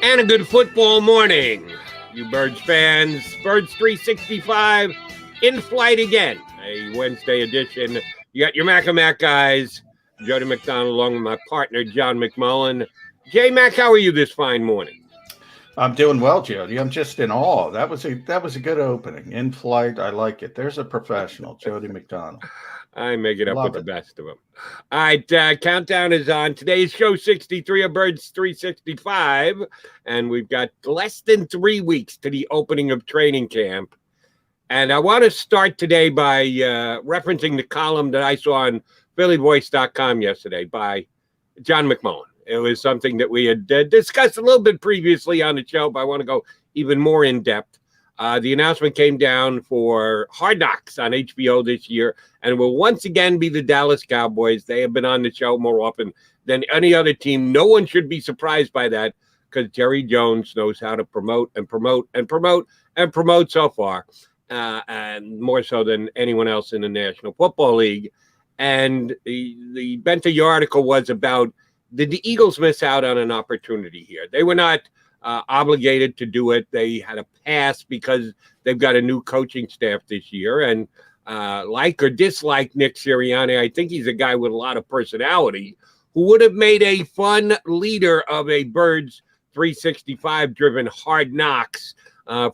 And a good football morning, you Birds fans. Birds 365 in flight again. A Wednesday edition. You got your Mac guys, Jody McDonald, along with my partner, John McMullen. J-Mac, how are you this fine morning? I'm doing well, Jody. I'm just in awe. That was a good opening. In flight, I like it. There's a professional, Jody McDonald. I make it up with the best of them. All right, countdown is on. Today's show 63 of Birds 365, and we've got less than 3 weeks to the opening of training camp. And I want to start today by referencing the column that I saw on phillyvoice.com yesterday by John McMullen. It was something that we had discussed a little bit previously on the show, but I want to go even more in depth. The announcement came down for Hard Knocks on HBO this year, and will once again be the Dallas Cowboys. They have been on the show more often than any other team. No one should be surprised by that because Jerry Jones knows how to promote so far, and more so than anyone else in the National Football League. And the bent of your article was about, did the Eagles miss out on an opportunity here? They were not obligated to do it. They had a pass because they've got a new coaching staff this year. And like or dislike Nick Sirianni, I think he's a guy with a lot of personality who would have made a fun leader of a Birds 365-driven Hard Knocks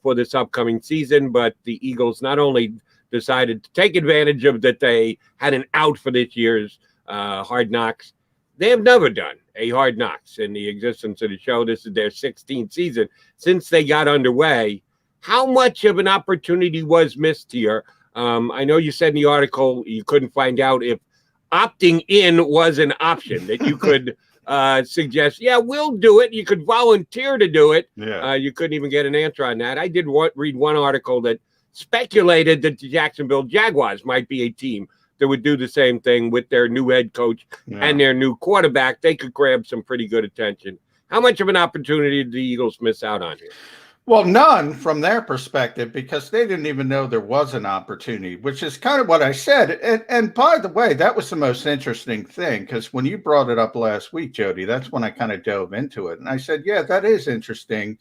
for this upcoming season. But the Eagles not only decided to take advantage of that they had an out for this year's Hard Knocks, they have never done a Hard Knocks in the existence of the show. This is their 16th season since they got underway. How much of an opportunity was missed here? I know you said in the article you couldn't find out if opting in was an option, that you could suggest, yeah, we'll do it. You could volunteer to do it. Yeah. You couldn't even get an answer on that. I did read one article that speculated that the Jacksonville Jaguars might be a team that would do the same thing with their new head coach and their new quarterback. They could grab some pretty good attention. How much of an opportunity did the Eagles miss out on here? Well, none from their perspective, because they didn't even know there was an opportunity, which is kind of what I said. And by the way, that was the most interesting thing, because when you brought it up last week, Jody, that's when I kind of dove into it. And I said, yeah, that is interesting.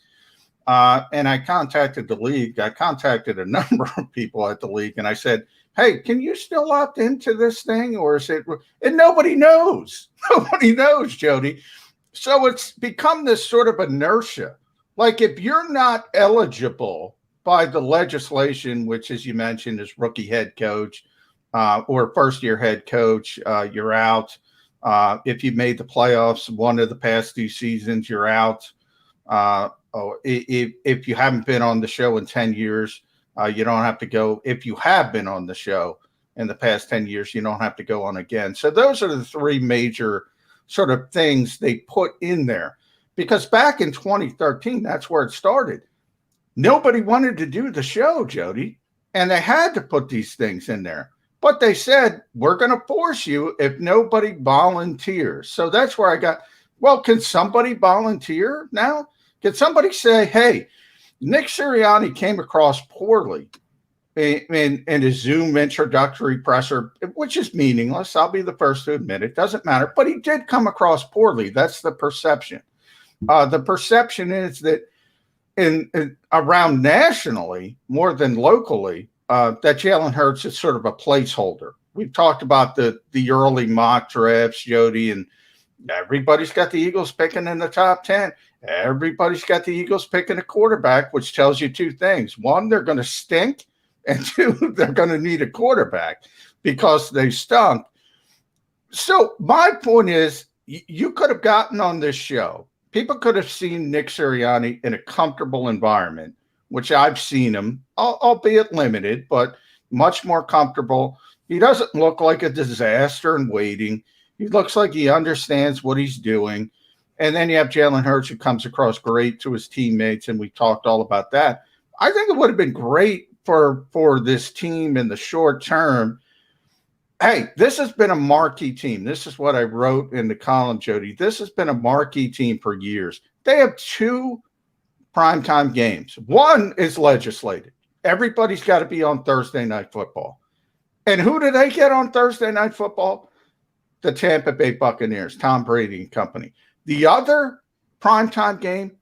And I contacted the league. I contacted a number of people at the league, and I said, hey, can you still opt into this thing, or is it? And nobody knows. Nobody knows, Jody. So it's become this sort of inertia. Like, if you're not eligible by the legislation, which, as you mentioned, is rookie head coach or first-year head coach, you're out. If you made the playoffs one of the past 2 seasons, you're out. If you haven't been on the show in 10 years, you don't have to go. If you have been on the show in the past 10 years, you don't have to go on again. So those are the 3 major sort of things they put in there. Because back in 2013, that's where it started. Nobody wanted to do the show, Jody, and they had to put these things in there. But they said, we're going to force you if nobody volunteers. So that's where I got, well, can somebody volunteer now? Can somebody say, hey, Nick Sirianni came across poorly in his Zoom introductory presser, which is meaningless. I'll be the first to admit it. Doesn't matter. But he did come across poorly. That's the perception. The perception is that in around nationally, more than locally, that Jalen Hurts is sort of a placeholder. We've talked about the early mock drafts, Jody, and everybody's got the Eagles picking in the top 10. Everybody's got the Eagles picking a quarterback, which tells you 2 things. 1, they're going to stink, and 2, they're going to need a quarterback because they stunk. So my point is, you could have gotten on this show. People could have seen Nick Sirianni in a comfortable environment, which I've seen him, albeit limited, but much more comfortable. He doesn't look like a disaster in waiting. He looks like he understands what he's doing. And then you have Jalen Hurts, who comes across great to his teammates, and we talked all about that. I think it would have been great for this team in the short term. Hey, this has been a marquee team. This is what I wrote in the column, Jody. This has been a marquee team for years. They have 2 primetime games. 1 is legislated. Everybody's got to be on Thursday Night Football. And who do they get on Thursday Night Football? The Tampa Bay Buccaneers, Tom Brady and company. The other primetime game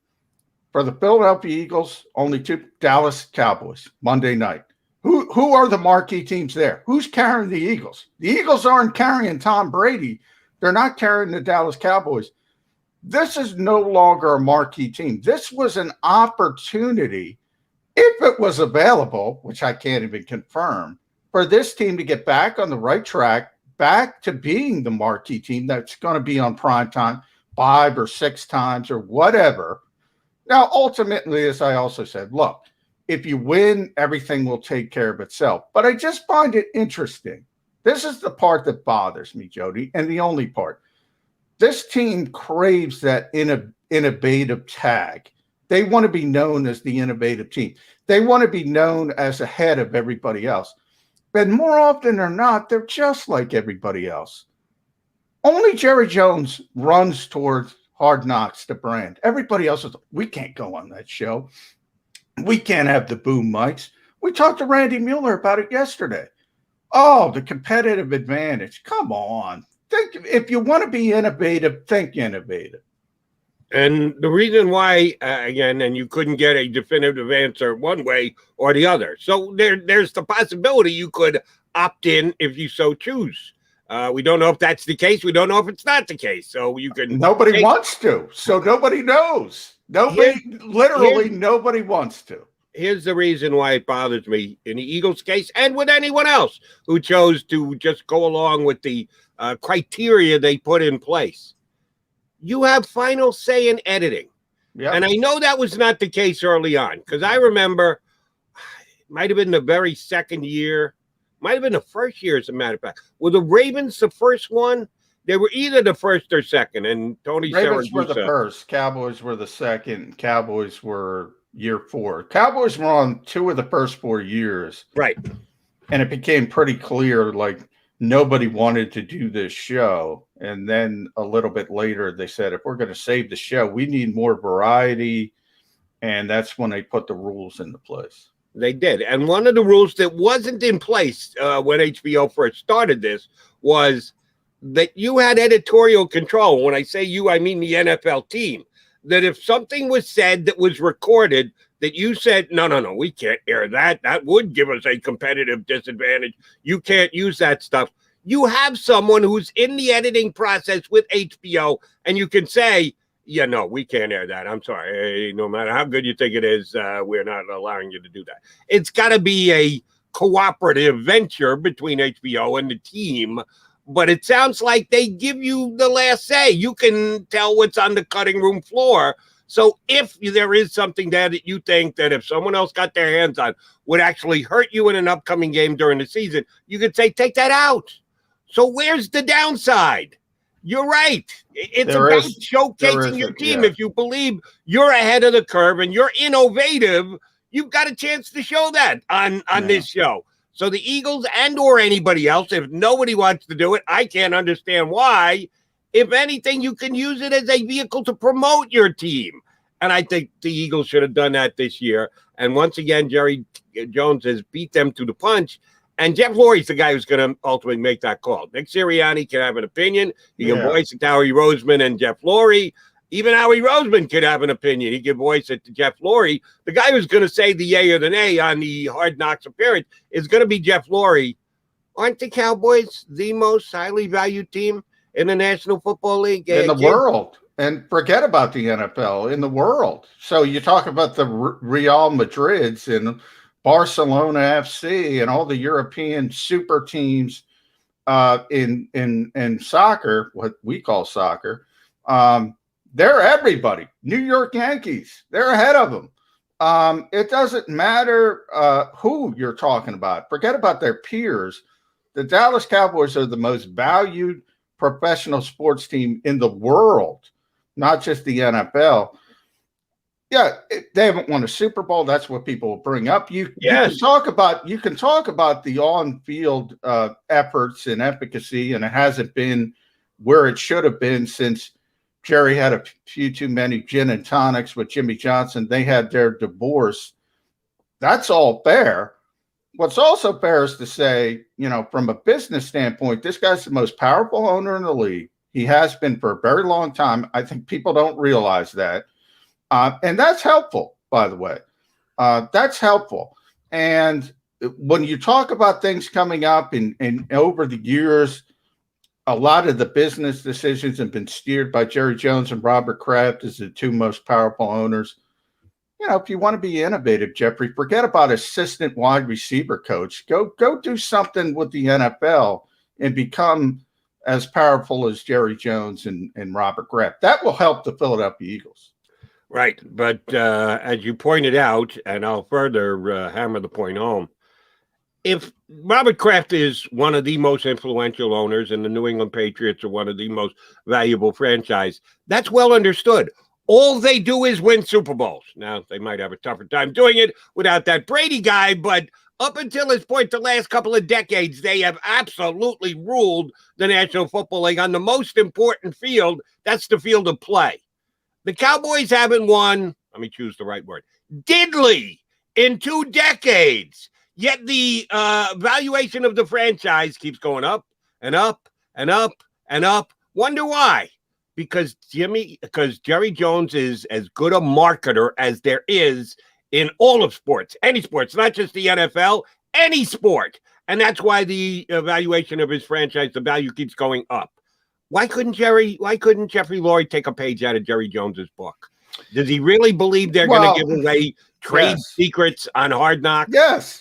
For the Philadelphia Eagles, only 2. Dallas Cowboys, Monday night. Who are the marquee teams there? Who's carrying the Eagles? The Eagles aren't carrying Tom Brady. They're not carrying the Dallas Cowboys. This is no longer a marquee team. This was an opportunity, if it was available, which I can't even confirm, for this team to get back on the right track, back to being the marquee team that's going to be on prime time 5 or 6 times or whatever. Now, ultimately, as I also said, look, if you win, everything will take care of itself. But I just find it interesting. This is the part that bothers me, Jody, and the only part. This team craves that innovative tag. They want to be known as the innovative team. They want to be known as ahead of everybody else. And more often than not, they're just like everybody else. Only Jerry Jones runs towards Hard Knocks, the brand. Everybody else is, we can't go on that show. We can't have the boom mics. We talked to Randy Mueller about it yesterday. Oh, the competitive advantage. Come on. Think, if you want to be innovative, think innovative. And the reason why, again, and you couldn't get a definitive answer one way or the other. So there's the possibility you could opt in if you so choose. We don't know if that's the case. We don't know if it's not the case. So you can. Nobody wants to. So nobody knows. Nobody wants to. Here's the reason why it bothers me in the Eagles case and with anyone else who chose to just go along with the criteria they put in place. You have final say in editing. Yep. And I know that was not the case early on, because I remember it might have been the very second year, might have been the first year, as a matter of fact. Were the Ravens the first one? They were either the first or second, and Tony Ravens were the first. Cowboys were the second. Cowboys were year 4. Cowboys were on 2 of the first 4 years. Right. And it became pretty clear, like, nobody wanted to do this show. And then a little bit later, they said, if we're going to save the show, we need more variety. And that's when they put the rules into place. They did. And one of the rules that wasn't in place when HBO first started this was that you had editorial control. When I say you, I mean the NFL team. That if something was said that was recorded, that you said, no, we can't air that. That would give us a competitive disadvantage. You can't use that stuff. You have someone who's in the editing process with HBO, and you can say, yeah, no, we can't air that. I'm sorry. Hey, no matter how good you think it is, we're not allowing you to do that. It's got to be a cooperative venture between HBO and the team. But it sounds like they give you the last say. You can tell what's on the cutting room floor. So if there is something there that you think that if someone else got their hands on would actually hurt you in an upcoming game during the season, you could say, take that out. So where's the downside? You're right. It's about showcasing your team. Yeah. If you believe you're ahead of the curve and you're innovative, you've got a chance to show that on this show. So the Eagles and or anybody else, if nobody wants to do it, I can't understand why. If anything, you can use it as a vehicle to promote your team. And I think the Eagles should have done that this year. And once again, Jerry Jones has beat them to the punch. And Jeff Lurie's the guy who's going to ultimately make that call. Nick Sirianni can have an opinion. He can voice it to Howie Roseman and Jeff Lurie. Even Howie Roseman could have an opinion. He could voice it to Jeff Lurie. The guy who's going to say the yay or the nay on the Hard Knocks appearance is going to be Jeff Lurie. Aren't the Cowboys the most highly valued team in the National Football League? In the world. And forget about the NFL, in the world. So you talk about the Real Madrids and Barcelona FC and all the European super teams in soccer, what we call soccer. They're everybody. New York Yankees, they're ahead of them. It doesn't matter who you're talking about. Forget about their peers. The Dallas Cowboys are the most valued professional sports team in the world, not just the NFL. Yeah, they haven't won a Super Bowl. That's what people will bring up. You can talk about the on-field efforts and efficacy, and it hasn't been where it should have been since Gerry had a few too many gin and tonics with Jimmy Johnson. They had their divorce. That's all fair. What's also fair is to say, from a business standpoint, this guy's the most powerful owner in the league. He has been for a very long time. I think people don't realize that. And that's helpful, by the way. That's helpful. And when you talk about things coming up and over the years, a lot of the business decisions have been steered by Jerry Jones and Robert Kraft as the two most powerful owners. You know, if you want to be innovative, Jeffrey, forget about assistant wide receiver coach. Go do something with the NFL and become as powerful as Jerry Jones and Robert Kraft. That will help the Philadelphia Eagles. Right. But as you pointed out, and I'll further hammer the point home, if Robert Kraft is one of the most influential owners and the New England Patriots are one of the most valuable franchise, that's well understood. All they do is win Super Bowls. Now, they might have a tougher time doing it without that Brady guy, but up until this point, the last couple of decades, they have absolutely ruled the National Football League on the most important field. That's the field of play. The Cowboys haven't won, let me choose the right word, diddly in 2 decades. Yet the valuation of the franchise keeps going up and up and up and up. Wonder why? Because Jerry Jones is as good a marketer as there is in all of sports, any sports, not just the NFL, any sport. And that's why the valuation of his franchise, the value keeps going up. Why couldn't Jeffrey Lurie take a page out of Jerry Jones's book? Does he really believe they're going to give away trade secrets on Hard Knocks?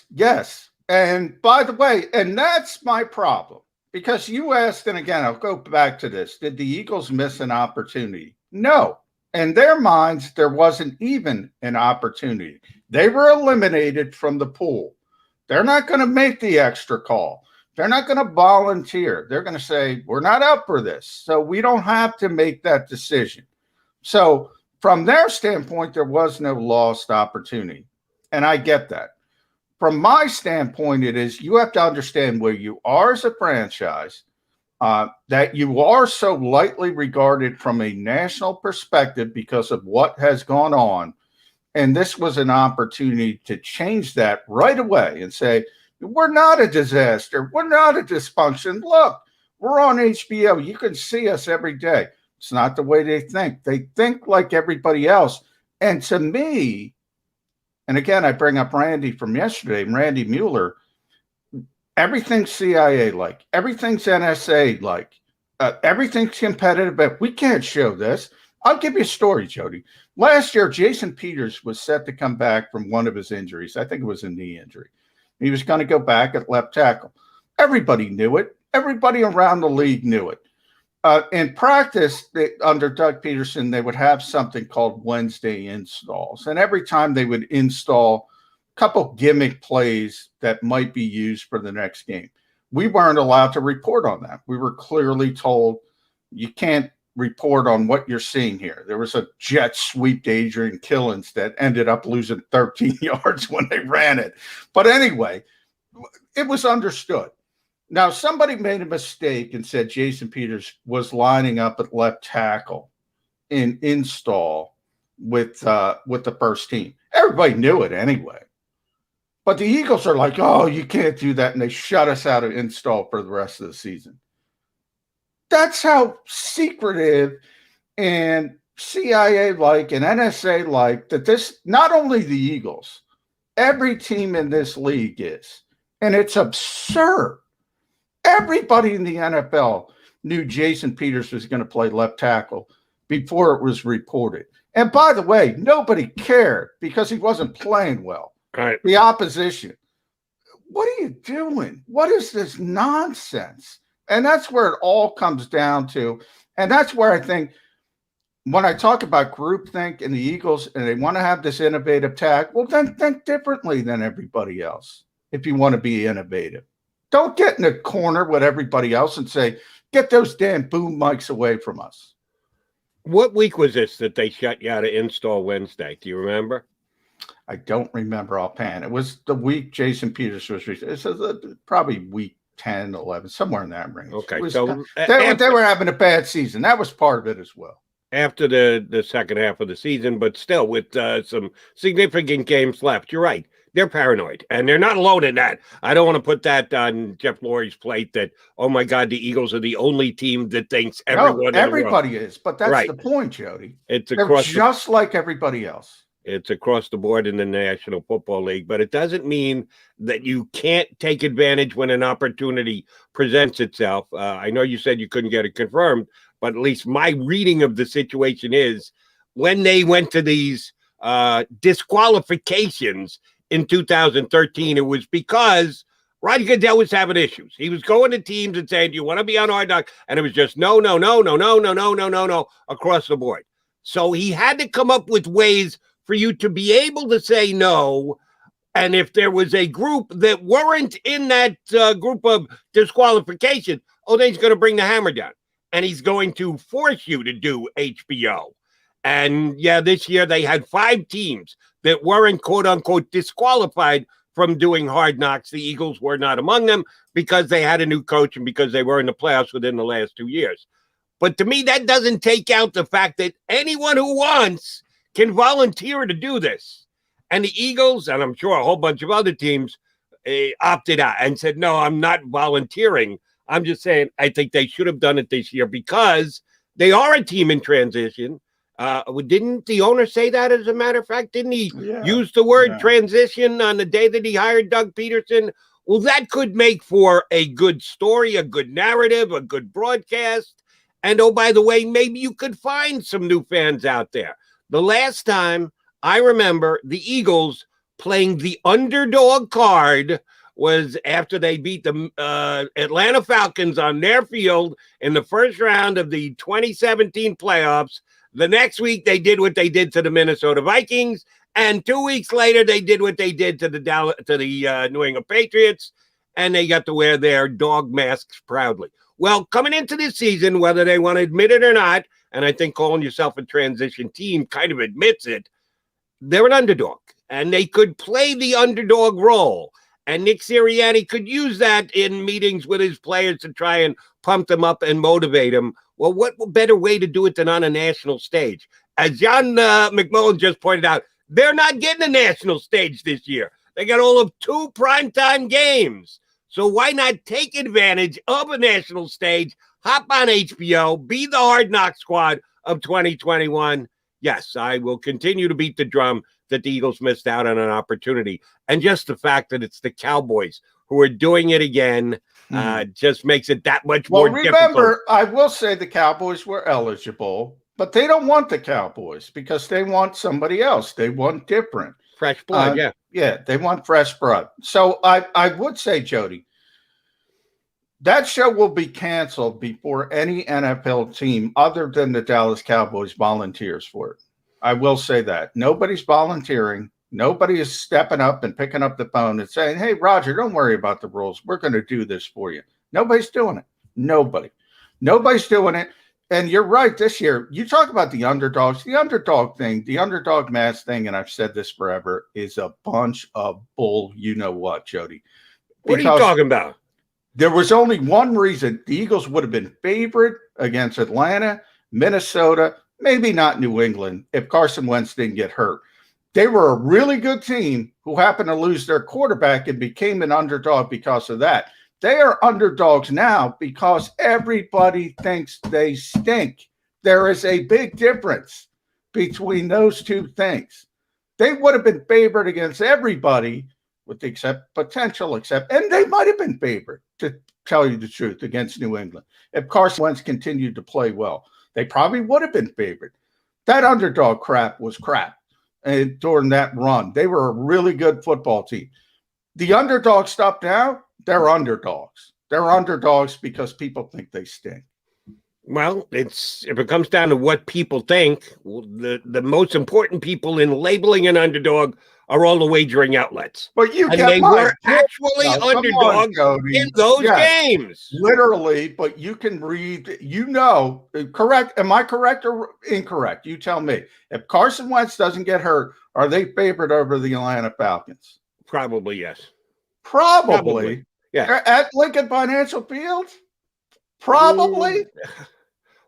Yes. And by the way, and that's my problem. Because you asked, and again, I'll go back to this. Did the Eagles miss an opportunity? No. In their minds, there wasn't even an opportunity. They were eliminated from the pool. They're not going to make the extra call. They're not going to volunteer. They're going to say, we're not up for this. So we don't have to make that decision. So from their standpoint, there was no lost opportunity. And I get that. From my standpoint, it is you have to understand where you are as a franchise, that you are so lightly regarded from a national perspective because of what has gone on. And this was an opportunity to change that right away and say, we're not a disaster. We're not a dysfunction. Look, we're on HBO. You can see us every day. It's not the way they think. They think like everybody else. And to me, and again, I bring up Randy from yesterday, Randy Mueller, everything's CIA-like, everything's NSA-like, everything's competitive, but we can't show this. I'll give you a story, Jody. Last year, Jason Peters was set to come back from one of his injuries. I think it was a knee injury. He was going to go back at left tackle. Everybody knew it. Everybody around the league knew it. In practice, under Doug Peterson, they would have something called Wednesday installs. And every time they would install a couple gimmick plays that might be used for the next game. We weren't allowed to report on that. We were clearly told you can't report on what you're seeing here. There was a jet sweep to Adrian Killens that ended up losing 13 yards when they ran it. But anyway, it was understood. Now, somebody made a mistake and said Jason Peters was lining up at left tackle in install with the first team. Everybody knew it anyway. But the Eagles are like, oh, you can't do that, and they shut us out of install for the rest of the season. That's how secretive and CIA-like and NSA-like that this, not only the Eagles, every team in this league is. And it's absurd. Everybody in the NFL knew Jason Peters was going to play left tackle before it was reported. And by the way, nobody cared because he wasn't playing well. Right. The opposition. What are you doing? What is this nonsense? And that's where it all comes down to. And that's where I think when I talk about groupthink and the Eagles and they want to have this innovative tack, well, then think differently than everybody else if you want to be innovative. Don't get in a corner with everybody else and say, get those damn boom mics away from us. What week was this that they shut you out of install Wednesday? Do you remember? I don't remember offhand. It was the week Jason Peters was probably week 10, 11, somewhere in that range. Okay, so they were having a bad season. That was part of it as well. After the second half of the season, but still with some significant games left. You're right. they're paranoid, and they're not alone in that. I don't want to put that on Jeff Lurie's plate that, oh my God, the Eagles are the only team that thinks everyone. No, everybody is, but that's right. The point, Jody. It's they're just like everybody else. It's across the board in the National Football League, but it doesn't mean that you can't take advantage when an opportunity presents itself. I know you said you couldn't get it confirmed, but at least my reading of the situation is when they went to these disqualifications in 2013, it was because Roger Goodell was having issues. He was going to teams and saying, do you want to be on Hard Knocks? And it was just no across the board. So he had to come up with ways for you to be able to say no. And if there was a group that weren't in that group of disqualification, then he's going to bring the hammer down. And he's going to force you to do HBO. And yeah, this year they had 5 teams that weren't quote unquote disqualified from doing Hard Knocks. The Eagles were not among them because they had a new coach and because they were in the playoffs within the last 2 years. But to me, that doesn't take out the fact that anyone who wants can volunteer to do this. And the Eagles, and I'm sure a whole bunch of other teams, opted out and said, no, I'm not volunteering. I'm just saying I think they should have done it this year because they are a team in transition. Didn't the owner say that, as a matter of fact? Didn't he use the word transition on the day that he hired Doug Peterson? Well, that could make for a good story, a good narrative, a good broadcast. And, oh, by the way, maybe you could find some new fans out there. The last time I remember the Eagles playing the underdog card was after they beat the Atlanta Falcons on their field in the first round of the 2017 playoffs. The next week, they did what they did to the Minnesota Vikings, and 2 weeks later, they did what they did to the New England Patriots, and they got to wear their dog masks proudly. Well, coming into this season, whether they want to admit it or not, and I think calling yourself a transition team kind of admits it, they're an underdog, and they could play the underdog role. And Nick Sirianni could use that in meetings with his players to try and pump them up and motivate them. Well, what better way to do it than on a national stage? As John McMullen just pointed out, they're not getting a national stage this year. They got all of 2 primetime games. So why not take advantage of a national stage, hop on HBO, be the Hard Knock squad of 2021? Yes, I will continue to beat the drum that the Eagles missed out on an opportunity. And just the fact that it's the Cowboys who are doing it again just makes it that much more difficult. Well, remember, I will say the Cowboys were eligible, but they don't want the Cowboys because they want somebody else. They want different. Fresh blood, yeah. Yeah, they want fresh blood. So I would say, Jody, that show will be canceled before any NFL team other than the Dallas Cowboys volunteers for it. I will say that. Nobody's volunteering. Nobody is stepping up and picking up the phone and saying, hey, Roger, don't worry about the rules. We're going to do this for you. Nobody's doing it. Nobody's doing it. And you're right, this year, you talk about the underdogs. The underdog thing, the underdog mask thing, and I've said this forever, is a bunch of bull you-know-what, Jody. What are you talking about? There was only one reason the Eagles would have been favored against Atlanta, Minnesota, maybe not New England, if Carson Wentz didn't get hurt. They were a really good team who happened to lose their quarterback and became an underdog because of that. They are underdogs now because everybody thinks they stink. There is a big difference between those two things. They would have been favored against everybody with the and they might have been favored, to tell you the truth, against New England. If Carson Wentz continued to play well, they probably would have been favored. That underdog crap was crap. And during that run, they were a really good football team. The underdog stuff now, they're underdogs. They're underdogs because people think they stink. Well, if it comes down to what people think, the most important people in labeling an underdog are all the wagering outlets. But they were actually underdogs in those games. Literally, but you can read, correct. Am I correct or incorrect? You tell me. If Carson Wentz doesn't get hurt, are they favored over the Atlanta Falcons? Probably, yes. Probably. Yeah. At Lincoln Financial Field? Probably.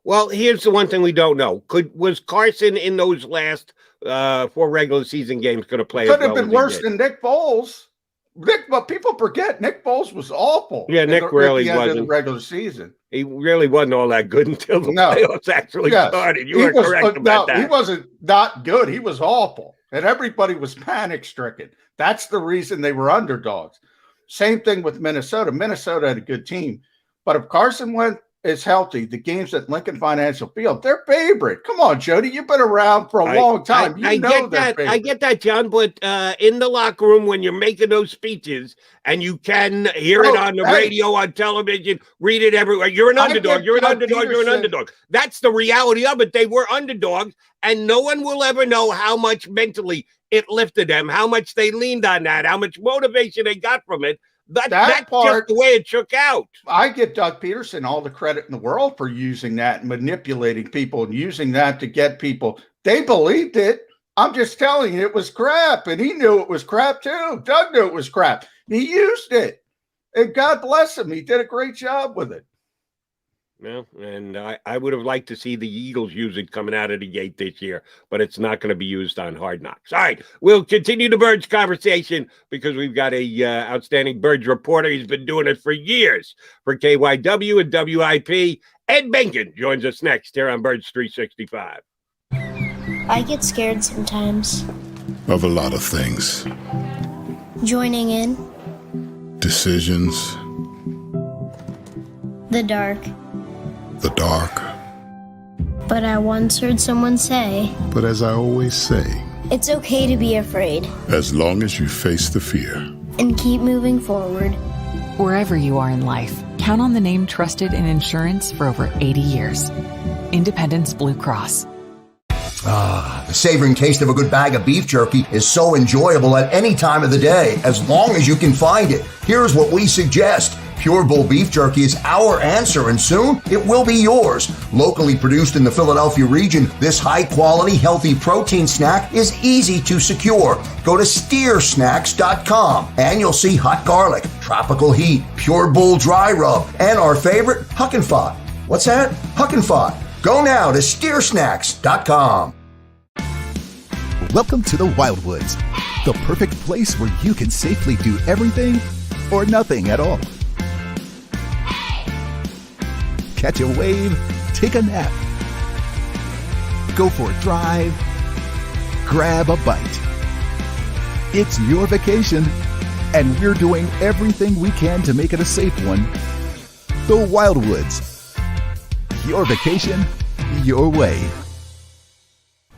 Well, here's the one thing we don't know. Was Carson in those last 4 regular season games going to play? Could have been worse than Nick Foles. But people forget Nick Foles was awful. Yeah, Nick really wasn't. In the regular season. He really wasn't all that good until the playoffs actually started. You were correct about that. He wasn't not good. He was awful. And everybody was panic-stricken. That's the reason they were underdogs. Same thing with Minnesota. Minnesota had a good team. But if Carson Wentz is healthy, the games at Lincoln Financial Field, they're favorite. Come on, Jody. You've been around for a long time. I get that, John. But in the locker room, when you're making those speeches and you can hear it on the radio, on television, read it everywhere, you're an underdog. You're an underdog. You're an underdog. That's the reality of it. They were underdogs, and no one will ever know how much mentally it lifted them, how much they leaned on that, how much motivation they got from it. That's part, just the way it shook out. I give Doug Peterson all the credit in the world for using that and manipulating people and using that to get people. They believed it. I'm just telling you, it was crap. And he knew it was crap too. Doug knew it was crap. He used it. And God bless him. He did a great job with it. Well, and I would have liked to see the Eagles use it coming out of the gate this year, but it's not going to be used on Hard Knocks. All right, we'll continue the Birds conversation because we've got a outstanding Birds reporter. He's been doing it for years for KYW and WIP. Ed Benkin joins us next here on Birds 365. I get scared sometimes. Of a lot of things. Joining in. Decisions. The dark. The dark. But I once heard someone say, but as I always say, it's okay to be afraid. As long as you face the fear. And keep moving forward. Wherever you are in life, count on the name trusted in insurance for over 80 years. Independence Blue Cross. The savoring taste of a good bag of beef jerky is so enjoyable at any time of the day, as long as you can find it. Here's what we suggest. Pure Bull Beef Jerky is our answer, and soon it will be yours. Locally produced in the Philadelphia region, this high-quality, healthy protein snack is easy to secure. Go to steersnacks.com, and you'll see hot garlic, tropical heat, Pure Bull dry rub, and our favorite, Huck and Fod. What's that? Huck and Fod. Go now to steersnacks.com. Welcome to the Wildwoods, the perfect place where you can safely do everything or nothing at all. Catch a wave, take a nap, go for a drive, grab a bite. It's your vacation, and we're doing everything we can to make it a safe one. The Wildwoods. Your vacation, your way.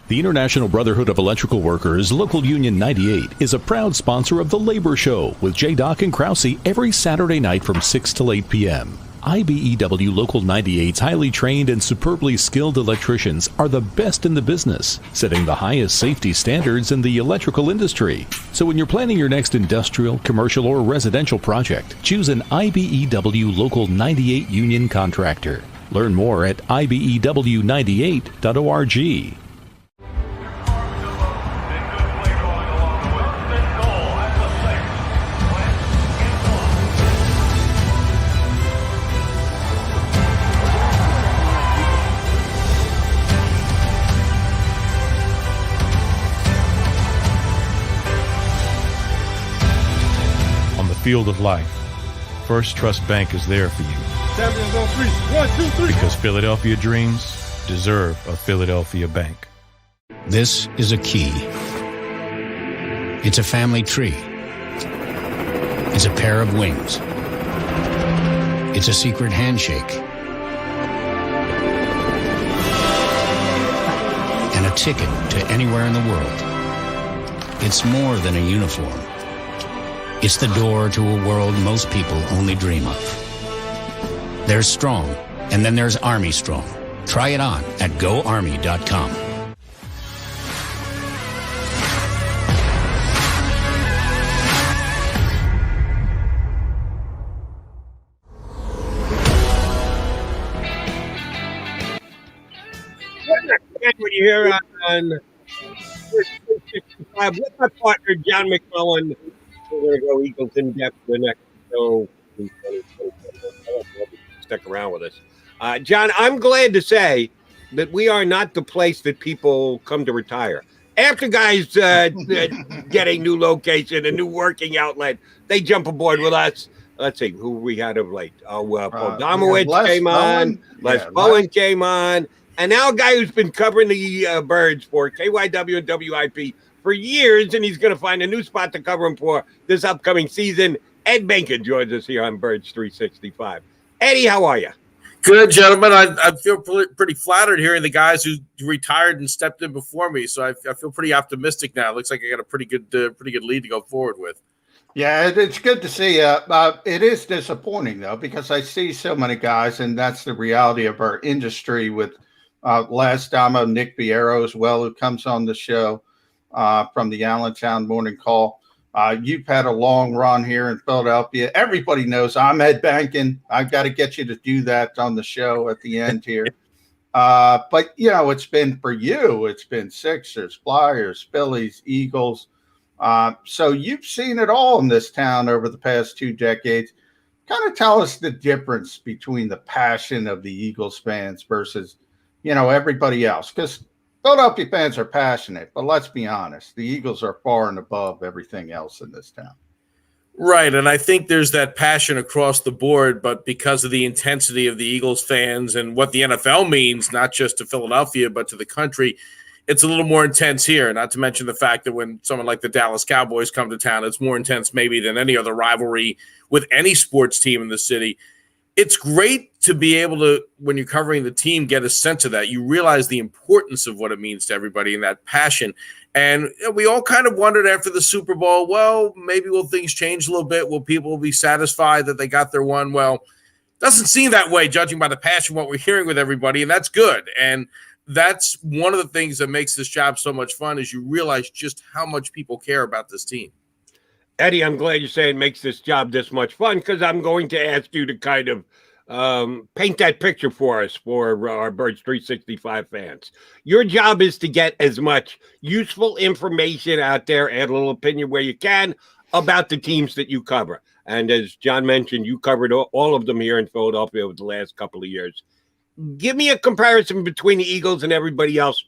The International Brotherhood of Electrical Workers, Local Union 98, is a proud sponsor of The Labor Show with J. Doc and Krause every Saturday night from 6 till 8 p.m. IBEW Local 98's highly trained and superbly skilled electricians are the best in the business, setting the highest safety standards in the electrical industry. So when you're planning your next industrial, commercial, or residential project, choose an IBEW Local 98 union contractor. Learn more at ibew98.org. Field of life, First Trust Bank is there for you. Champions on 3. 1, 2, 3. Because Philadelphia dreams deserve a Philadelphia bank. This is a key. It's a family tree. It's a pair of wings. It's a secret handshake. And a ticket to anywhere in the world. It's more than a uniform. It's the door to a world most people only dream of. There's Strong, and then there's Army Strong. Try it on at GoArmy.com. When you hear on 65 with my partner, John McMullen. We're going to go Eagles in depth the next show. Stick around with us. John, I'm glad to say that we are not the place that people come to retire. After guys get a new location, a new working outlet, they jump aboard with us. Let's see who we had of late. Paul Domowitz came on. Les Bowen came on. And now a guy who's been covering the Birds for KYW and WIP for years, and he's going to find a new spot to cover him for this upcoming season. Ed Benkin joins us here on Birds 365. Eddie, how are you? Good, gentlemen. I feel pretty flattered hearing the guys who retired and stepped in before me. So I feel pretty optimistic now. It looks like I got a pretty good lead to go forward with. Yeah, it's good to see. It is disappointing, though, because I see so many guys, and that's the reality of our industry with last time Nick Biero as well, who comes on the show from the Allentown Morning Call. You've had a long run here in Philadelphia. Everybody knows I'm Ed Benkin. I've got to get you to do that on the show at the end here. But, it's been for you. It's been Sixers, Flyers, Phillies, Eagles. So you've seen it all in this town over the past 2 decades. Kind of tell us the difference between the passion of the Eagles fans versus, everybody else. Because Philadelphia fans are passionate, but let's be honest, the Eagles are far and above everything else in this town. Right, and I think there's that passion across the board, but because of the intensity of the Eagles fans and what the NFL means, not just to Philadelphia, but to the country, it's a little more intense here, not to mention the fact that when someone like the Dallas Cowboys come to town, it's more intense maybe than any other rivalry with any sports team in the city. It's great to be able to, when you're covering the team, get a sense of that. You realize the importance of what it means to everybody and that passion. And we all kind of wondered after the Super Bowl, well, maybe will things change a little bit? Will people be satisfied that they got their one? Well, doesn't seem that way, judging by the passion, what we're hearing with everybody, and that's good. And that's one of the things that makes this job so much fun is you realize just how much people care about this team. Eddie, I'm glad you're saying it makes this job this much fun, because I'm going to ask you to kind of paint that picture for us, for our Birds 365 fans. Your job is to get as much useful information out there, add a little opinion where you can, about the teams that you cover. And as John mentioned, you covered all of them here in Philadelphia over the last couple of years. Give me a comparison between the Eagles and everybody else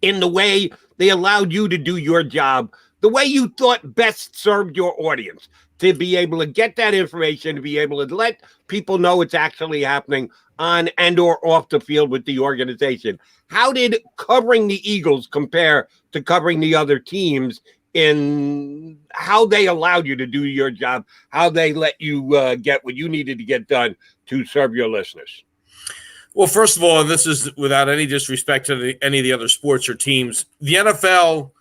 in the way they allowed you to do your job, the way you thought best served your audience, to be able to get that information, to be able to let people know it's actually happening on and or off the field with the organization. How did covering the Eagles compare to covering the other teams in how they allowed you to do your job, how they let you get what you needed to get done to serve your listeners? Well, first of all, and this is without any disrespect to any of the other sports or teams, the NFL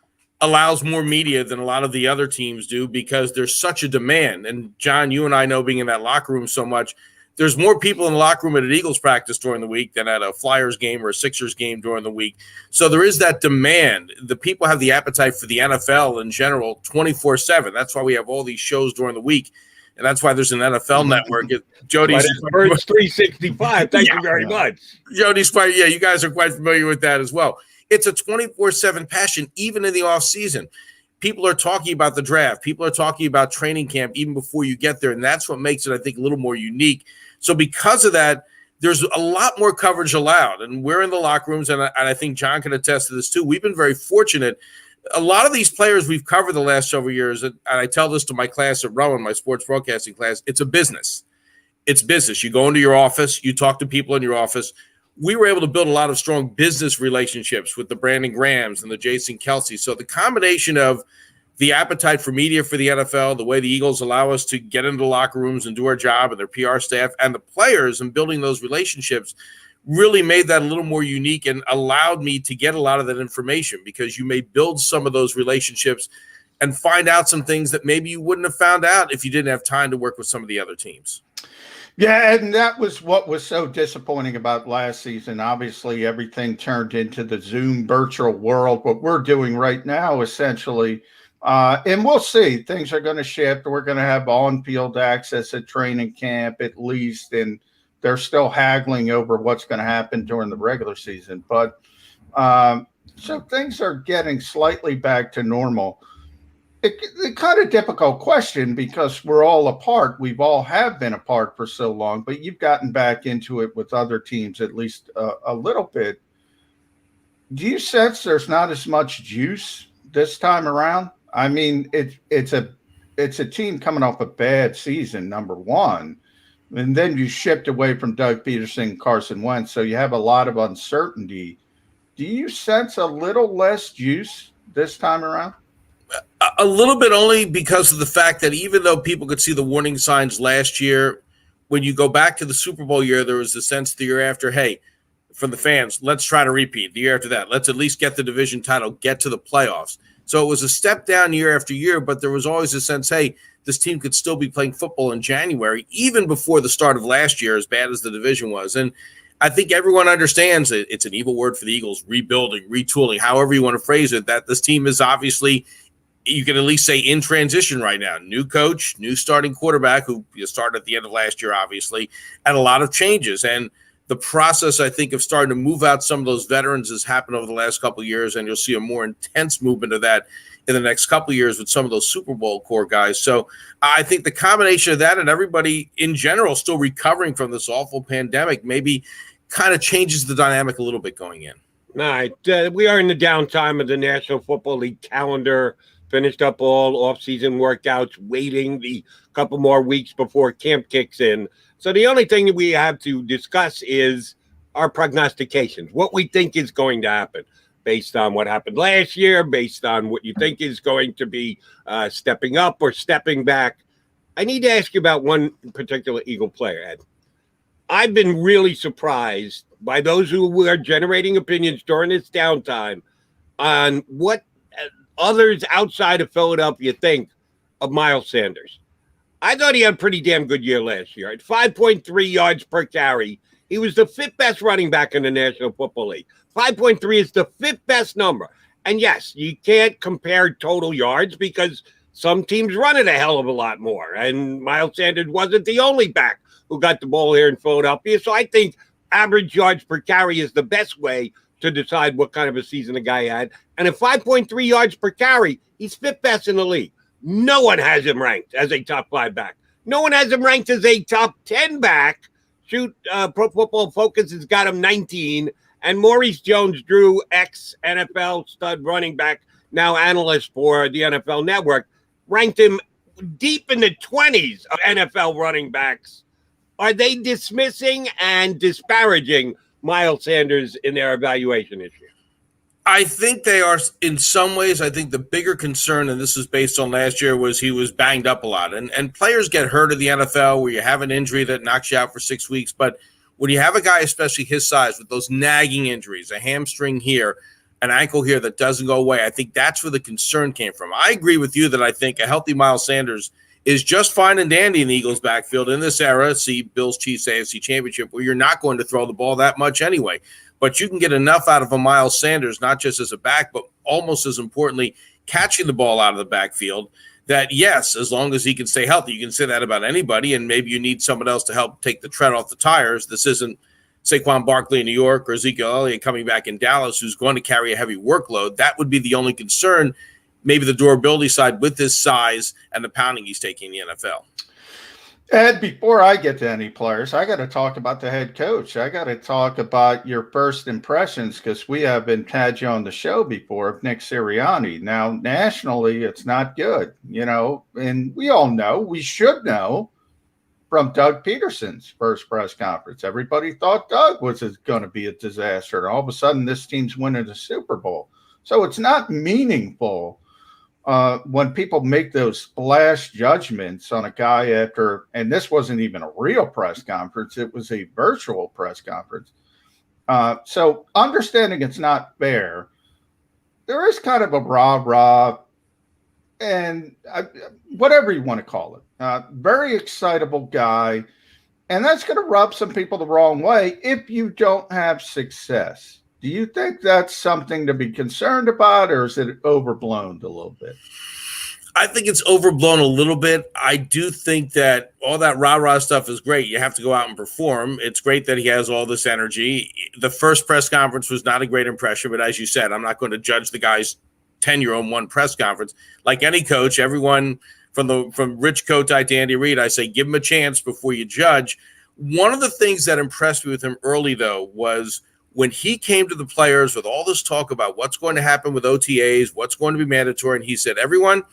allows more media than a lot of the other teams do because there's such a demand. And John, you and I know, being in that locker room so much, there's more people in the locker room at an Eagles practice during the week than at a Flyers game or a Sixers game during the week. So there is that demand. The people have the appetite for the NFL in general 24/7. That's why we have all these shows during the week. And that's why there's an NFL network. Jody's Birds 365. Thank you very much. Jody's quite, you guys are quite familiar with that as well. It's a 24/7 passion, even in the off season. People are talking about the draft. People are talking about training camp even before you get there. And that's what makes it, I think, a little more unique. So because of that, there's a lot more coverage allowed. And we're in the locker rooms, and I think John can attest to this too. We've been very fortunate. A lot of these players we've covered the last several years, and I tell this to my class at Rowan, my sports broadcasting class, it's a business. It's business. You go into your office, you talk to people in your office. We were able to build a lot of strong business relationships with the Brandon Grahams and the Jason Kelsey. So the combination of the appetite for media for the NFL, the way the Eagles allow us to get into the locker rooms and do our job, and their PR staff and the players, and building those relationships really made that a little more unique and allowed me to get a lot of that information, because you may build some of those relationships and find out some things that maybe you wouldn't have found out if you didn't have time to work with some of the other teams. Yeah, and that was what was so disappointing about last season. Obviously, everything turned into the Zoom virtual world. What we're doing right now, essentially, and we'll see, things are going to shift. We're going to have on-field access at training camp at least, and they're still haggling over what's going to happen during the regular season. But so things are getting slightly back to normal. a kind of difficult question because we're all apart. We've all have been apart for so long, but you've gotten back into it with other teams at least a little bit. Do you sense there's not as much juice this time around? I mean, it's a team coming off a bad season, number one, and then you shipped away from Doug Peterson, Carson Wentz, so you have a lot of uncertainty. Do you sense a little less juice this time around? A little bit, only because of the fact that even though people could see the warning signs last year, when you go back to the Super Bowl year, there was a sense the year after, hey, from the fans, let's try to repeat. The year after that, let's at least get the division title, get to the playoffs. So it was a step down year after year, but there was always a sense, hey, this team could still be playing football in January, even before the start of last year, as bad as the division was. And I think everyone understands it. It's an evil word for the Eagles, rebuilding, retooling, however you want to phrase it, that this team is obviously, you can at least say, in transition right now. New coach, new starting quarterback, who started at the end of last year, obviously, and a lot of changes. And the process, I think, of starting to move out some of those veterans has happened over the last couple of years, and you'll see a more intense movement of that in the next couple of years with some of those Super Bowl core guys. So I think the combination of that and everybody in general still recovering from this awful pandemic maybe kind of changes the dynamic a little bit going in. All right. We are in the downtime of the National Football League calendar. Finished up all off-season workouts, waiting the couple more weeks before camp kicks in. So the only thing that we have to discuss is our prognostications, what we think is going to happen based on what happened last year, based on what you think is going to be stepping up or stepping back. I need to ask you about one particular Eagle player, Ed. I've been really surprised by those who are generating opinions during this downtime on what others outside of Philadelphia think of Miles Sanders. I thought he had a pretty damn good year last year. At 5.3 yards per carry, he was the fifth best running back in the National Football League. 5.3 is the fifth best number. And yes, you can't compare total yards because some teams run it a hell of a lot more. And Miles Sanders wasn't the only back who got the ball here in Philadelphia. So I think average yards per carry is the best way to decide what kind of a season a guy had. And at 5.3 yards per carry, he's fifth best in the league. No one has him ranked as a top 5 back. No one has him ranked as a top 10 back. Pro Football Focus has got him 19. And Maurice Jones-Drew, ex-NFL stud running back, now analyst for the NFL Network, ranked him deep in the 20s of NFL running backs. Are they dismissing and disparaging Miles Sanders in their evaluation issue? I think they are in some ways. I think the bigger concern, and this is based on last year, was he was banged up a lot. And players get hurt in the NFL where you have an injury that knocks you out for 6 weeks. But when you have a guy, especially his size, with those nagging injuries, a hamstring here, an ankle here that doesn't go away, I think that's where the concern came from. I agree with you that I think a healthy Miles Sanders is just fine and dandy in the Eagles' backfield in this era. See Bills Chiefs AFC Championship, where you're not going to throw the ball that much anyway. But you can get enough out of a Miles Sanders, not just as a back, but almost as importantly, catching the ball out of the backfield, that, yes, as long as he can stay healthy, you can say that about anybody, and maybe you need someone else to help take the tread off the tires. This isn't Saquon Barkley in New York or Ezekiel Elliott coming back in Dallas, who's going to carry a heavy workload. That would be the only concern, maybe the durability side with his size and the pounding he's taking in the NFL. Ed, before I get to any players, I got to talk about the head coach. I got to talk about your first impressions because we haven't had you on the show before of Nick Sirianni. Now, nationally, it's not good, and we all know, we should know from Doug Peterson's first press conference. Everybody thought Doug was going to be a disaster. And all of a sudden, this team's winning the Super Bowl. So it's not meaningful when people make those splash judgments on a guy after, and this wasn't even a real press conference, it was a virtual press conference. So understanding it's not fair, there is kind of a rah-rah and whatever you want to call it. Very excitable guy, and that's going to rub some people the wrong way if you don't have success. Do you think that's something to be concerned about, or is it overblown a little bit? I think it's overblown a little bit. I do think that all that rah-rah stuff is great. You have to go out and perform. It's great that he has all this energy. The first press conference was not a great impression, but as you said, I'm not going to judge the guy's tenure on one press conference. Like any coach, everyone from Rich Kotite to Andy Reid, I say give him a chance before you judge. One of the things that impressed me with him early, though, was when he came to the players with all this talk about what's going to happen with OTAs, what's going to be mandatory, and he said, everyone,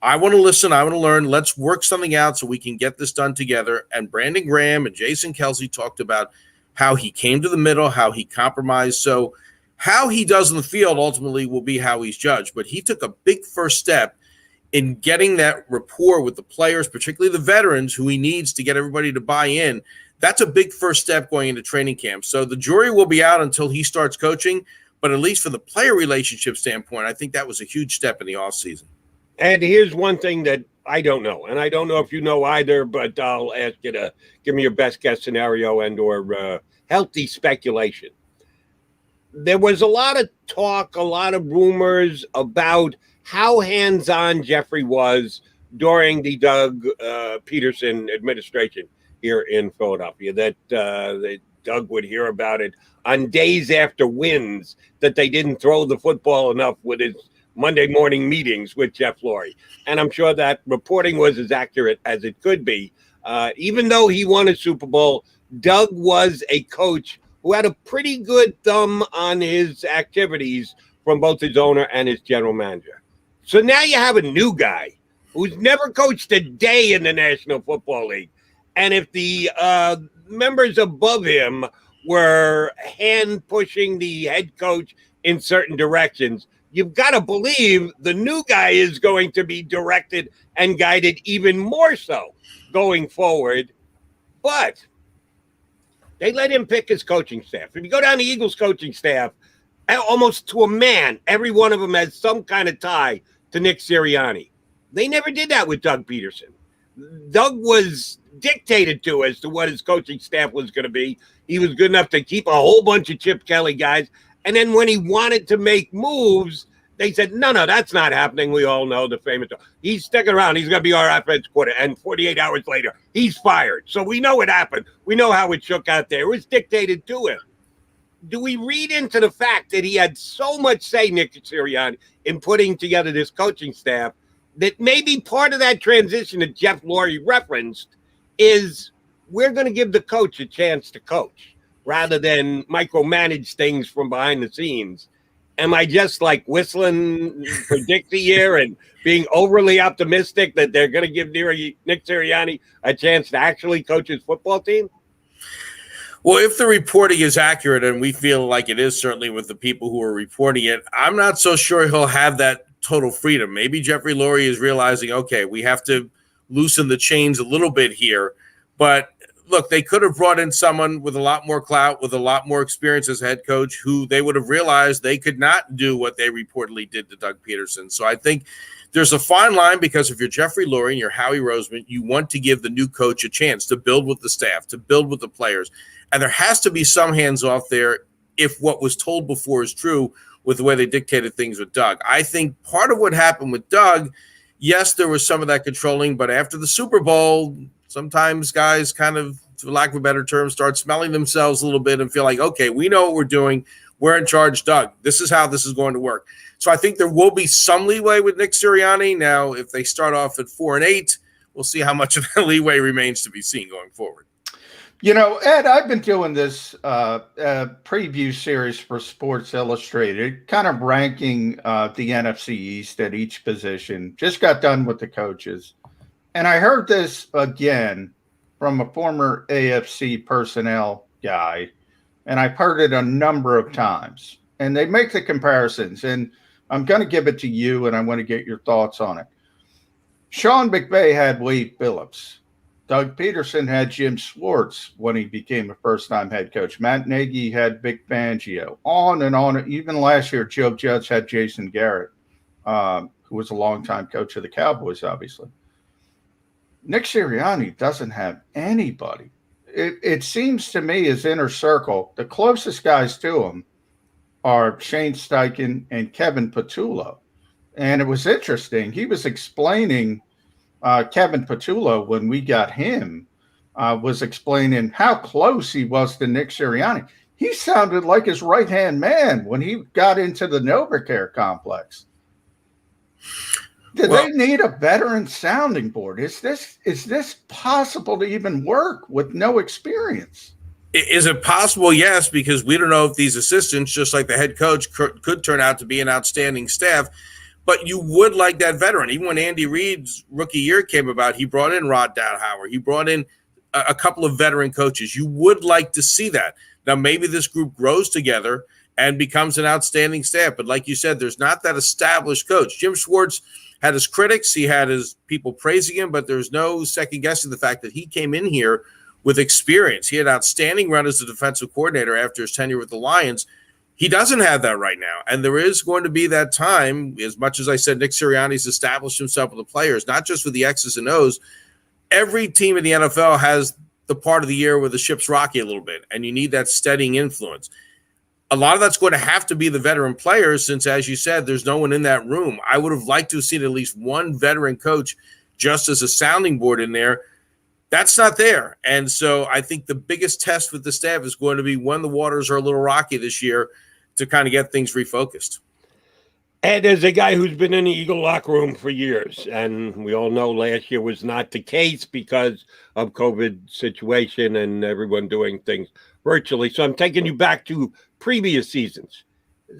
I want to listen, I want to learn, let's work something out so we can get this done together. And Brandon Graham and Jason Kelsey talked about how he came to the middle, how he compromised. So how he does in the field ultimately will be how he's judged. But he took a big first step in getting that rapport with the players, particularly the veterans who he needs to get everybody to buy in. That's a big first step going into training camp. So the jury will be out until he starts coaching, but at least for the player relationship standpoint, I think that was a huge step in the offseason. And here's one thing that I don't know, and I don't know if you know either, but I'll ask you to give me your best guess scenario and or healthy speculation. There was a lot of talk, a lot of rumors about how hands-on Jeffrey was during the Doug Peterson administration here in Philadelphia, that Doug would hear about it on days after wins, that they didn't throw the football enough with his Monday morning meetings with Jeff Lurie. And I'm sure that reporting was as accurate as it could be. Even though he won a Super Bowl, Doug was a coach who had a pretty good thumb on his activities from both his owner and his general manager. So now you have a new guy who's never coached a day in the National Football League. And if the members above him were hand pushing the head coach in certain directions, you've got to believe the new guy is going to be directed and guided even more so going forward. But they let him pick his coaching staff. If you go down the Eagles coaching staff, almost to a man, every one of them has some kind of tie to Nick Sirianni. They never did that with Doug Peterson. Doug was dictated to as to what his coaching staff was going to be. He was good enough to keep a whole bunch of Chip Kelly guys. And then when he wanted to make moves, they said, no, that's not happening. We all know the famous, he's sticking around. He's going to be our offense quarter. And 48 hours later, he's fired. So we know what happened. We know how it shook out there. It was dictated to him. Do we read into the fact that he had so much say, Nick Sirianni, in putting together this coaching staff, that maybe part of that transition that Jeff Lurie referenced is we're going to give the coach a chance to coach rather than micromanage things from behind the scenes? Am I just like whistling for Dixie here and being overly optimistic that they're going to give Nick Sirianni a chance to actually coach his football team? Well, if the reporting is accurate, and we feel like it is certainly with the people who are reporting it, I'm not so sure he'll have that total freedom. Maybe Jeffrey Lurie is realizing, okay, we have to loosen the chains a little bit here. But look, they could have brought in someone with a lot more clout, with a lot more experience as head coach, who they would have realized they could not do what they reportedly did to Doug Peterson. So I think there's a fine line, because if you're Jeffrey Lurie and you're Howie Roseman, you want to give the new coach a chance to build with the staff, to build with the players. And there has to be some hands off there if what was told before is true with the way they dictated things with Doug. I think part of what happened with Doug, yes, there was some of that controlling, but after the Super Bowl, sometimes guys kind of, for lack of a better term, start smelling themselves a little bit and feel like, okay, we know what we're doing. We're in charge, Doug. This is how this is going to work. So I think there will be some leeway with Nick Sirianni. Now, if they start off at 4-8, we'll see how much of that leeway remains to be seen going forward. You know, Ed, I've been doing this preview series for Sports Illustrated, kind of ranking the NFC East at each position. Just got done with the coaches. And I heard this again from a former AFC personnel guy, and I've heard it a number of times. And they make the comparisons, and I'm going to give it to you, and I want to get your thoughts on it. Sean McVay had Wade Phillips. Doug Peterson had Jim Schwartz when he became a first-time head coach. Matt Nagy had Vic Fangio. On and on. Even last year, Joe Judge had Jason Garrett, who was a longtime coach of the Cowboys, obviously. Nick Sirianni doesn't have anybody. It seems to me his inner circle, the closest guys to him are Shane Steichen and Kevin Patullo. And it was interesting. He was explaining Kevin Patullo, when we got him, was explaining how close he was to Nick Sirianni. He sounded like his right-hand man when he got into the NovaCare complex. Do they need a veteran sounding board? Is this possible to even work with no experience? Is it possible? Yes, because we don't know if these assistants, just like the head coach, could turn out to be an outstanding staff. But you would like that veteran. Even when Andy Reid's rookie year came about, he brought in Rod Dowdhauer. He brought in a couple of veteran coaches. You would like to see that. Now, maybe this group grows together and becomes an outstanding staff. But like you said, there's not that established coach. Jim Schwartz had his critics. He had his people praising him, but there's no second-guessing the fact that he came in here with experience. He had outstanding run as a defensive coordinator after his tenure with the Lions. He doesn't have that right now. And there is going to be that time, as much as I said, Nick Sirianni's established himself with the players, not just with the X's and O's. Every team in the NFL has the part of the year where the ship's rocky a little bit, and you need that steadying influence. A lot of that's going to have to be the veteran players since, as you said, there's no one in that room. I would have liked to have seen at least one veteran coach just as a sounding board in there. That's not there. And so I think the biggest test with the staff is going to be when the waters are a little rocky this year to kind of get things refocused. And as a guy who's been in the Eagle locker room for years, and we all know last year was not the case because of COVID situation and everyone doing things virtually. So I'm taking you back to previous seasons.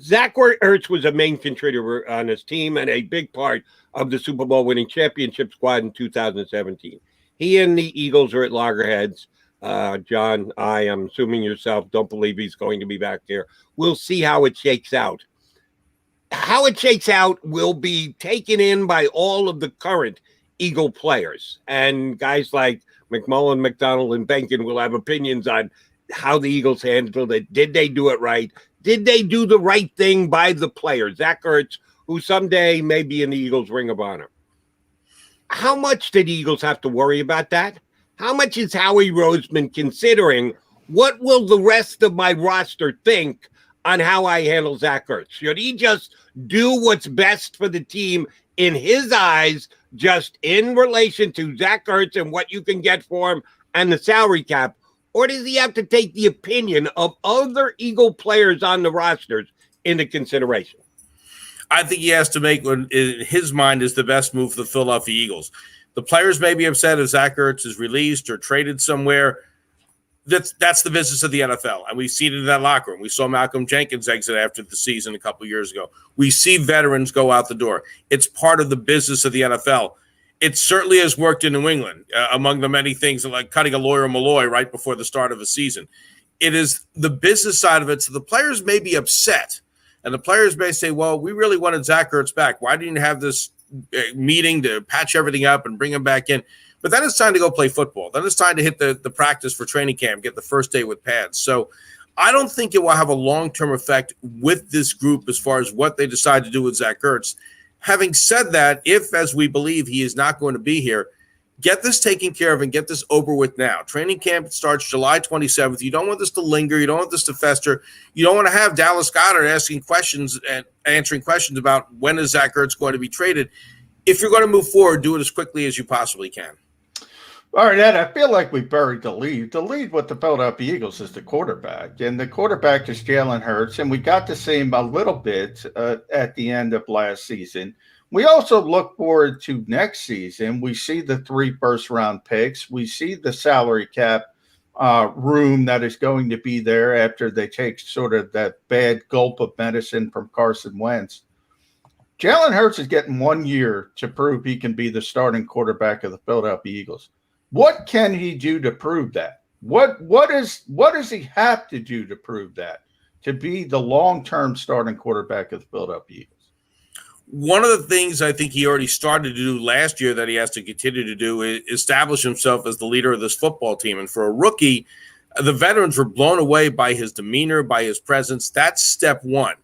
Zach Ertz was a main contributor on his team and a big part of the Super Bowl winning championship squad in 2017. He and the Eagles are at loggerheads. John, I am assuming yourself don't believe he's going to be back there. We'll see how it shakes out. How it shakes out will be taken in by all of the current Eagle players. And guys like McMullen, McDonald, and Benkin will have opinions on how the Eagles handled it. Did they do it right? Did they do the right thing by the players? Zach Ertz, who someday may be in the Eagles Ring of Honor. How much did the Eagles have to worry about that? How much is Howie Roseman considering what will the rest of my roster think on how I handle Zach Ertz? Should he just do what's best for the team in his eyes, just in relation to Zach Ertz and what you can get for him and the salary cap? Or does he have to take the opinion of other Eagle players on the rosters into consideration? I think he has to make what in his mind is the best move for the Philadelphia Eagles. The players may be upset if Zach Ertz is released or traded somewhere. That's the business of the NFL, and we see it in that locker room. We saw Malcolm Jenkins exit after the season a couple years ago. We see veterans go out the door. It's part of the business of the NFL. It certainly has worked in New England, among the many things like cutting a lawyer Malloy right before the start of a season. It is the business side of it, so the players may be upset. And the players may say, well, we really wanted Zach Ertz back. Why didn't you have this meeting to patch everything up and bring him back in? But then it's time to go play football. Then it's time to hit the practice for training camp, get the first day with pads. So I don't think it will have a long-term effect with this group as far as what they decide to do with Zach Ertz. Having said that, if, as we believe, he is not going to be here, get this taken care of and get this over with now. Training camp starts July 27th. You don't want this to linger. You don't want this to fester. You don't want to have Dallas Goedert asking questions and answering questions about when is Zach Ertz going to be traded. If you're going to move forward, do it as quickly as you possibly can. All right, Ed, I feel like we buried the lead. The lead with the Philadelphia Eagles is the quarterback, and the quarterback is Jalen Hurts, and we got to see him a little bit at the end of last season. We also look forward to next season. We see the 3 first-round picks. We see the salary cap room that is going to be there after they take sort of that bad gulp of medicine from Carson Wentz. Jalen Hurts is getting 1 year to prove he can be the starting quarterback of the Philadelphia Eagles. What can he do to prove that? What does he have to do to prove that, to be the long-term starting quarterback of the Philadelphia Eagles? One of the things I think he already started to do last year that he has to continue to do is establish himself as the leader of this football team. And for a rookie, the veterans were blown away by his demeanor, by his presence. That's step one.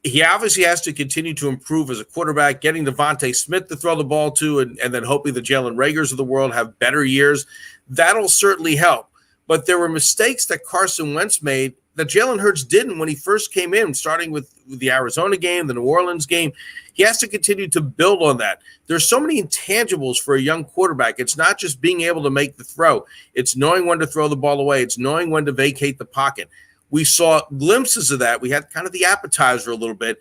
He obviously has to continue to improve as a quarterback, getting Devontae Smith to throw the ball to, and then hoping the Jalen Reagors of the world have better years. That'll certainly help. But there were mistakes that Carson Wentz made that Jalen Hurts didn't when he first came in, starting with the Arizona game, the New Orleans game. He has to continue to build on that. There's so many intangibles for a young quarterback. It's not just being able to make the throw. It's knowing when to throw the ball away. It's knowing when to vacate the pocket. We saw glimpses of that. We had kind of the appetizer a little bit.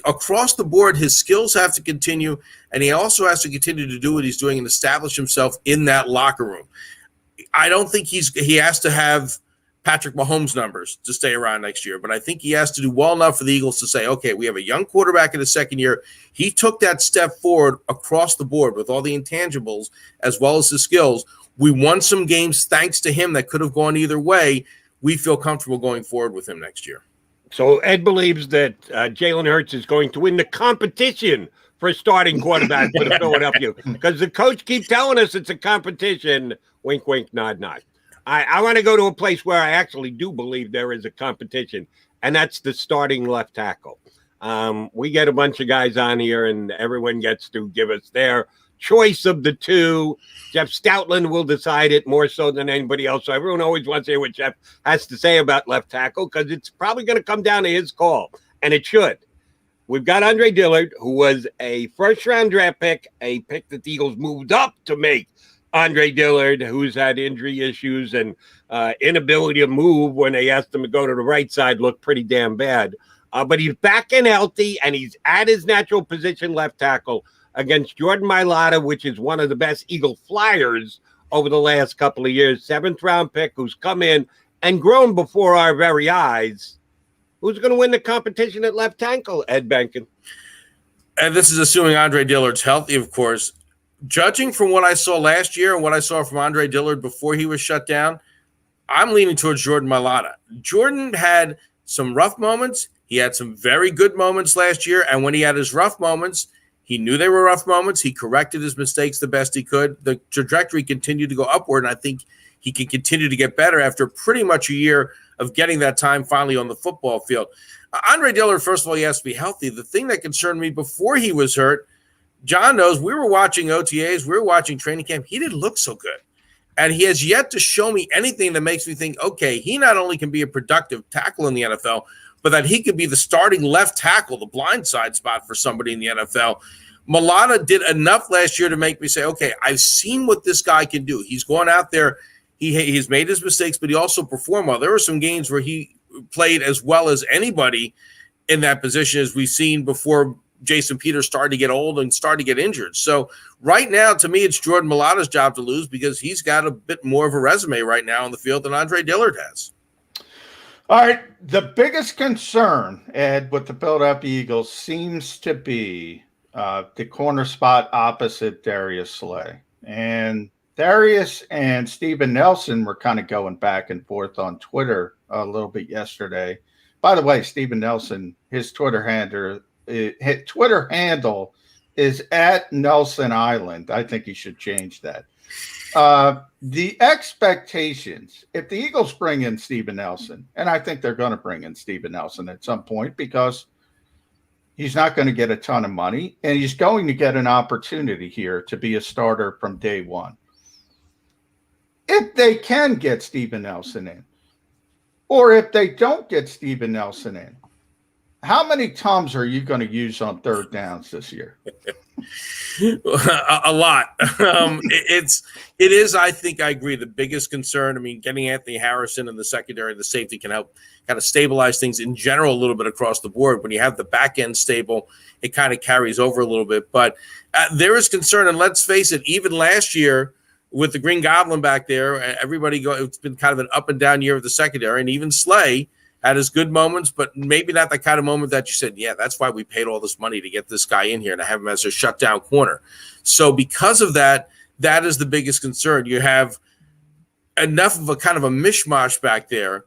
Across the board, his skills have to continue, and he also has to continue to do what he's doing and establish himself in that locker room. I don't think he has to have Patrick Mahomes numbers to stay around next year, but I think he has to do well enough for the Eagles to say, okay, we have a young quarterback in his second year. He took that step forward across the board with all the intangibles as well as his skills. We won some games thanks to him that could have gone either way. We feel comfortable going forward with him next year. So Ed believes that Jalen Hurts is going to win the competition for starting quarterback for the Philadelphia, because the coach keeps telling us it's a competition. Wink, wink, nod, nod. I want to go to a place where I actually do believe there is a competition, and that's the starting left tackle. We get a bunch of guys on here, and everyone gets to give us their choice of the two. Jeff Stoutland will decide it more so than anybody else. So everyone always wants to hear what Jeff has to say about left tackle, because it's probably going to come down to his call, and it should. We've got Andre Dillard, who was a first-round draft pick, a pick that the Eagles moved up to make Andre Dillard, who's had injury issues and inability to move when they asked him to go to the right side, looked pretty damn bad. But he's back and healthy, and he's at his natural position left tackle against Jordan Mailata, which is one of the best Eagle flyers over the last couple of years. 7th-round pick who's come in and grown before our very eyes. Who's going to win the competition at left tackle, Ed Benkin? And this is assuming Andre Dillard's healthy, of course. Judging from what I saw last year and what I saw from Andre Dillard before he was shut down, I'm leaning towards Jordan Mailata. Jordan had some rough moments. He had some very good moments last year, and when he had his rough moments, he knew they were rough moments. He corrected his mistakes the best he could. The trajectory continued to go upward, and I think he can continue to get better after pretty much a year of getting that time finally on the football field. Andre Dillard, first of all, he has to be healthy. The thing that concerned me before he was hurt, John knows, we were watching OTAs, we were watching training camp. He didn't look so good. And he has yet to show me anything that makes me think, okay, he not only can be a productive tackle in the NFL, but that he could be the starting left tackle, the blindside spot for somebody in the NFL. Mailata did enough last year to make me say, okay, I've seen what this guy can do. He's going out there. He's made his mistakes, but he also performed well. There were some games where he played as well as anybody in that position, as we've seen before Jason Peters started to get old and started to get injured. So right now, to me, it's Jordan Mailata's job to lose, because he's got a bit more of a resume right now on the field than Andre Dillard has. All right. The biggest concern, Ed, with the Philadelphia Eagles seems to be the corner spot opposite Darius Slay. And Darius and Steven Nelson were kind of going back and forth on Twitter a little bit yesterday. By the way, Steven Nelson, his Twitter handle is at Nelson Island. I think he should change that. The expectations, if the Eagles bring in Steven Nelson, and I think they're going to bring in Steven Nelson at some point, because he's not going to get a ton of money, and he's going to get an opportunity here to be a starter from day one. If they can get Steven Nelson in, or if they don't get Steven Nelson in, how many Toms are you going to use on third downs this year? A lot. It is, I think I agree, the biggest concern. I mean, getting Anthony Harrison in the secondary, the safety, can help kind of stabilize things in general a little bit across the board. When you have the back end stable, it kind of carries over a little bit. But there is concern, and let's face it, even last year with the Green Goblin back there, it's been kind of an up and down year of the secondary, and even Slay had his good moments, but maybe not the kind of moment that you said, yeah, that's why we paid all this money to get this guy in here and to have him as a shutdown corner. So because of that, that is the biggest concern. You have enough of a kind of a mishmash back there.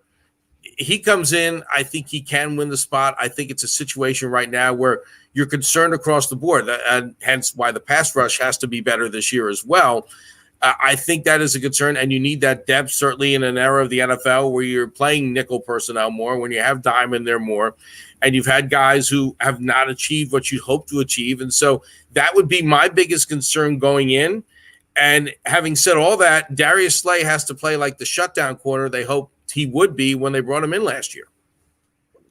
He comes in, I think he can win the spot. I think it's a situation right now where you're concerned across the board, and hence why the pass rush has to be better this year as well. I think that is a concern, and you need that depth, certainly in an era of the NFL where you're playing nickel personnel more, when you have diamond there more, and you've had guys who have not achieved what you hope to achieve. And so that would be my biggest concern going in. And having said all that, Darius Slay has to play like the shutdown corner they hoped he would be when they brought him in last year.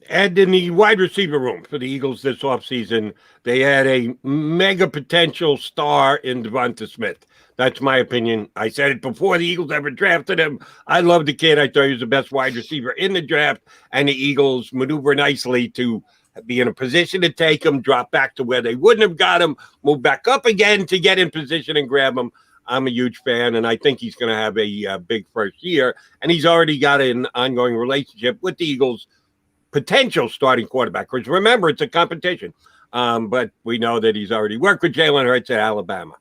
And in the wide receiver room for the Eagles this offseason, they had a mega potential star in Devonta Smith. That's my opinion. I said it before the Eagles ever drafted him. I love the kid. I thought he was the best wide receiver in the draft, and the Eagles maneuver nicely to be in a position to take him, drop back to where they wouldn't have got him, move back up again to get in position and grab him. I'm a huge fan, and I think he's going to have a big first year. And he's already got an ongoing relationship with the Eagles' potential starting quarterback. Because remember, it's a competition. But we know that he's already worked with Jalen Hurts at Alabama.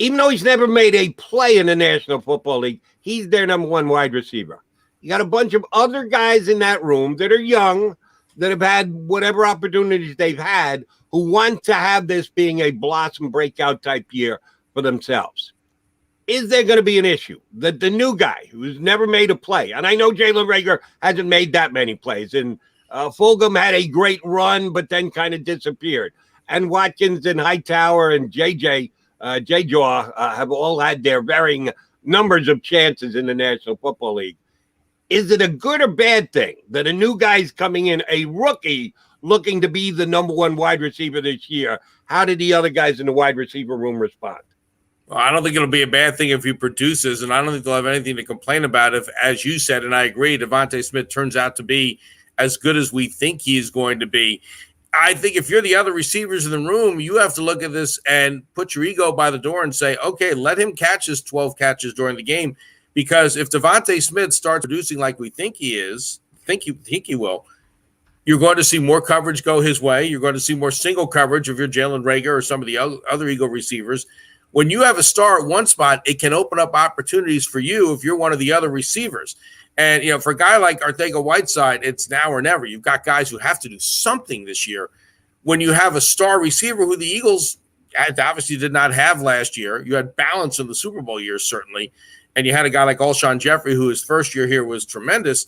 Even though he's never made a play in the National Football League, he's their number one wide receiver. You got a bunch of other guys in that room that are young, that have had whatever opportunities they've had, who want to have this being a blossom breakout type year for themselves. Is there going to be an issue that the new guy who's never made a play, and I know Jalen Reagor hasn't made that many plays, and Fulgham had a great run, but then kind of disappeared, and Watkins and Hightower and J-Jaw have all had their varying numbers of chances in the National Football League. Is it a good or bad thing that a new guy's coming in, a rookie, looking to be the number one wide receiver this year? How did the other guys in the wide receiver room respond? Well, I don't think it'll be a bad thing if he produces, and I don't think they'll have anything to complain about if, as you said, and I agree, Devontae Smith turns out to be as good as we think he is going to be. I think if you're the other receivers in the room, you have to look at this and put your ego by the door and say, okay, let him catch his 12 catches during the game, because if Devontae Smith starts producing like we think he is, think he will, you're going to see more coverage go his way. You're going to see more single coverage of your Jalen Reagor or some of the other Eagle receivers. When you have a star at one spot, it can open up opportunities for you if you're one of the other receivers. And, you know, for a guy like Arcega-Whiteside, it's now or never. You've got guys who have to do something this year. When you have a star receiver who the Eagles obviously did not have last year, you had balance in the Super Bowl years, certainly, and you had a guy like Alshon Jeffrey, who his first year here was tremendous,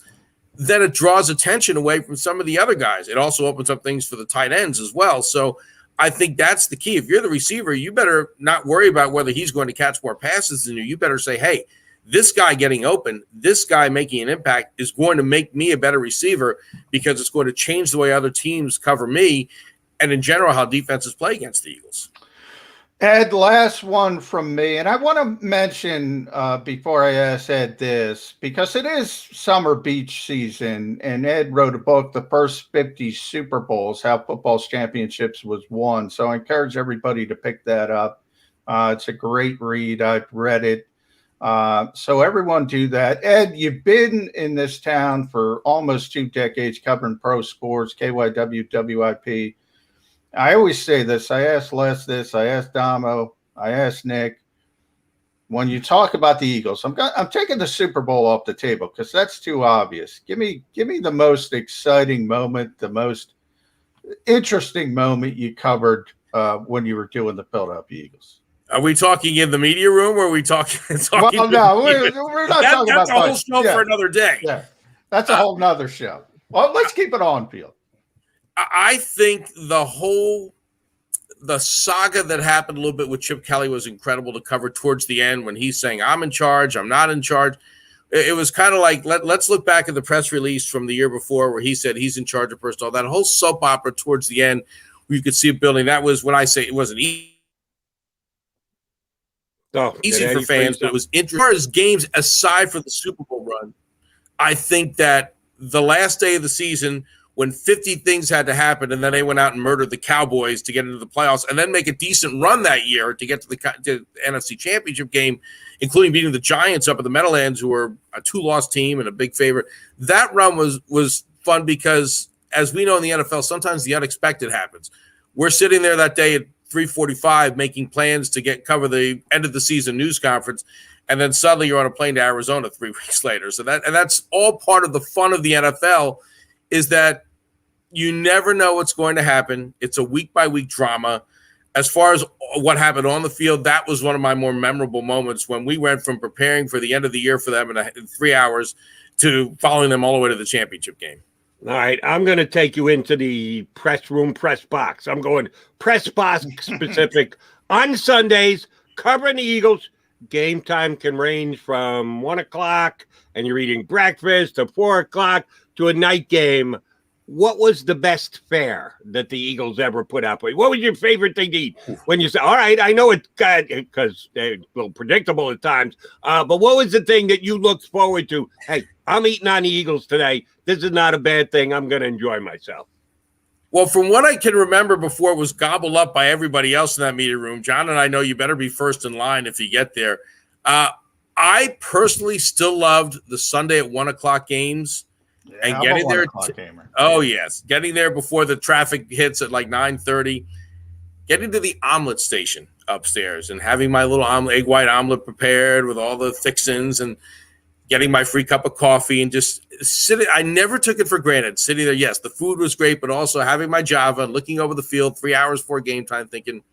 then it draws attention away from some of the other guys. It also opens up things for the tight ends as well. So I think that's the key. If you're the receiver, you better not worry about whether he's going to catch more passes than you. You better say, hey, this guy getting open, this guy making an impact is going to make me a better receiver, because it's going to change the way other teams cover me and in general how defenses play against the Eagles. Ed, last one from me. And I want to mention before I ask Ed this, because it is summer beach season, and Ed wrote a book, The First 50 Super Bowls, How Football's Championships Was Won. So I encourage everybody to pick that up. It's a great read. I've read it. So everyone do that. Ed, you've been in this town for almost 2 decades covering pro sports, KYW, WIP. I always say this. I asked Les this. I asked Damo. I asked Nick. When you talk about the Eagles, I'm taking the Super Bowl off the table because that's too obvious. Give me the most exciting moment, the most interesting moment you covered when you were doing the Philadelphia Eagles. Are we talking in the media room, or are we talking? Well, no, we're not talking about that's a whole show for another day. Yeah, that's a whole nother show. Well, let's keep it on field. I think the saga that happened a little bit with Chip Kelly was incredible to cover towards the end when he's saying, I'm in charge, I'm not in charge. It was kind of like, let's look back at the press release from the year before where he said he's in charge of personnel. That whole soap opera towards the end where you could see a building. That was when I say it wasn't easy for fans, but it was interesting. As far as games aside from the Super Bowl run, I think that the last day of the season, when 50 things had to happen, and then they went out and murdered the Cowboys to get into the playoffs and then make a decent run that year to get to the NFC Championship game, including beating the Giants up at the Meadowlands, who were a 2-loss team and a big favorite. That run was fun because, as we know in the NFL, sometimes the unexpected happens. We're sitting there that day at 3:45 making plans to cover the end of the season news conference, and then suddenly you're on a plane to Arizona 3 weeks later. So that's all part of the fun of the NFL, is that you never know what's going to happen. It's a week-by-week drama. As far as what happened on the field, that was one of my more memorable moments when we went from preparing for the end of the year for them in 3 hours to following them all the way to the championship game. All right, I'm going to take you into the press room, press box. I'm going press box specific. On Sundays, covering the Eagles, game time can range from 1 o'clock and you're eating breakfast to 4 o'clock to a night game. What was the best fare that the Eagles ever put up with? What was your favorite thing to eat when you say, all right, I know it's good because they're a little predictable at times, but what was the thing that you looked forward to? Hey, I'm eating on the Eagles today. This is not a bad thing. I'm going to enjoy myself. Well, from what I can remember before it was gobbled up by everybody else in that meeting room, John and I know you better be first in line if you get there. I personally still loved the Sunday at 1 o'clock games and getting there. Yes. Getting there before the traffic hits at like 9:30, getting to the omelet station upstairs and having my little egg white omelet prepared with all the fixins and getting my free cup of coffee and just sitting. I never took it for granted sitting there. Yes, the food was great, but also having my Java, looking over the field 3 hours before game time, thinking,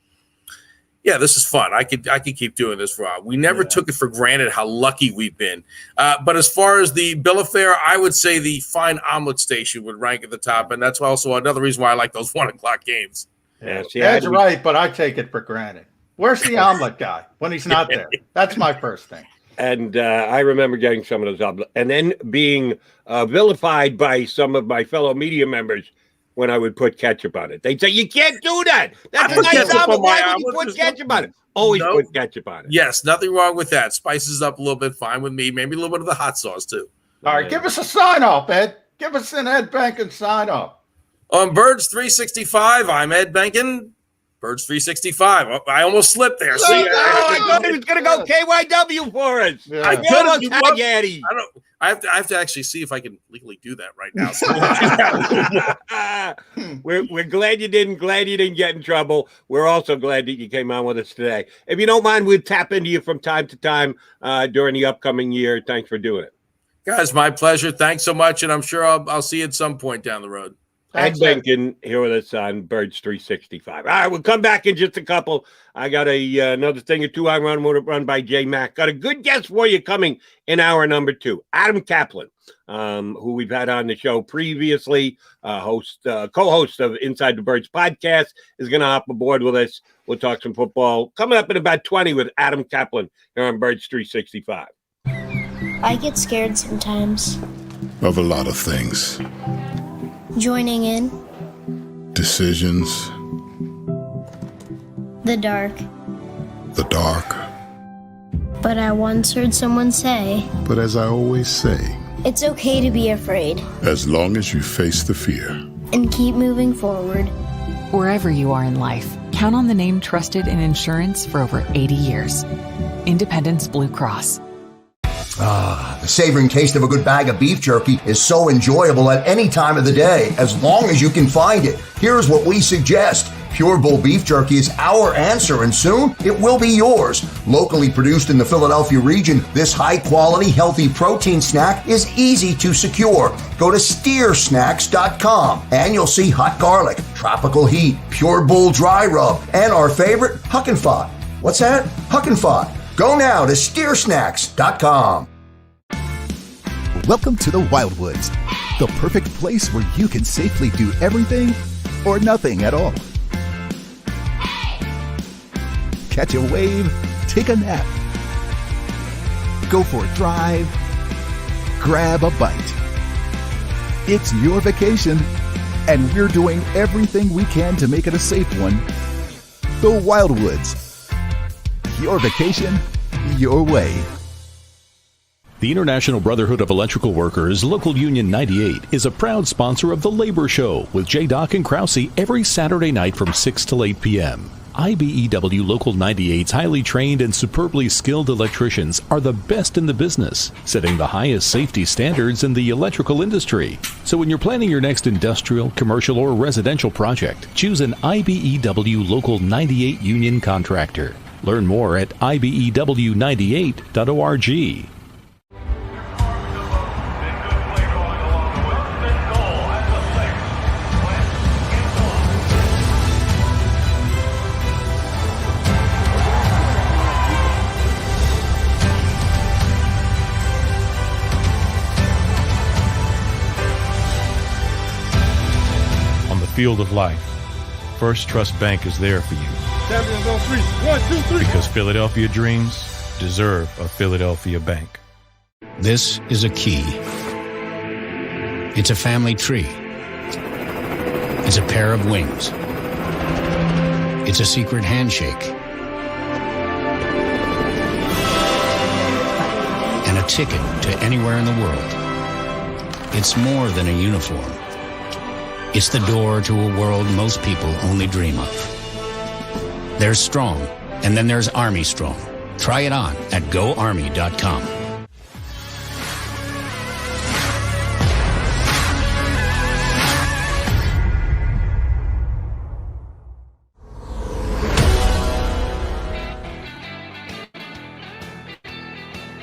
yeah, this is fun. I could keep doing this for a while. We never took it for granted how lucky we've been. But as far as the bill of fare, I would say the fine omelet station would rank at the top, and that's also another reason why I like those 1 o'clock games. Yeah, Ed's right, but I take it for granted. Where's the omelet guy when he's not there? That's my first thing. And I remember getting some of those omelets and then being vilified by some of my fellow media members when I would put ketchup on it. They'd say, you can't do that. That's a nice omelet. Why would you put ketchup on it? Always put ketchup on it. Yes, nothing wrong with that. Spices up a little bit, fine with me. Maybe a little bit of the hot sauce, too. All right, give us a sign-off, Ed. Give us an Ed Benkin sign-off. On Birds 365, I'm Ed Benkin. Birds 365. Oh, I almost slipped there. See, I thought he was going to go KYW for us. Yeah. I could have Daddy. I have to actually see if I can legally do that right now. So we're glad you didn't. Glad you didn't get in trouble. We're also glad that you came on with us today. If you don't mind, we'll tap into you from time to time during the upcoming year. Thanks for doing it, guys. My pleasure. Thanks so much, and I'm sure I'll see you at some point down the road. Ed Benkin here with us on Birds 365. All right, we'll come back in just a couple. I got another thing or two I run by J Mac. Got a good guest for you coming in hour number 2. Adam Kaplan, who we've had on the show previously, co-host of Inside the Birds podcast, is going to hop aboard with us. We'll talk some football coming up in about 20 with Adam Kaplan here on Birds 365. I get scared sometimes. Of a lot of things. Joining in. Decisions. The dark. The dark. But I once heard someone say, But as I always say, it's okay to be afraid. as long as you face the fear. And keep moving forward. Wherever you are in life, count on the name trusted in insurance for over 80 years. Independence Blue Cross. The savoring taste of a good bag of beef jerky is so enjoyable at any time of the day, as long as you can find it. Here's what we suggest. Pure Bull beef jerky is our answer, and soon it will be yours. Locally produced in the Philadelphia region, this high-quality, healthy protein snack is easy to secure. Go to steersnacks.com, and you'll see hot garlic, tropical heat, Pure Bull dry rub, and our favorite, Huck and Fod. What's that? Huck and Fod. Go now to steersnacks.com. Welcome to the Wildwoods, the perfect place where you can safely do everything or nothing at all. Catch a wave, take a nap, go for a drive, grab a bite. It's your vacation, and we're doing everything we can to make it a safe one. The Wildwoods. Your vacation, your way. The International Brotherhood of Electrical Workers, Local Union 98, is a proud sponsor of The Labor Show with J. and Krause every Saturday night from 6 till 8 p.m. IBEW Local 98's highly trained and superbly skilled electricians are the best in the business, setting the highest safety standards in the electrical industry. So when you're planning your next industrial, commercial, or residential project, choose an IBEW Local 98 union contractor. Learn more at ibew98.org. On the field of life, First Trust Bank is there for you. Champions on 3. 1, 2, 3. Because Philadelphia dreams deserve a Philadelphia bank. This is a key. It's a family tree. It's a pair of wings. It's a secret handshake. And a ticket to anywhere in the world. It's more than a uniform. It's the door to a world most people only dream of. There's strong, and then there's Army Strong. Try it on at GoArmy.com.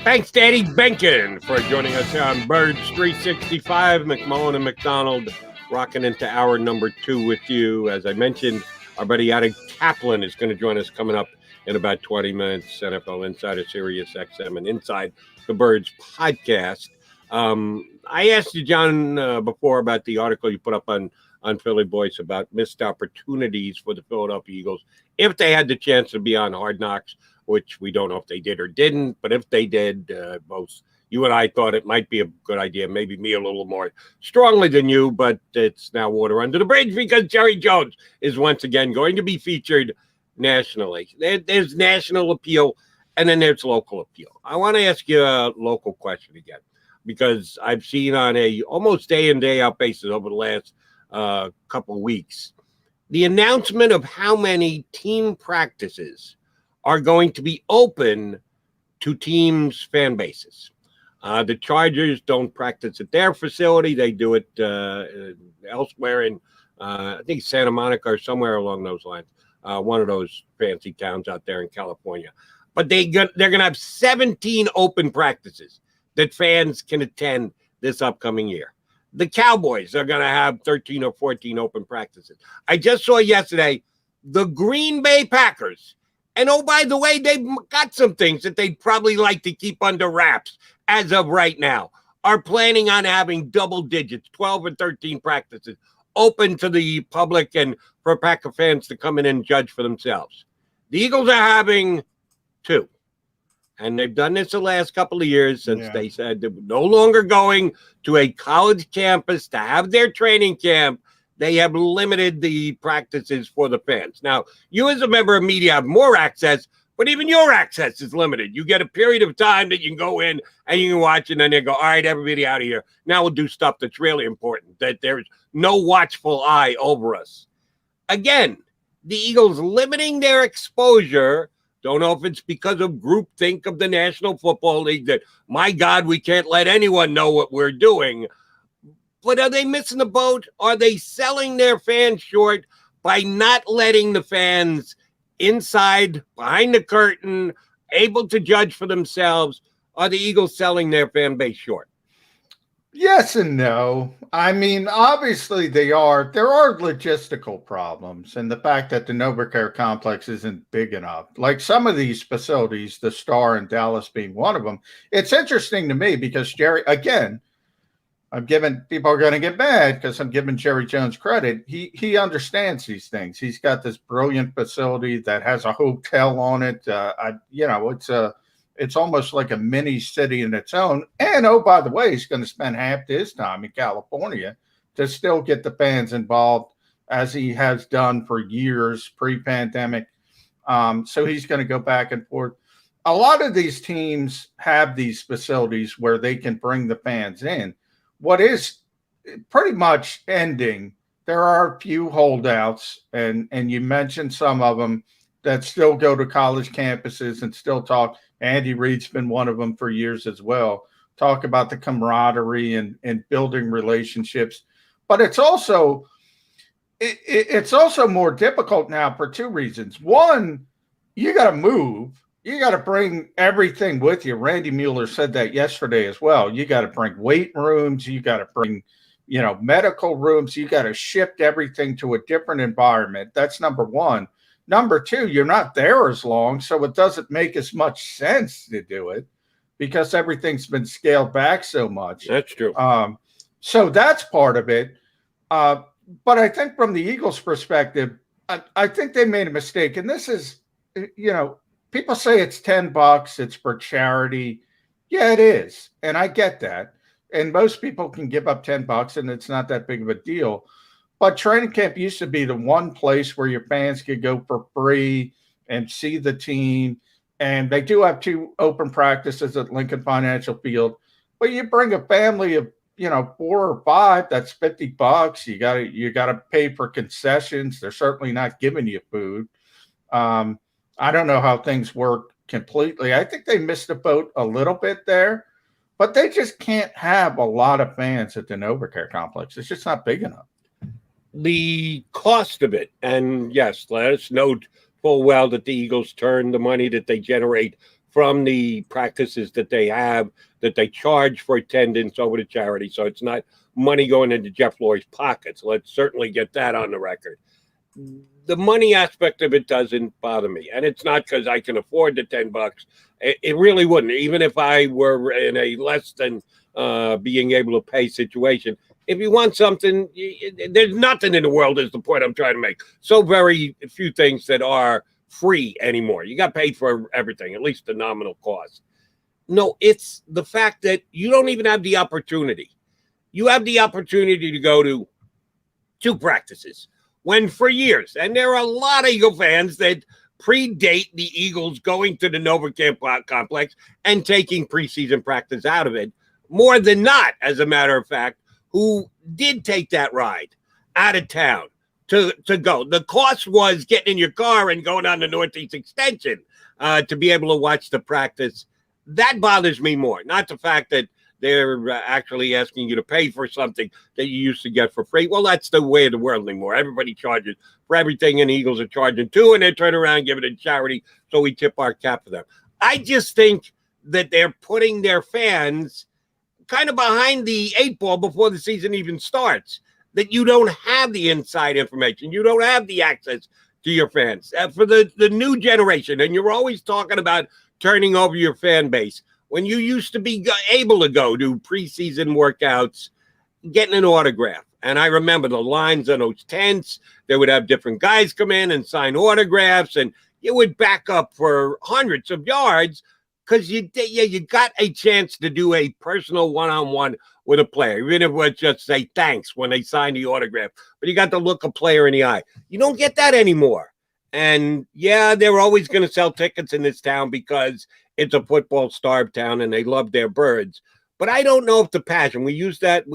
Thanks, Daddy Benkin, for joining us here on Birds 365. McMullen and McDonald rocking into hour number 2 with you. As I mentioned, our buddy out of Kaplan is going to join us coming up in about 20 minutes. NFL Insider, Sirius XM, and Inside the Birds podcast. I asked you, John, before about the article you put up on Philly Voice about missed opportunities for the Philadelphia Eagles if they had the chance to be on Hard Knocks, which we don't know if they did or didn't, but if they did, both you and I thought it might be a good idea, maybe me a little more strongly than you, but it's now water under the bridge because Jerry Jones is once again going to be featured nationally. There's national appeal, and then there's local appeal. I want to ask you a local question again, because I've seen on a almost day in, day out basis over the last couple of weeks, the announcement of how many team practices are going to be open to teams' fan bases. The Chargers don't practice at their facility. They do it elsewhere in, I think, Santa Monica or somewhere along those lines, one of those fancy towns out there in California. But they're going to have 17 open practices that fans can attend this upcoming year. The Cowboys are going to have 13 or 14 open practices. I just saw yesterday the Green Bay Packers. And oh, by the way, they've got some things that they'd probably like to keep under wraps as of right now, are planning on having double digits, 12 and 13 practices, open to the public and for Packer fans to come in and judge for themselves. The Eagles are having 2. And they've done this the last couple of years since they said they're no longer going to a college campus to have their training camp. They have limited the practices for the fans. Now, you as a member of media have more access, but even your access is limited. You get a period of time that you can go in and you can watch, and then they go, all right, everybody out of here. Now we'll do stuff that's really important, that there's no watchful eye over us. Again, the Eagles limiting their exposure. Don't know if it's because of groupthink of the National Football League that, my God, we can't let anyone know what we're doing. But are they missing the boat? Are they selling their fans short by not letting the fans inside, behind the curtain, able to judge for themselves? Are the Eagles selling their fan base short? Yes and no. I mean, obviously they are. There are logistical problems, and the fact that the NovaCare complex isn't big enough. Like some of these facilities, the Star in Dallas being one of them. It's interesting to me because Jerry, again, people are going to get mad because I'm giving Jerry Jones credit. He understands these things. He's got this brilliant facility that has a hotel on it. It's almost like a mini city in its own. And oh, by the way, he's going to spend half his time in California to still get the fans involved, as he has done for years pre-pandemic. So he's going to go back and forth. A lot of these teams have these facilities where they can bring the fans in. What is pretty much ending, there are a few holdouts, and you mentioned some of them that still go to college campuses and still talk. Andy Reid's been one of them for years as well. Talk about the camaraderie and building relationships. But it's also more difficult now for 2 reasons. One, you got to move. You got to bring everything with you. Randy Mueller said that yesterday as well. You got to bring weight rooms. You got to bring, medical rooms. You got to shift everything to a different environment. That's number one. Number 2, you're not there as long, so it doesn't make as much sense to do it because everything's been scaled back so much. That's true. So that's part of it. But I think from the Eagles' perspective, I think they made a mistake. And this is, people say it's $10, it's for charity. Yeah, it is. And I get that. And most people can give up $10 and it's not that big of a deal. But training camp used to be the one place where your fans could go for free and see the team. And they do have 2 open practices at Lincoln Financial Field. But you bring a family of 4 or 5, that's $50. You gotta pay for concessions. They're certainly not giving you food. I don't know how things work completely. I think they missed the boat a little bit there, but they just can't have a lot of fans at the NovaCare complex. It's just not big enough. The cost of it, and yes, let us note full well that the Eagles turn the money that they generate from the practices that they have, that they charge for attendance over to charity. So it's not money going into Jeff Lurie's pockets. Let's certainly get that on the record. The money aspect of it doesn't bother me. And it's not because I can afford the $10. It really wouldn't. Even if I were in a less than being able to pay situation. If you want something, there's nothing in the world is the point I'm trying to make. So very few things that are free anymore. You got paid for everything, at least the nominal cost. No, it's the fact that you don't even have the opportunity. You have the opportunity to go to 2 practices when for years, and there are a lot of Eagle fans that predate the Eagles going to the NovaCare complex and taking preseason practice out of it, more than not, as a matter of fact, who did take that ride out of town to go. The cost was getting in your car and going on the Northeast Extension to be able to watch the practice. That bothers me more, not the fact that they're actually asking you to pay for something that you used to get for free. Well, that's the way of the world anymore. Everybody charges for everything, and the Eagles are charging too, and they turn around and give it to charity, so we tip our cap for them. I just think that they're putting their fans kind of behind the 8 ball before the season even starts, that you don't have the inside information. You don't have the access to your fans. For the new generation, and you're always talking about turning over your fan base. When you used to be able to go to preseason workouts, getting an autograph. And I remember the lines on those tents. They would have different guys come in and sign autographs, and you would back up for hundreds of yards because you got a chance to do a personal one-on-one with a player, even if it was just say thanks when they sign the autograph. But you got to look a player in the eye. You don't get that anymore. And yeah, they're always going to sell tickets in this town because it's a football-starved town and they love their birds. But I don't know if the passion, we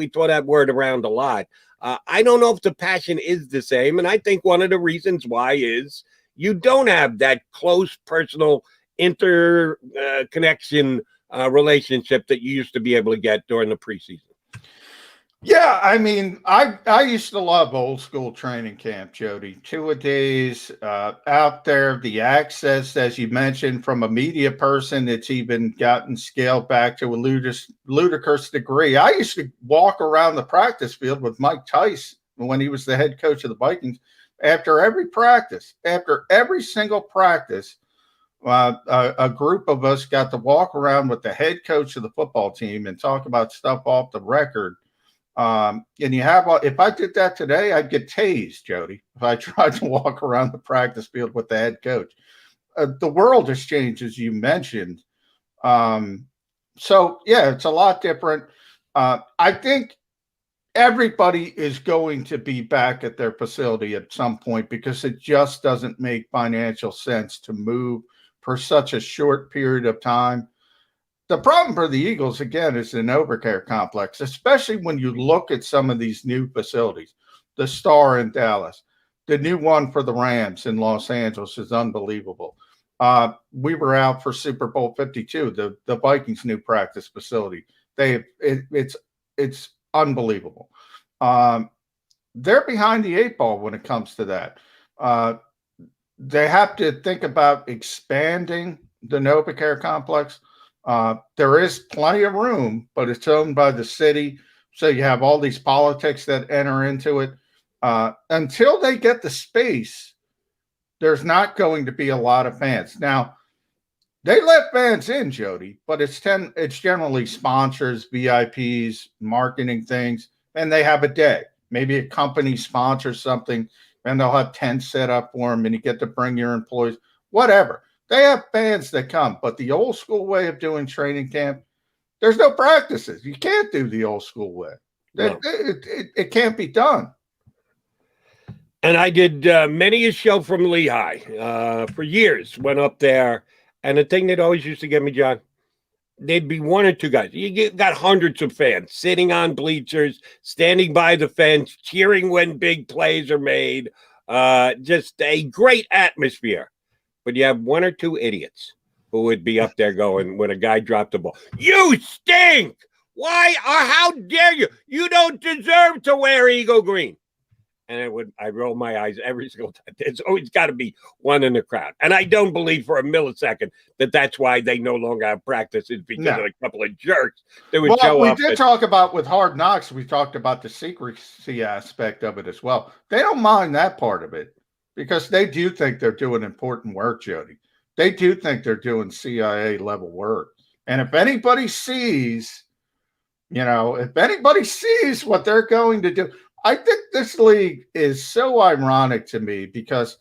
throw that word around a lot. I don't know if the passion is the same. And I think one of the reasons why is you don't have that close personal interconnection relationship that you used to be able to get during the preseason. Yeah, I mean, I used to love old school training camp, Jody. 2-a-days out there, the access, as you mentioned, from a media person, it's even gotten scaled back to a ludicrous degree. I used to walk around the practice field with Mike Tice when he was the head coach of the Vikings. After every practice, after every single practice, a group of us got to walk around with the head coach of the football team and talk about stuff off the record. And if I did that today, I'd get tased, Jody, if I tried to walk around the practice field with the head coach. The world has changed, as you mentioned. So yeah, it's a lot different. I think everybody is going to be back at their facility at some point because it just doesn't make financial sense to move for such a short period of time. The problem for the Eagles, again, is the NovaCare complex, especially when you look at some of these new facilities. The Star in Dallas, the new one for the Rams in Los Angeles is unbelievable. We were out for Super Bowl 52, the Vikings' new practice facility. It's unbelievable. They're behind the 8 ball when it comes to that. They have to think about expanding the NovaCare complex. There is plenty of room, but it's owned by the city. So you have all these politics that enter into it. Until they get the space, there's not going to be a lot of fans. Now, they let fans in, Jody, but it's generally sponsors, VIPs, marketing things, and they have a day. Maybe a company sponsors something, and they'll have tents set up for them, and you get to bring your employees, whatever. They have fans that come, but the old school way of doing training camp, there's no practices. You can't do the old school way. No. It can't be done. And I did many a show from Lehigh for years, went up there. And the thing that always used to get me, John, there'd be one or two guys. Got hundreds of fans sitting on bleachers, standing by the fence, cheering when big plays are made. Just a great atmosphere. But you have one or two idiots who would be up there going when a guy dropped the ball. You stink! Why or how dare you? You don't deserve to wear Eagle green. And I roll my eyes every single time. There's always got to be one in the crowd. And I don't believe for a millisecond that that's why they no longer have practices because of a couple of jerks that would show up. We did talk about with Hard Knocks, we talked about the secrecy aspect of it as well. They don't mind that part of it because they do think they're doing important work, Jody. They do think they're doing CIA level work. And if anybody sees, what they're going to do, I think this league is so ironic to me because,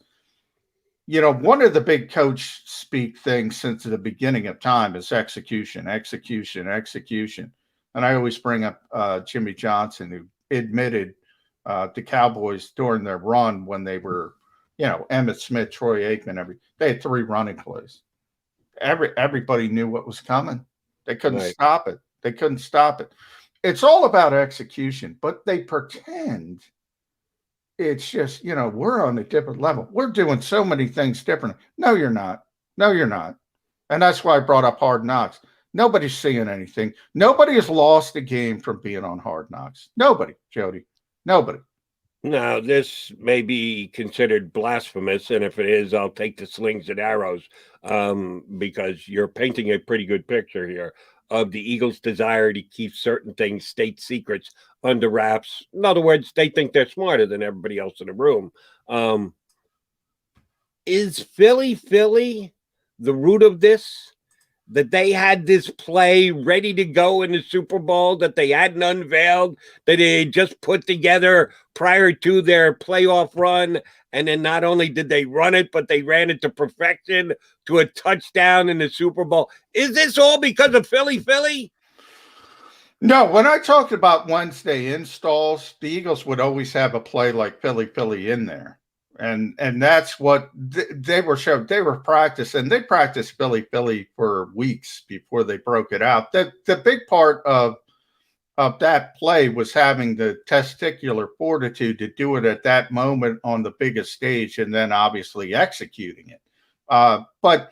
one of the big coach speak things since the beginning of time is execution. And I always bring up Jimmy Johnson, who admitted the Cowboys during their run when they were, Emmitt Smith, Troy Aikman, they had 3 running plays. Everybody knew what was coming. They couldn't stop it. It's all about execution, but they pretend it's just, we're on a different level. We're doing so many things differently. No, you're not. And that's why I brought up Hard Knocks. Nobody's seeing anything. Nobody has lost a game from being on Hard Knocks. Nobody, Jody. Nobody. Now, this may be considered blasphemous, and if it is, I'll take the slings and arrows because you're painting a pretty good picture here of the Eagles' desire to keep certain things, state secrets, under wraps. In other words, they think they're smarter than everybody else in the room. Is Philly the root of this? That they had this play ready to go in the Super Bowl that they hadn't unveiled, that they just put together prior to their playoff run. And then not only did they run it, but they ran it to perfection to a touchdown in the Super Bowl. Is this all because of Philly? No, when I talked about Wednesday installs, the Eagles would always have a play like Philly in there. And that's what they were showing. They were practicing. They practiced Philly for weeks before they broke it out. The big part of that play was having the testicular fortitude to do it at that moment on the biggest stage and then obviously executing it. But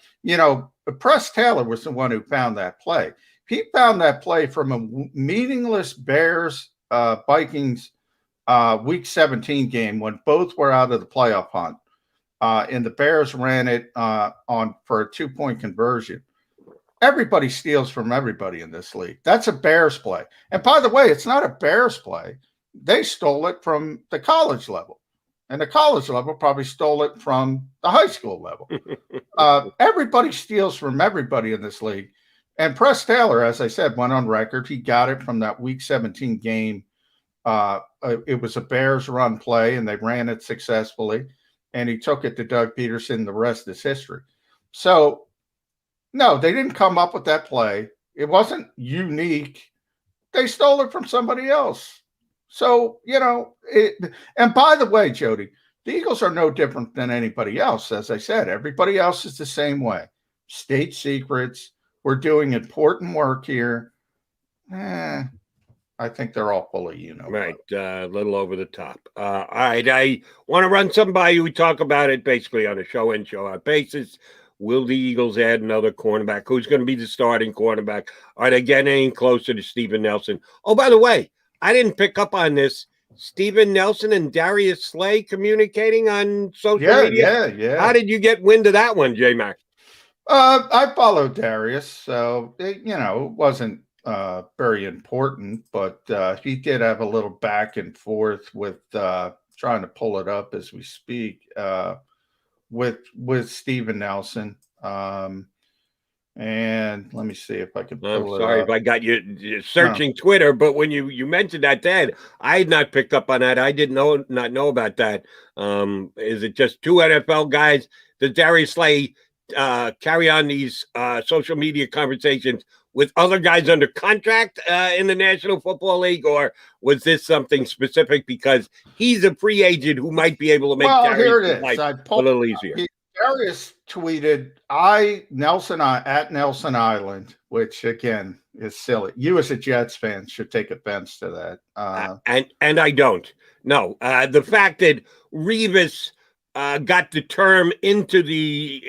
Press Taylor was the one who found that play. He found that play from a meaningless Bears Vikings Week 17 game when both were out of the playoff hunt. And the Bears ran it for a 2-point conversion. Everybody steals from everybody in this league. That's a Bears play. And by the way, it's not a Bears play. They stole it from the college level. And the college level probably stole it from the high school level. Everybody steals from everybody in this league. And Press Taylor, as I said, went on record. He got it from that Week 17 game. It was a Bears run play, and they ran it successfully. And he took it to Doug Peterson. The rest is history. So, no, they didn't come up with that play. It wasn't unique. They stole it from somebody else. So, and by the way, Jody, the Eagles are no different than anybody else. As I said, everybody else is the same way. State secrets. We're doing important work here. I think they're all full of Right. A little over the top. All right. I want to run something by you. We talk about it basically on a show in, show out basis. Will the Eagles add another cornerback? Who's going to be the starting cornerback? Are they getting any closer to Steven Nelson? Oh, by the way, I didn't pick up on this. Steven Nelson and Darius Slay communicating on social media? Yeah. How did you get wind of that one, J-Mac? I followed Darius, so, it wasn't very important, but he did have a little back and forth with trying to pull it up as we speak with Steven Nelson. And let me see if I can pull it up. I'm sorry if I got you searching Twitter, but when you mentioned that, Dad, I had not picked up on that. I did not know about that. Is it just 2 NFL guys? Does Darius Slay carry on these social media conversations with other guys under contract in the National Football League, or was this something specific because he's a free agent who might be able to make Darius' life a little easier? Darius tweeted, Nelson Island, which again is silly. You as a Jets fan should take offense to that. And I don't. No, the fact that Revis got the term into the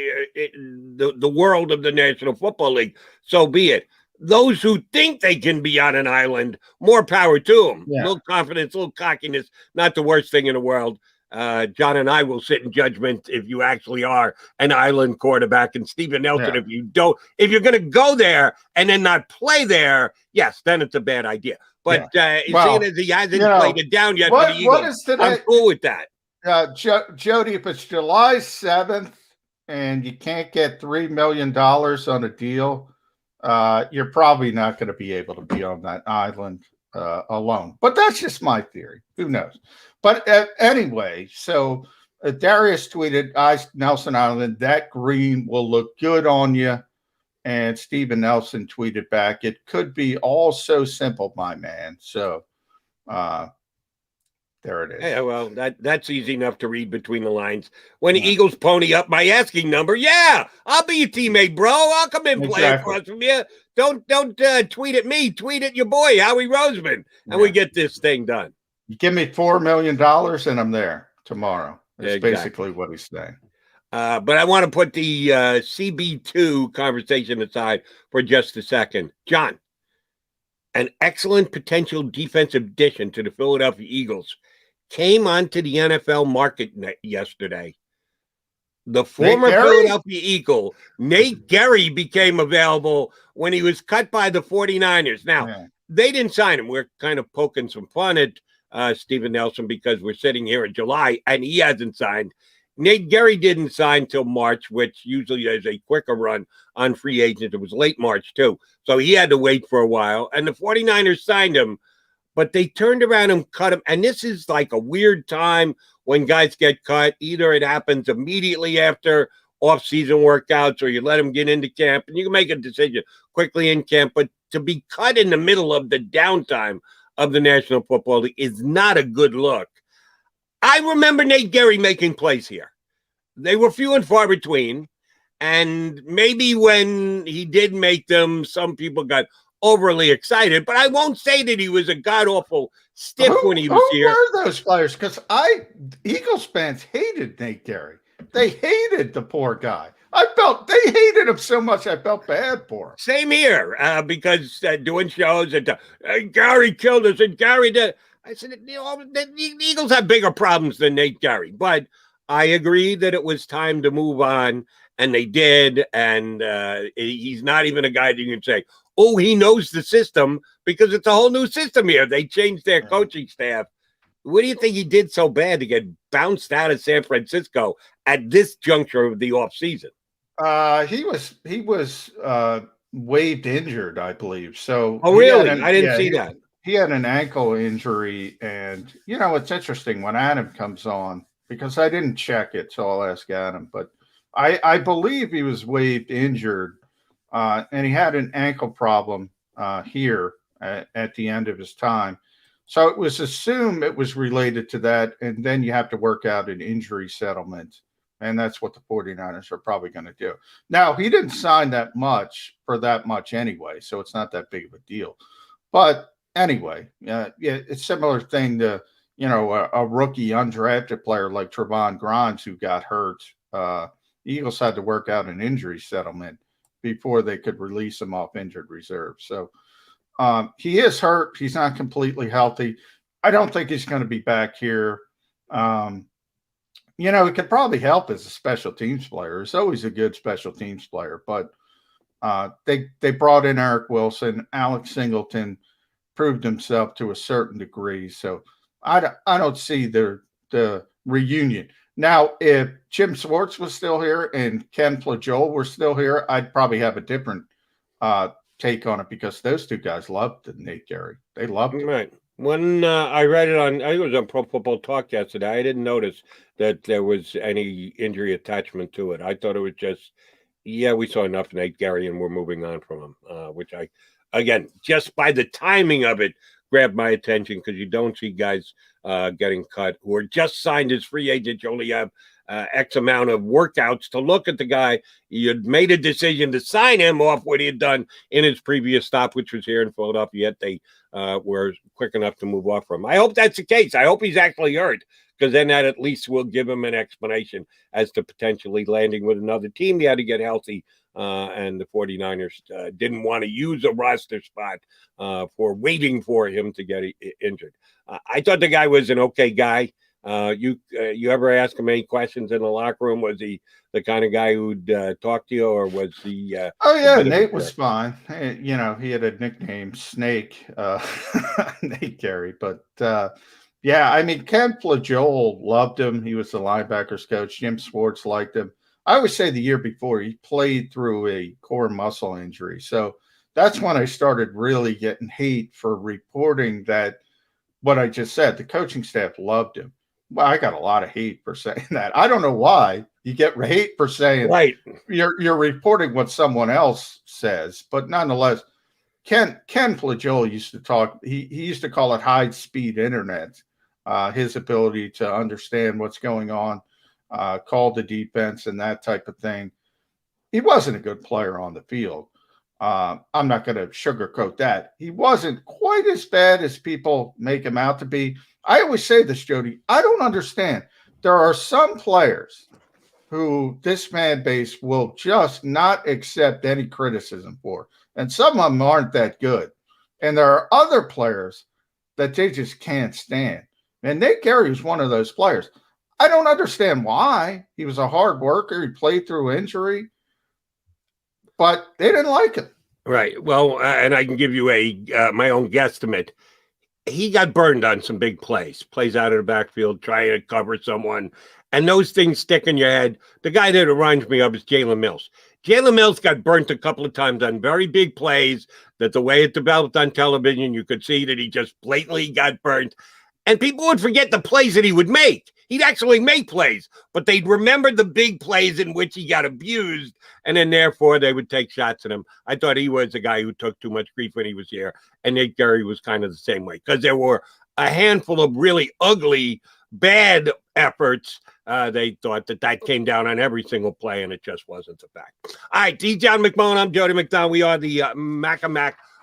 world of the National Football League, so be it. Those who think they can be on an island, more power to them. Yeah. A little confidence, a little cockiness, not the worst thing in the world. John and I will sit in judgment if you actually are an island quarterback, and Steven Nelson, if you don't, if you're going to go there and then not play there, yes, then it's a bad idea. But seeing as he hasn't played it down yet for the Eagles, I'm cool with that. Jody, if it's July 7th and you can't get $3 million on a deal, you're probably not going to be able to be on that island alone. But that's just my theory. Who knows? But anyway, so Darius tweeted, Nelson Island, that green will look good on you. And Steven Nelson tweeted back, it could be all so simple, my man. So there it is. Yeah, well, that's easy enough to read between the lines. When the Eagles pony up my asking number, I'll be your teammate, bro. I'll come in play across from you. Don't tweet at me. Tweet at your boy, Howie Roseman, and we get this thing done. You give me $4 million and I'm there tomorrow. That's basically what he's saying. But I want to put the CB2 conversation aside for just a second. John, an excellent potential defensive addition to the Philadelphia Eagles came onto the NFL market yesterday. The former Philadelphia Eagle, Nate Gerry, became available when he was cut by the 49ers. Now, they didn't sign him. We're kind of poking some fun at Steven Nelson because we're sitting here in July and he hasn't signed. Nate Gerry didn't sign till March, which usually is a quicker run on free agents. It was late March, too. So he had to wait for a while. And the 49ers signed him, but they turned around and cut him. And this is like a weird time when guys get cut. Either it happens immediately after off-season workouts or you let them get into camp. And you can make a decision quickly in camp. But to be cut in the middle of the downtime of the National Football League is not a good look. I remember Nate Gerry making plays here. They were few and far between. And maybe when he did make them, some people got overly excited. But I won't say that he was a god-awful stiff when he was here. Who were those players? Because Eagles fans hated Nate Gerry. They hated the poor guy. They hated him so much I felt bad for him. Same here, because doing shows and Gerry killed us and Gerry did. I said, the Eagles have bigger problems than Nate Gerry, but I agree that it was time to move on, and they did. And he's not even a guy that you can say, oh, he knows the system, because it's a whole new system here. They changed their coaching staff. What do you think he did so bad to get bounced out of San Francisco at this juncture of the offseason? He was waived injured, I believe. So really? I didn't see that. He had an ankle injury, and it's interesting when Adam comes on because I didn't check it, so I'll ask Adam. But I believe he was waived injured, and he had an ankle problem here at the end of his time. So it was assumed it was related to that, and then you have to work out an injury settlement, and that's what the 49ers are probably going to do. Now, he didn't sign that much for that much anyway, so it's not that big of a deal. But anyway, it's a similar thing to, a rookie undrafted player like Trevon Grimes who got hurt. The Eagles had to work out an injury settlement before they could release him off injured reserve. So he is hurt. He's not completely healthy. I don't think he's going to be back here. He could probably help as a special teams player. He's always a good special teams player, but they brought in Eric Wilson. Alex Singleton proved himself to a certain degree. So I don't see the reunion. Now, if Jim Schwartz was still here and Ken Flajole were still here, I'd probably have a different take on it because those two guys loved Nate Gerry. They loved him. Right. When I read it I think it was on Pro Football Talk yesterday, I didn't notice that there was any injury attachment to it. I thought it was just, we saw enough Nate Gerry and we're moving on from him, which again, just by the timing of it, grabbed my attention because you don't see guys getting cut who are just signed as free agents. You only have X amount of workouts to look at the guy. He had made a decision to sign him off what he had done in his previous stop, which was here in Philadelphia, yet they were quick enough to move off from him. I hope that's the case. I hope he's actually hurt, because then that at least will give him an explanation as to potentially landing with another team. He had to get healthy, and the 49ers didn't want to use a roster spot for waiting for him to get injured. I thought the guy was an okay guy. You ever ask him any questions in the locker room? Was he the kind of guy who'd talk to you, or was he? Nate was fine. Hey, he had a nickname, Snake, Nate Gerry. But Ken Flajole loved him. He was the linebackers coach. Jim Schwartz liked him. I would say the year before he played through a core muscle injury, so that's when I started really getting hate for reporting that. What I just said, the coaching staff loved him. Well, I got a lot of hate for saying that. I don't know why you get hate for saying right. You're reporting what someone else says, but nonetheless, Ken Flajole used to talk. He used to call it high-speed internet. His ability to understand what's going on, call the defense, and that type of thing. He wasn't a good player on the field. I'm not going to sugarcoat that. He wasn't quite as bad as people make him out to be. I always say this, Jody. I don't understand. There are some players who this fan base will just not accept any criticism for, and some of them aren't that good. And there are other players that they just can't stand. And Nate Gerry was one of those players. I don't understand why. He was a hard worker. He played through injury. But they didn't like him. Right. Well, and I can give you my own guesstimate. He got burned on some big plays out of the backfield, trying to cover someone. And those things stick in your head. The guy that it reminds me of is Jalen Mills. Jalen Mills got burnt a couple of times on very big plays that the way it developed on television, you could see that he just blatantly got burnt. And people would forget the plays that he would make. He'd actually make plays, but they'd remember the big plays in which he got abused, and then therefore they would take shots at him. I thought he was a guy who took too much grief when he was here, and Nate Gerry was kind of the same way, because there were a handful of really ugly, bad efforts. They thought that came down on every single play, and it just wasn't the fact. All right, D. John McMullen, I'm Jody McDonald. We are the Mac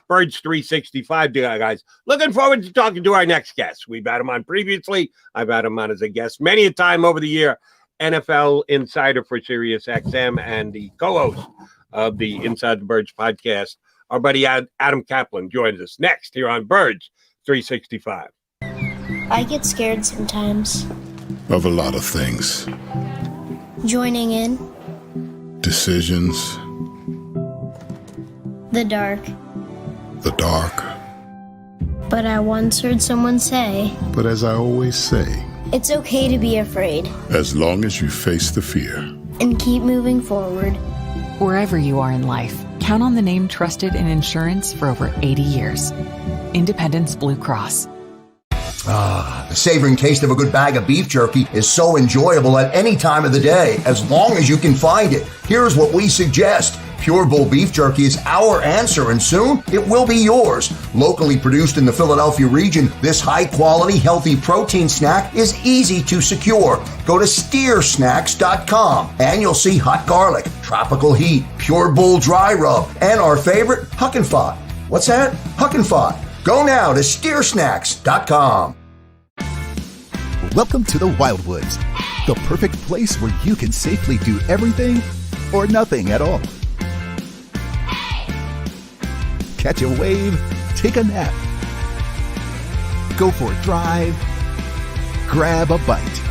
Birds 365 guys. Looking forward to talking to our next guest. We've had him on previously. I've had him on as a guest many a time over the year. NFL insider for SiriusXM and the co-host of the Inside the Birds podcast. Our buddy Adam Kaplan joins us next here on Birds 365. I get scared sometimes. Of a lot of things. Joining in. Decisions. The dark. The dark. But I once heard someone say, but as I always say, it's okay to be afraid. As long as you face the fear. And keep moving forward. Wherever you are in life, count on the name trusted in insurance for over 80 years. Independence Blue Cross. The savoring taste of a good bag of beef jerky is so enjoyable at any time of the day, as long as you can find it. Here's what we suggest. Pure Bull Beef Jerky is our answer, and soon it will be yours. Locally produced in the Philadelphia region, this high-quality, healthy protein snack is easy to secure. Go to steersnacks.com, and you'll see hot garlic, tropical heat, Pure Bull dry rub, and our favorite, Huck and Fod. What's that? Huck and Fod. Go now to steersnacks.com. Welcome to the Wildwoods, the perfect place where you can safely do everything or nothing at all. Catch a wave, take a nap, go for a drive, grab a bite.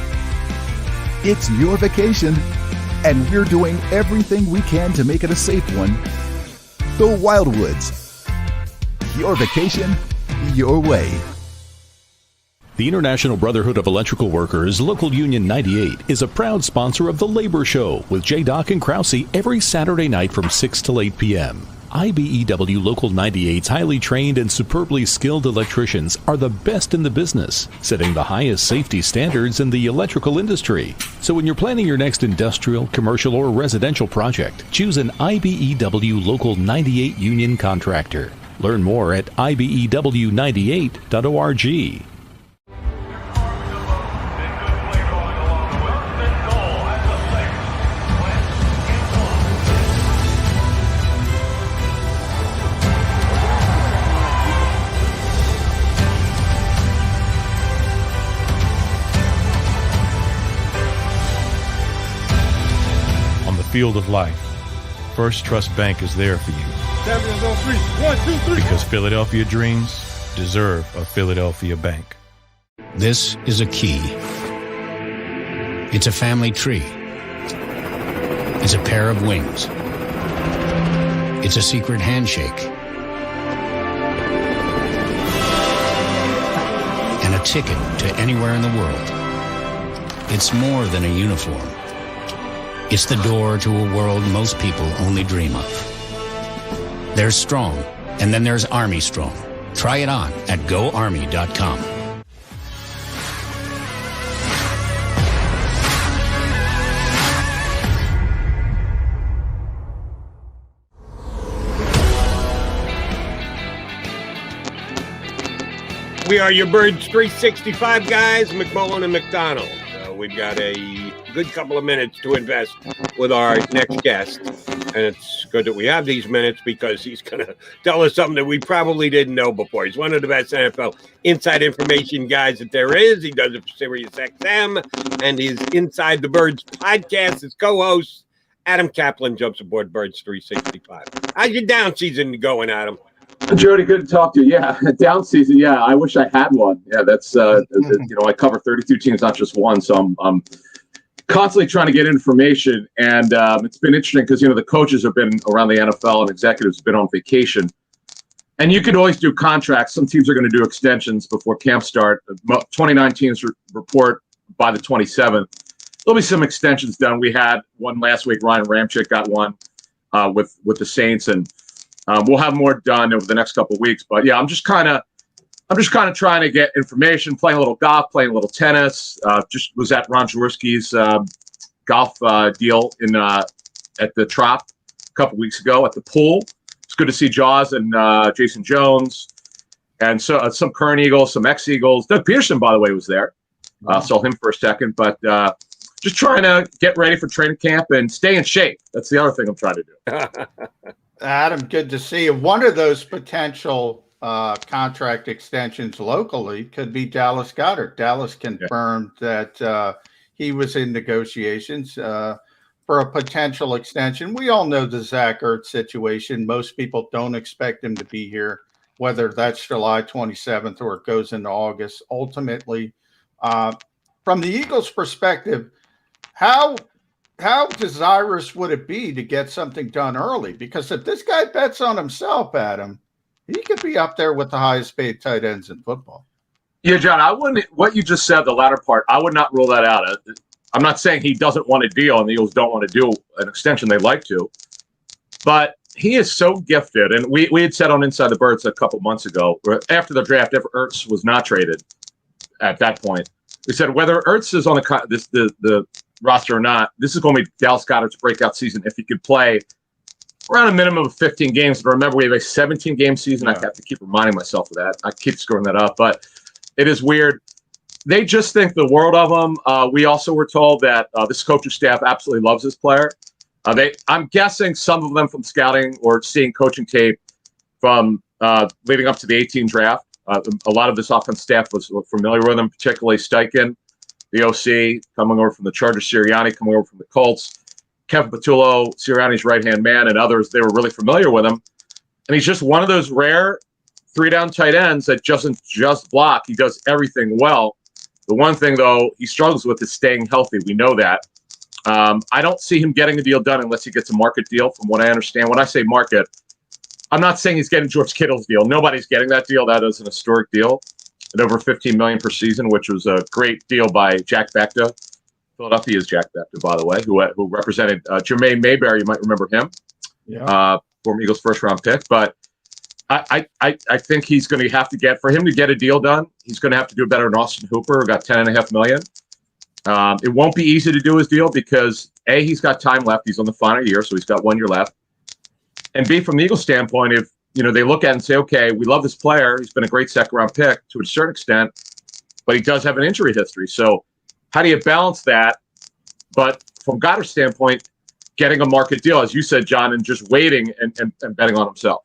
It's your vacation, and we're doing everything we can to make it a safe one. The Wildwoods. Your vacation, your way. The International Brotherhood of Electrical Workers, Local Union 98, is a proud sponsor of The Labor Show with J. and Krause every Saturday night from 6 till 8 p.m. IBEW Local 98's highly trained and superbly skilled electricians are the best in the business, setting the highest safety standards in the electrical industry. So when you're planning your next industrial, commercial, or residential project, choose an IBEW Local 98 union contractor. Learn more at ibew98.org. field of life, First Trust Bank is there for you. Champions on three. 1, 2, 3. Because Philadelphia dreams deserve a Philadelphia bank. This is a key. It's a family tree. It's a pair of wings. It's a secret handshake. And a ticket to anywhere in the world. It's more than a uniform. It's the door to a world most people only dream of. There's Strong, and then there's Army Strong. Try it on at GoArmy.com. We are your Birds 365 guys, McMullen and McDonald. We've got a good couple of minutes to invest with our next guest. And it's good that we have these minutes because he's going to tell us something that we probably didn't know before. He's one of the best NFL inside information guys that there is. He does it for Sirius XM and his Inside the Birds podcast. His co-host, Adam Kaplan, jumps aboard Birds 365. How's your down season going, Adam? Jody, good to talk to you. Yeah, down season. Yeah, I wish I had one. Yeah, that's I cover 32 teams, not just one. So I'm constantly trying to get information, and it's been interesting because the coaches have been around the NFL and executives have been on vacation, and you could always do contracts. Some teams are going to do extensions before camp start. 29 teams report by the 27th. There'll be some extensions done. We had one last week. Ryan Ramczyk got one with the Saints, and we'll have more done over the next couple of weeks. But yeah, I'm just kind of trying to get information, playing a little golf, playing a little tennis. Just was at Ron Jaworski's golf deal at the Trop a couple weeks ago at the pool. It's good to see Jaws and Jason Jones, and so some current Eagles, some ex-Eagles. Doug Peterson, by the way, was there. Saw him for a second, but just trying to get ready for training camp and stay in shape. That's the other thing I'm trying to do. Adam, good to see you. One of those potential contract extensions locally could be Dallas Goedert. Dallas confirmed that he was in negotiations for a potential extension. We all know the Zach Ertz situation. Most people don't expect him to be here, whether that's July 27th or it goes into August. Ultimately, from the Eagles' perspective, how desirous would it be to get something done early? Because if this guy bets on himself, Adam, he could be up there with the highest paid tight ends in football. Yeah, John, I wouldn't. What you just said, the latter part, I would not rule that out. I'm not saying he doesn't want a deal and the Eagles don't want to do an extension. They'd like to. But he is so gifted. And we had said on Inside the Birds a couple months ago, after the draft, after Ertz was not traded at that point, we said whether Ertz is on the roster or not, this is going to be Dallas Goedert's breakout season if he could play around a minimum of 15 games. But remember, we have a 17-game season. Yeah. I have to keep reminding myself of that. I keep screwing that up, but it is weird. They just think the world of him. We also were told that this coaching staff absolutely loves this player. I'm guessing some of them from scouting or seeing coaching tape from leading up to the 18 draft. A lot of this offense staff was familiar with him, particularly Steichen, the OC, coming over from the Chargers, Sirianni coming over from the Colts, Kevin Patullo, Sirianni's right-hand man, and others. They were really familiar with him. And he's just one of those rare three-down tight ends that doesn't just block. He does everything well. The one thing, though, he struggles with is staying healthy. We know that. I don't see him getting a deal done unless he gets a market deal, from what I understand. When I say market, I'm not saying he's getting George Kittle's deal. Nobody's getting that deal. That is an historic deal at over $15 million per season, which was a great deal by Jack Becta. Philadelphia is Jack Becta, by the way, who represented Jermaine Mayberry. You might remember him, former Eagles first-round pick. But I think he's going to have to get, for him to get a deal done, he's going to have to do better than Austin Hooper, who got $10.5 million. It won't be easy to do his deal because, A, he's got time left. He's on the final year, so he's got 1 year left. And B, from the Eagles' standpoint, if they look at it and say, okay, we love this player. He's been a great second-round pick to a certain extent, but he does have an injury history. So how do you balance that? But from Goddard's standpoint, getting a market deal, as you said, John, and just waiting and betting on himself.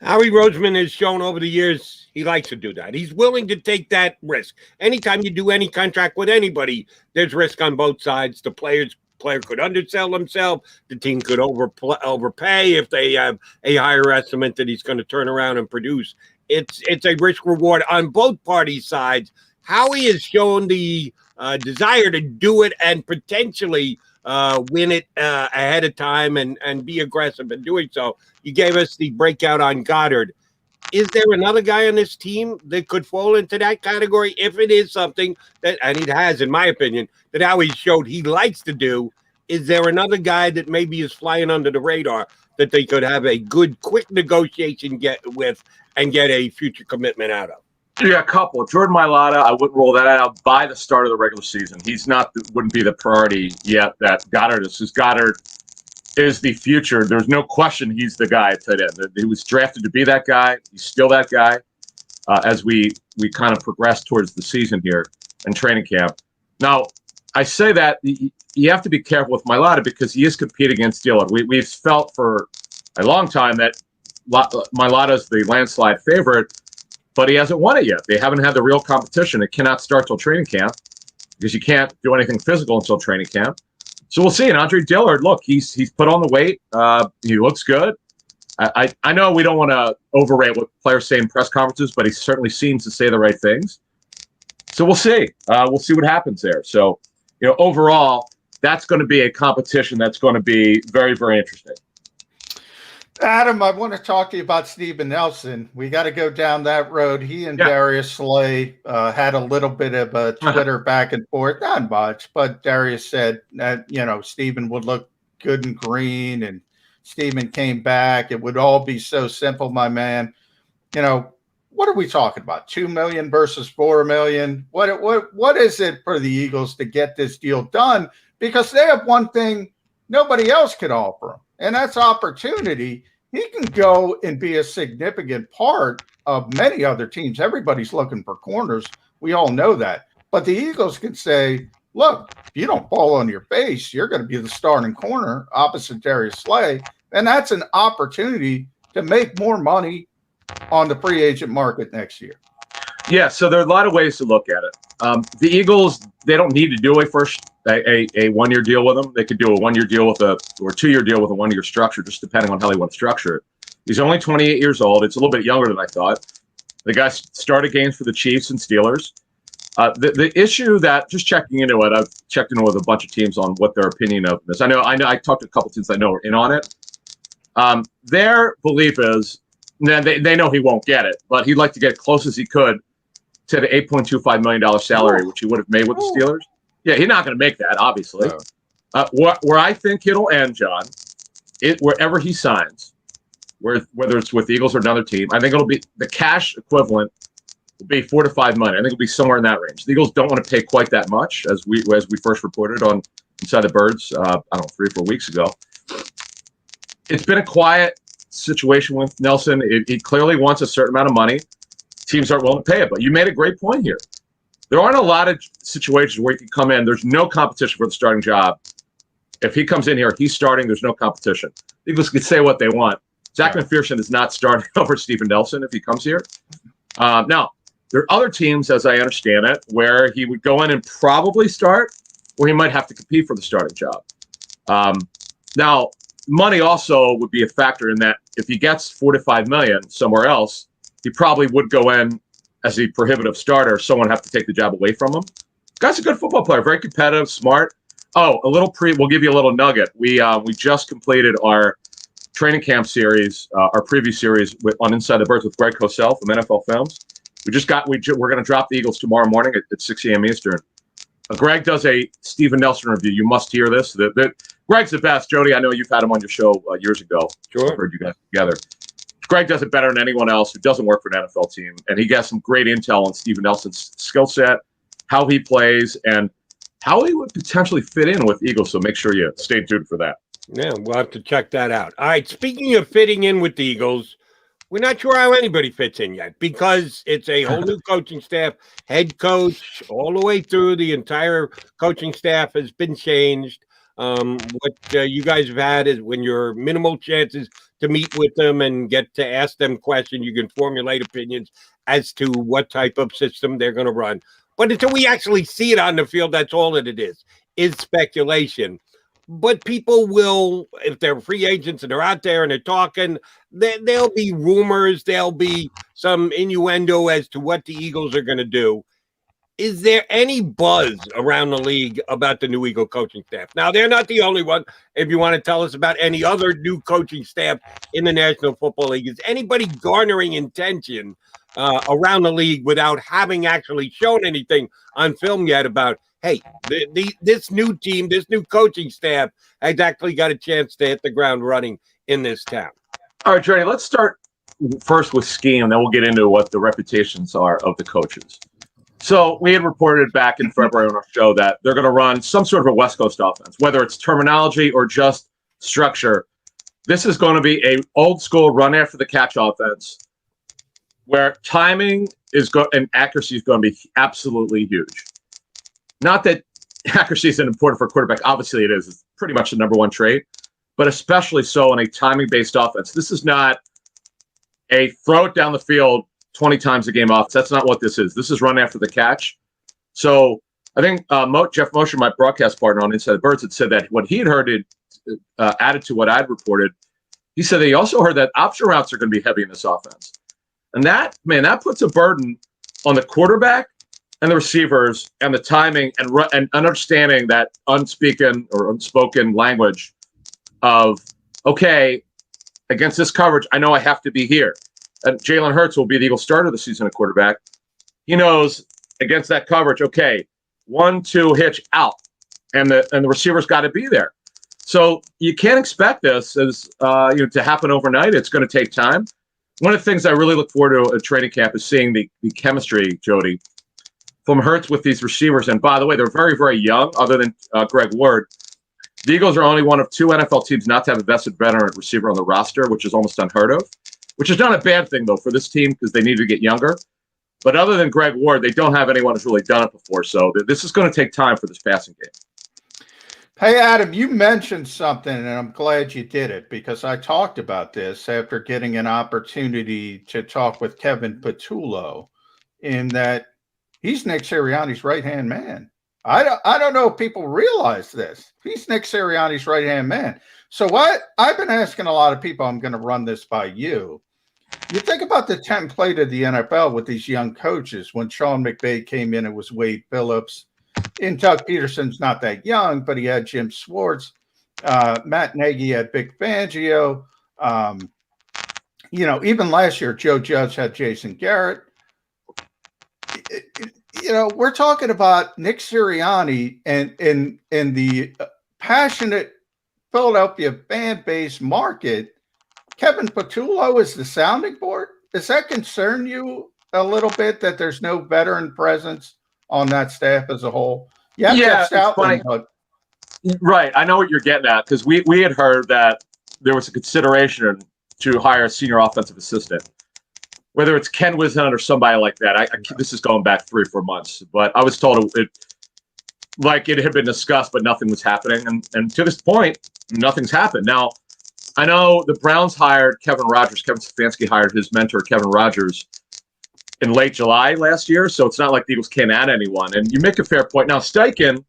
Howie Roseman has shown over the years he likes to do that. He's willing to take that risk. Anytime you do any contract with anybody, there's risk on both sides. The players player could undersell himself. The team could overpay if they have a higher estimate that he's going to turn around and produce. It's a risk reward on both parties' sides. Howie has shown the desire to do it and potentially win it ahead of time and be aggressive in doing so. You gave us the breakout on Goedert. Is there another guy on this team that could fall into that category if it is something that, and it has, in my opinion, that Howie showed he likes to do? Is there another guy that maybe is flying under the radar that they could have a good, quick negotiation with and get a future commitment out of? Yeah, a couple. Jordan Mailata, I wouldn't roll that out by the start of the regular season. He's wouldn't be the priority yet that Goedert is. Because Goedert is the future. There's no question he's the guy at tight end. He was drafted to be that guy. He's still that guy as we kind of progress towards the season here in training camp. Now, I say that you have to be careful with Mailata because he is competing against Dillard. We've felt for a long time that Mailata is the landslide favorite, but he hasn't won it yet. They haven't had the real competition. It cannot start till training camp because you can't do anything physical until training camp. So we'll see. And Andre Dillard, look, he's put on the weight. He looks good. I know we don't want to overrate what players say in press conferences, but he certainly seems to say the right things. So we'll see. We'll see what happens there. So, overall, that's going to be a competition that's going to be very, very interesting. Adam, I want to talk to you about Steven Nelson. We got to go down that road. He and Darius Slay had a little bit of a Twitter back and forth, not much, but Darius said that, Steven would look good and green, and Steven came back. It would all be so simple, my man. What are we talking about? 2 million versus 4 million? What is it for the Eagles to get this deal done? Because they have one thing nobody else can offer them, and that's opportunity. He can go and be a significant part of many other teams. Everybody's looking for corners. We all know that. But the Eagles can say, look, if you don't fall on your face, you're going to be the starting corner opposite Darius Slay. And that's an opportunity to make more money on the free agent market next year. Yeah, so there are a lot of ways to look at it. The Eagles, they don't need to do a one-year deal with him. They could do a one-year deal or 2-year deal with a one-year structure, just depending on how they want to structure it. He's only 28 years old. It's a little bit younger than I thought. The guy started games for the Chiefs and Steelers. The issue that, just checking into it, I've checked in with a bunch of teams on what their opinion of this. I know. I talked to a couple teams I know are in on it. Their belief is they know he won't get it, but he'd like to get as close as he could to the $8.25 million salary, which he would have made with the Steelers. Yeah, he's not going to make that, obviously. Where I think it'll end, John, wherever he signs, whether it's with the Eagles or another team, I think it'll be the cash equivalent will be $4 to $5 million. I think it'll be somewhere in that range. The Eagles don't want to pay quite that much, as we first reported on Inside the Birds, 3 or 4 weeks ago. It's been a quiet situation with Nelson. He clearly wants a certain amount of money. Teams aren't willing to pay it, but you made a great point here. There aren't a lot of situations where he can come in. There's no competition for the starting job. If he comes in here, he's starting. There's no competition. The Eagles can say what they want. Zach McPherson is not starting over Steven Nelson if he comes here. Now, there are other teams, as I understand it, where he would go in and probably start, or he might have to compete for the starting job. Now, money also would be a factor in that if he gets $4 to $5 million somewhere else, he probably would go in as a prohibitive starter. Someone have to take the job away from him. Guy's a good football player, very competitive, smart. Oh, we'll give you a little nugget. We just completed our training camp series, our preview series on Inside the Birds with Greg Cosell from NFL Films. We're going to drop the Eagles tomorrow morning at 6 a.m. Eastern. Greg does a Steven Nelson review. You must hear this. Greg's the best. Jody, I know you've had him on your show years ago. Sure. I've heard you guys together. Greg does it better than anyone else who doesn't work for an NFL team. And he gets some great intel on Steven Nelson's skill set, how he plays, and how he would potentially fit in with Eagles. So make sure you stay tuned for that. Yeah, we'll have to check that out. All right, speaking of fitting in with the Eagles, we're not sure how anybody fits in yet because it's a whole new coaching staff, head coach, all the way through. The entire coaching staff has been changed. What you guys have had is when your minimal chances to meet with them and get to ask them questions, you can formulate opinions as to what type of system they're going to run. But until we actually see it on the field, that's all that it is speculation. but people will, if they're free agents and they're out there and they're talking, there'll be rumors, there'll be some innuendo as to what the Eagles are going to do. Is there any buzz around the league about the new Eagle coaching staff? Now, they're not the only one. If you want to tell us about any other new coaching staff in the National Football League, is anybody garnering attention around the league without having actually shown anything on film yet about, hey, this new team, this new coaching staff has actually got a chance to hit the ground running in this town? All right, Gerry, let's start first with scheme, then we'll get into what the reputations are of the coaches. So we had reported back in February on our show that they're going to run some sort of a West Coast offense, whether it's terminology or just structure. This is going to be a old school run after the catch offense where timing and accuracy is going to be absolutely huge. Not that accuracy isn't important for a quarterback. Obviously it is. It's pretty much the number one trait, but especially so in a timing-based offense. This is not a throw it down the field 20 times a game offense. That's not what this is. This is run after the catch. So I think Jeff Mosher, my broadcast partner on Inside the Birds, had said that what he had heard added to what I'd reported. He said that he also heard that option routes are going to be heavy in this offense. And that puts a burden on the quarterback and the receivers and the timing and understanding that unspoken language of, okay, against this coverage, I know I have to be here. And Jalen Hurts will be the Eagles starter of the season at quarterback. He knows against that coverage, okay, 1-2 hitch out, and the receiver's got to be there. So you can't expect this as to happen overnight. It's going to take time. One of the things I really look forward to at training camp is seeing the chemistry, Jody, from Hurts with these receivers. And by the way, they're very, very young, other than Greg Ward. The Eagles are only one of 2 NFL teams not to have a vested veteran receiver on the roster, which is almost unheard of. Which is not a bad thing, though, for this team because they need to get younger. But other than Greg Ward, they don't have anyone who's really done it before. So this is going to take time for this passing game. Hey, Adam, you mentioned something, and I'm glad you did it because I talked about this after getting an opportunity to talk with Kevin Patullo in that he's Nick Sirianni's right-hand man. I don't know if people realize this. He's Nick Sirianni's right-hand man. So I've been asking a lot of people, I'm going to run this by you. You think about the template of the NFL with these young coaches. When Sean McVay came in, it was Wade Phillips. And Doug Peterson's not that young, but he had Jim Schwartz. Matt Nagy had Vic Fangio. Even last year, Joe Judge had Jason Garrett. We're talking about Nick Sirianni and the passionate Philadelphia fan base market. Kevin Patullo is the sounding board. Does that concern you a little bit that there's no veteran presence on that staff as a whole? Yeah, it's funny. Right. I know what you're getting at because we had heard that there was a consideration to hire a senior offensive assistant, whether it's Ken Wisnant or somebody like that. This is going back 3 or 4 months, but I was told it had been discussed, but nothing was happening. And to this point, nothing's happened. Now, I know the Browns hired Kevin Rodgers. Kevin Stefanski hired his mentor, Kevin Rodgers, in late July last year. So it's not like the Eagles can't add anyone. And you make a fair point. Now, Shane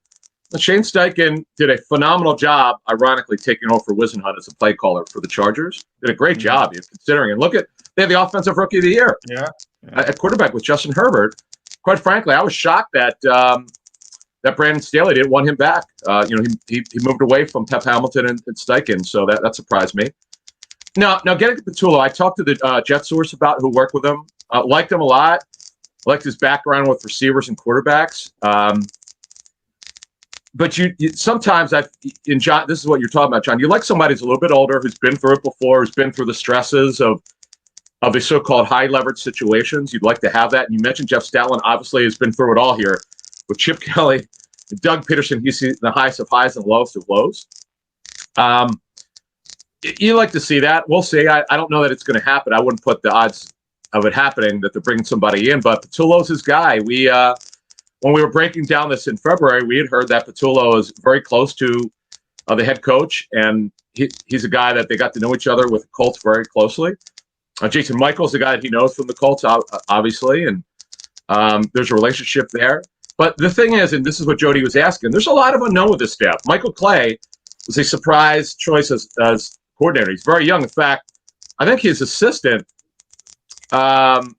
Steichen did a phenomenal job, ironically, taking over for Wisnant as a play caller for the Chargers. Did a great job, considering. And look at, they have the offensive rookie of the year at quarterback with Justin Herbert. Quite frankly, I was shocked that that Brandon Staley didn't want him back. He moved away from Pep Hamilton and Steichen, so that surprised me. Now getting to Patullo, I talked to the Jet source who worked with him. Liked him a lot. Liked his background with receivers and quarterbacks. But you sometimes John, this is what you're talking about, John. You like somebody who's a little bit older, who's been through it before, who's been through the stresses of the so-called high leverage situations. You'd like to have that. And you mentioned Jeff Stoutland obviously has been through it all here with Chip Kelly, Doug Peterson. You see the highest of highs and lowest of lows. You like to see that. We'll see. I don't know that it's going to happen. I wouldn't put the odds of it happening that they're bringing somebody in, but Patullo's his guy. When we were breaking down this in February, we had heard that Patullo is very close to the head coach, and he's a guy that they got to know each other with the Colts very closely. Jason Michael's the guy that he knows from the Colts, obviously, and there's a relationship there. But the thing is, and this is what Jody was asking, there's a lot of unknown with this staff. Michael Clay was a surprise choice as coordinator. He's very young. In fact, I think his assistant, Brown.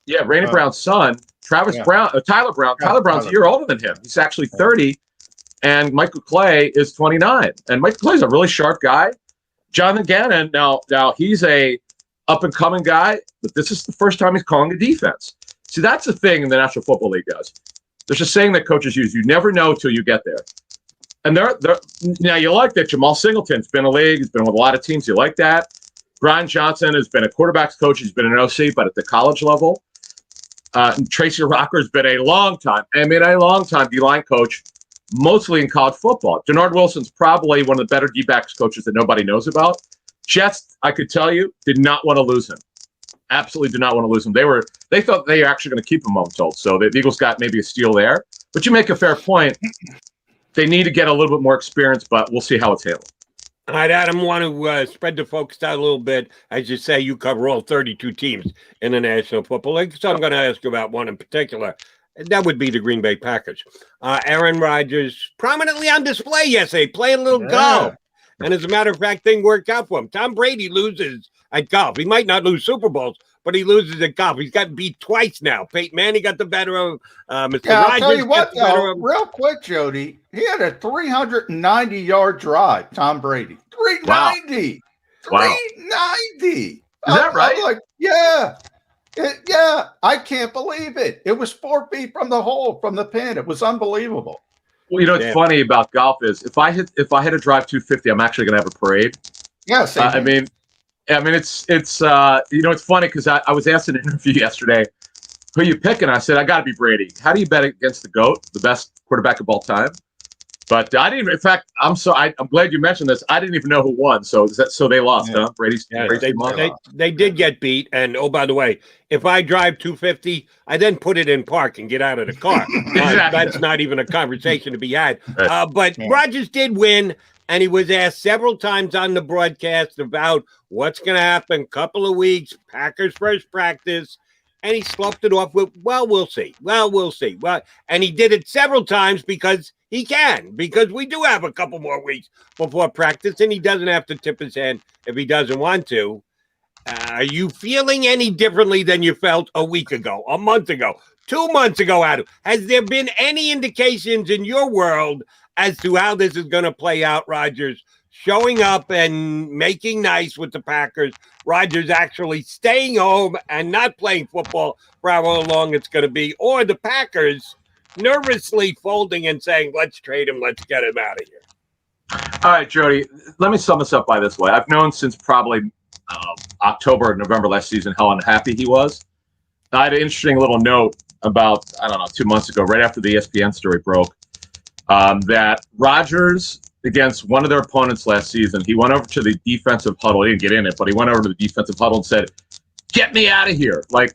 Yeah, Randy Brown's son, Tyler Brown. Tyler Brown's a year older than him. He's actually 30, and Michael Clay is 29. And Michael Clay's a really sharp guy. Jonathan Gannon, now he's a up-and-coming guy, but this is the first time he's calling a defense. See, that's the thing in the National Football League, guys. There's a saying that coaches use: you never know till you get there. And now you like that Jamal Singleton's been in the league. He's been with a lot of teams. You like that. Brian Johnson has been a quarterback's coach. He's been an OC, but at the college level. And Tracy Rocker's been a long time D-line coach, mostly in college football. Denard Wilson's probably one of the better D-backs coaches that nobody knows about. Jets, I could tell you, did not want to lose him. Absolutely did not want to lose him. They thought they were actually going to keep him, I'm told. So the Eagles got maybe a steal there. But you make a fair point. They need to get a little bit more experience, but we'll see how it's handled. All right, Adam, want to spread the focus out a little bit. As you say, you cover all 32 teams in the National Football League, so I'm going to ask you about one in particular. That would be the Green Bay Packers. Aaron Rodgers prominently on display yesterday, playing a little golf. And as a matter of fact, thing worked out for him. Tom Brady loses at golf. He might not lose Super Bowls, but he loses at golf. He's gotten beat twice now. Peyton Manning got the better of Mr. Rodgers. I'll tell you what, though, real quick, Jody, he had a 390-yard drive, Tom Brady. 390. Wow. 390. Is that right? I'm like, yeah. Yeah, I can't believe it. It was 4 feet from the hole, from the pin. It was unbelievable. Well, you know what's funny about golf is if I hit a drive 250, I'm actually going to have a parade. Yeah, I mean, it's you know, it's funny because I was asked in an interview yesterday, who you picking? I said I got to be Brady. How do you bet against the GOAT, the best quarterback of all time? But I didn't. In fact, I'm glad you mentioned this. I didn't even know who won. So they lost, huh? Brady's. Yeah, they did get beat. And oh, by the way, if I drive 250, I then put it in park and get out of the car. That's not even a conversation to be had. But Rodgers did win, and he was asked several times on the broadcast about what's going to happen. Couple of weeks, Packers first practice. And he sloughed it off with, well, we'll see. Well, we'll see. Well, and he did it several times because he can, because we do have a couple more weeks before practice, and he doesn't have to tip his hand if he doesn't want to. Are you feeling any differently than you felt a week ago, a month ago, 2 months ago, Adam? Has there been any indications in your world as to how this is going to play out, Rodgers? Showing up and making nice with the Packers, Rodgers actually staying home and not playing football for however long it's going to be, or the Packers nervously folding and saying, let's trade him, let's get him out of here. All right, Jody, let me sum this up by this way. I've known since probably October or November last season how unhappy he was. I had an interesting little note about, 2 months ago, right after the ESPN story broke, that Rodgers, against one of their opponents last season, he went over to the defensive huddle. He didn't get in it, but he went over to the defensive huddle and said, "Get me out of here!" Like,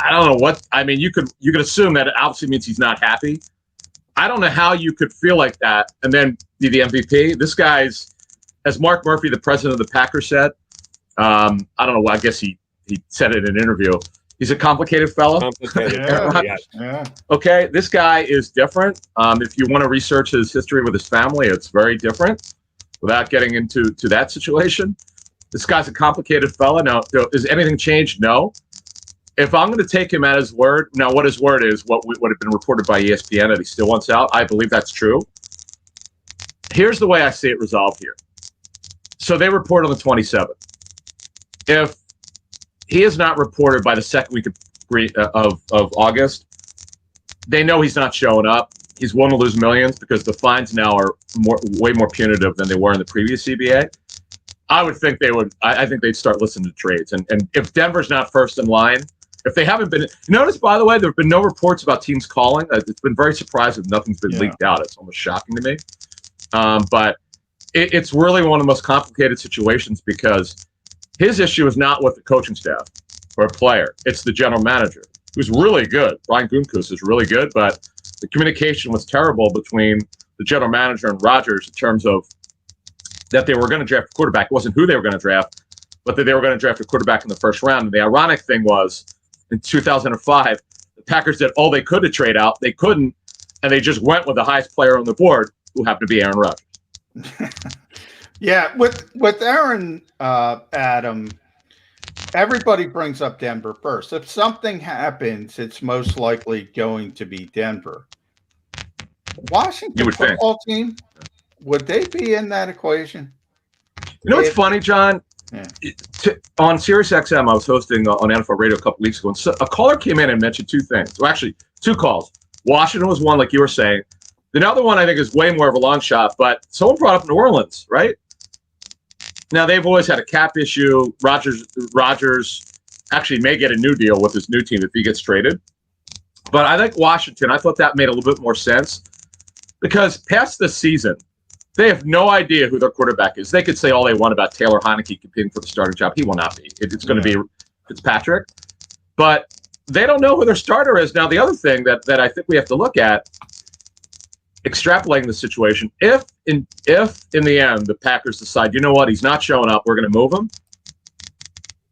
I don't know what. I mean, you could assume that it obviously means he's not happy. I don't know how you could feel like that and then be the MVP. This guy's, as Mark Murphy, the president of the Packers, said. I don't know. I guess he said it in an interview. He's a complicated fellow. Okay, this guy is different. If you want to research his history with his family, it's very different. Without getting into that situation, this guy's a complicated fella. Now, is anything changed? No. If I'm going to take him at his word, now what his word is, what had been reported by ESPN that he still wants out, I believe that's true. Here's the way I see it resolved here. So they report on the 27th. If he is not reported by the second week of August, they know he's not showing up. He's willing to lose millions because the fines now are way more punitive than they were in the previous CBA. I would think they would. I think they'd start listening to trades. And if Denver's not first in line, if they haven't been, notice, by the way, there have been no reports about teams calling. It's been very surprising that nothing's been leaked out. It's almost shocking to me. But it's really one of the most complicated situations because his issue is not with the coaching staff or a player. It's the general manager, who's really good. Brian Gutekunst is really good, but the communication was terrible between the general manager and Rodgers in terms of that they were going to draft a quarterback. It wasn't who they were going to draft, but that they were going to draft a quarterback in the first round. And the ironic thing was, in 2005, the Packers did all they could to trade out. They couldn't, and they just went with the highest player on the board, who happened to be Aaron Rodgers. Yeah, with Aaron, Adam, everybody brings up Denver first. If something happens, it's most likely going to be Denver. Washington football team, would they be in that equation? You know what's funny, John? Yeah. On Sirius XM, I was hosting on NFL Radio a couple weeks ago, and so a caller came in and mentioned two things. Well, actually, two calls. Washington was one, like you were saying. The other one I think is way more of a long shot, but someone brought up New Orleans, right? Now, they've always had a cap issue. Rodgers actually may get a new deal with his new team if he gets traded. But I think Washington, I thought that made a little bit more sense because past this season, they have no idea who their quarterback is. They could say all they want about Taylor Heineke competing for the starting job. He will not be. It's going to be Fitzpatrick. But they don't know who their starter is. Now, the other thing that I think we have to look at, extrapolating the situation, if in the end the Packers decide, you know what, he's not showing up, we're going to move him,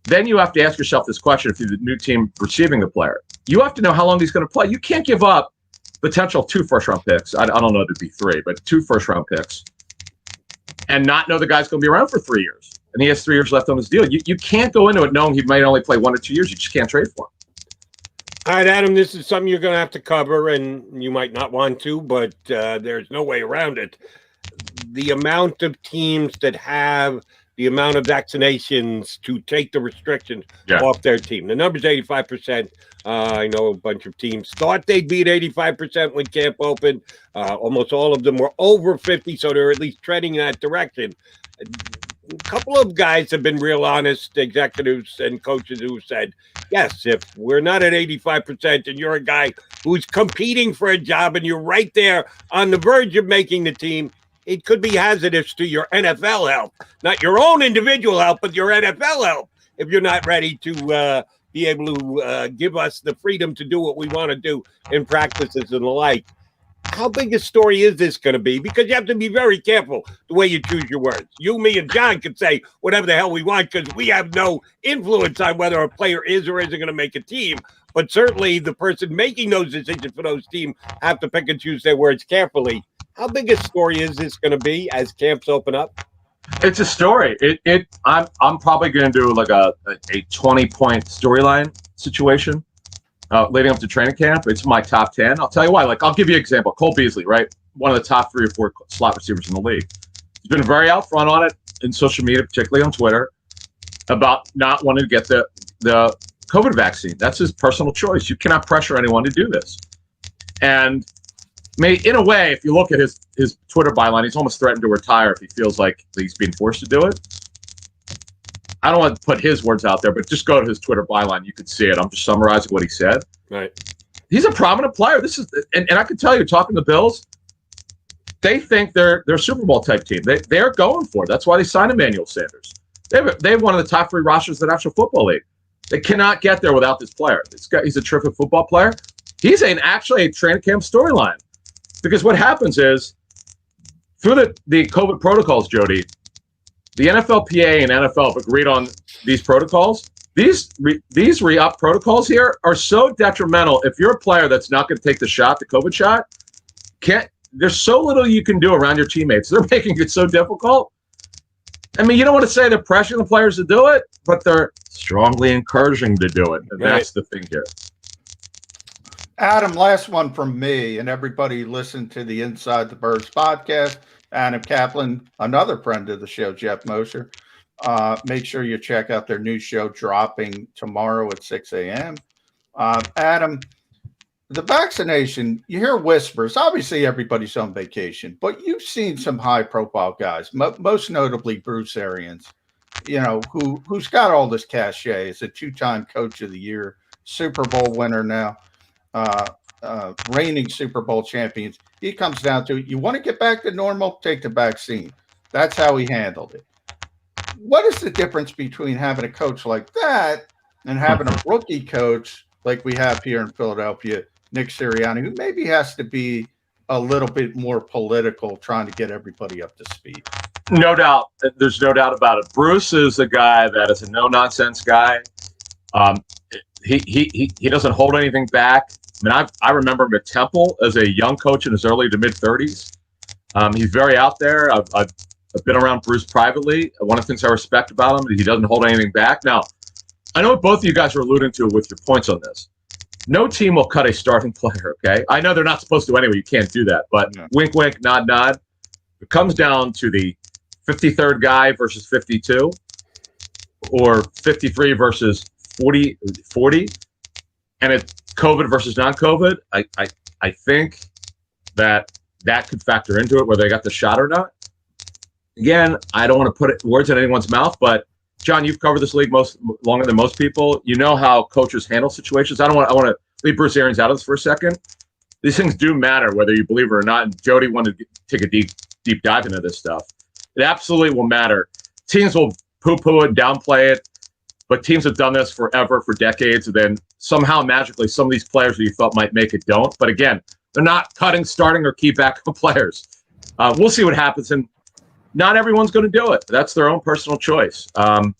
then you have to ask yourself this question if you're the new team receiving the player. You have to know how long he's going to play. You can't give up potential 2 first-round picks. I don't know if it'd be 3, but 2 first-round picks and not know the guy's going to be around for 3 years. And he has 3 years left on his deal. You can't go into it knowing he might only play 1 or 2 years. You just can't trade for him. All right, Adam, this is something you're going to have to cover, and you might not want to, but there's no way around it. The amount of teams that have the amount of vaccinations to take the restrictions off their team. The number's 85%. I know a bunch of teams thought they'd be at 85% when camp opened. Almost all of them were over 50, so they're at least treading in that direction. A couple of guys have been real honest, executives and coaches who said, yes, if we're not at 85% and you're a guy who's competing for a job and you're right there on the verge of making the team, it could be hazardous to your NFL health. Not your own individual health, but your NFL health if you're not ready to be able to give us the freedom to do what we want to do in practices and the like. How big a story is this going to be? Because you have to be very careful the way you choose your words. You, me, and John could say whatever the hell we want because we have no influence on whether a player is or isn't going to make a team. But certainly the person making those decisions for those teams have to pick and choose their words carefully. How big a story is this going to be as camps open up? It's a story. I'm probably going to do like a 20-point storyline situation. Leading up to training camp, it's my top 10. I'll tell you why. Like, I'll give you an example. Cole Beasley, right? One of the top 3 or 4 slot receivers in the league. He's been very out front on it in social media, particularly on Twitter, about not wanting to get the COVID vaccine. That's his personal choice. You cannot pressure anyone to do this. And in a way, if you look at his Twitter byline, he's almost threatened to retire if he feels like he's being forced to do it. I don't want to put his words out there, but just go to his Twitter byline. You could see it. I'm just summarizing what he said. Right. He's a prominent player. This is, and I can tell you, talking to the Bills, they think they're a Super Bowl type team. They're going for it. That's why they signed Emmanuel Sanders. They have one of the top 3 rosters in the National Football League. They cannot get there without this player. He's a terrific football player. He's actually a training camp storyline because what happens is through the COVID protocols, Jody, the NFLPA and NFL have agreed on these protocols. These re-up protocols here are so detrimental. If you're a player that's not going to take the COVID shot, there's so little you can do around your teammates. They're making it so difficult. I mean, you don't want to say they're pressuring the players to do it, but they're strongly encouraging to do it. And that's the thing here. Adam, last one from me, and everybody listen to the Inside the Birds podcast. Adam Kaplan, another friend of the show, Jeff Mosher. Make sure you check out their new show dropping tomorrow at 6 a.m. Adam, the vaccination, you hear whispers. Obviously, everybody's on vacation, but you've seen some high-profile guys, most notably Bruce Arians, who's got all this cachet. Is a 2-time Coach of the Year, Super Bowl winner now, reigning Super Bowl champions. He comes down to, you want to get back to normal, take the vaccine. That's how he handled it. What is the difference between having a coach like that and having a rookie coach like we have here in Philadelphia, Nick Sirianni, who maybe has to be a little bit more political, trying to get everybody up to speed? No doubt. There's no doubt about it. Bruce is a guy that is a no-nonsense guy. He doesn't hold anything back. I mean, I remember him at Temple as a young coach in his early to mid-30s. He's very out there. I've been around Bruce privately. One of the things I respect about him is he doesn't hold anything back. Now, I know what both of you guys are alluding to with your points on this. No team will cut a starting player, okay? I know they're not supposed to anyway. You can't do that. But wink, wink, nod, nod. It comes down to the 53rd guy versus 52 or 53 versus 40, and it's COVID versus non-COVID. I think that could factor into it, whether they got the shot or not. Again, I don't want to put words in anyone's mouth, but John, you've covered this league longer than most people. You know how coaches handle situations. I want to leave Bruce Arians out of this for a second. These things do matter, whether you believe it or not. And Jody wanted to take a deep dive into this stuff. It absolutely will matter. Teams will poo-poo it, downplay it, but teams have done this forever, for decades, and then somehow magically some of these players that you thought might make it don't. But again, they're not cutting starting or key backup players. We'll see what happens, and not everyone's going to do it. That's their own personal choice. And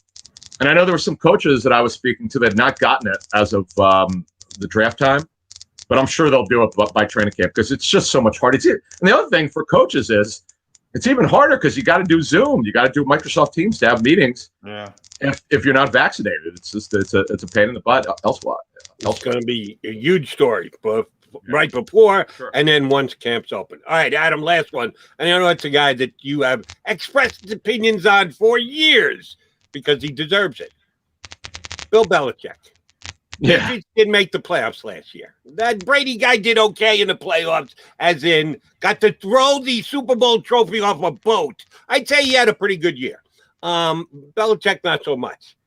I know there were some coaches that I was speaking to that had not gotten it as of the draft time, but I'm sure they'll do it by training camp because it's just so much harder. And the other thing for coaches is it's even harder because you got to do Zoom. You got to do Microsoft Teams to have meetings. Yeah. If you're not vaccinated, it's a pain in the butt elsewhere. It's going to be a huge story, but right before and then once camp's open. All right, Adam, last one. And I know it's a guy that you have expressed opinions on for years because he deserves it. Bill Belichick. Yeah. He didn't make the playoffs last year. That Brady guy did okay in the playoffs, as in got to throw the Super Bowl trophy off a boat. I'd say he had a pretty good year. Belichick, not so much.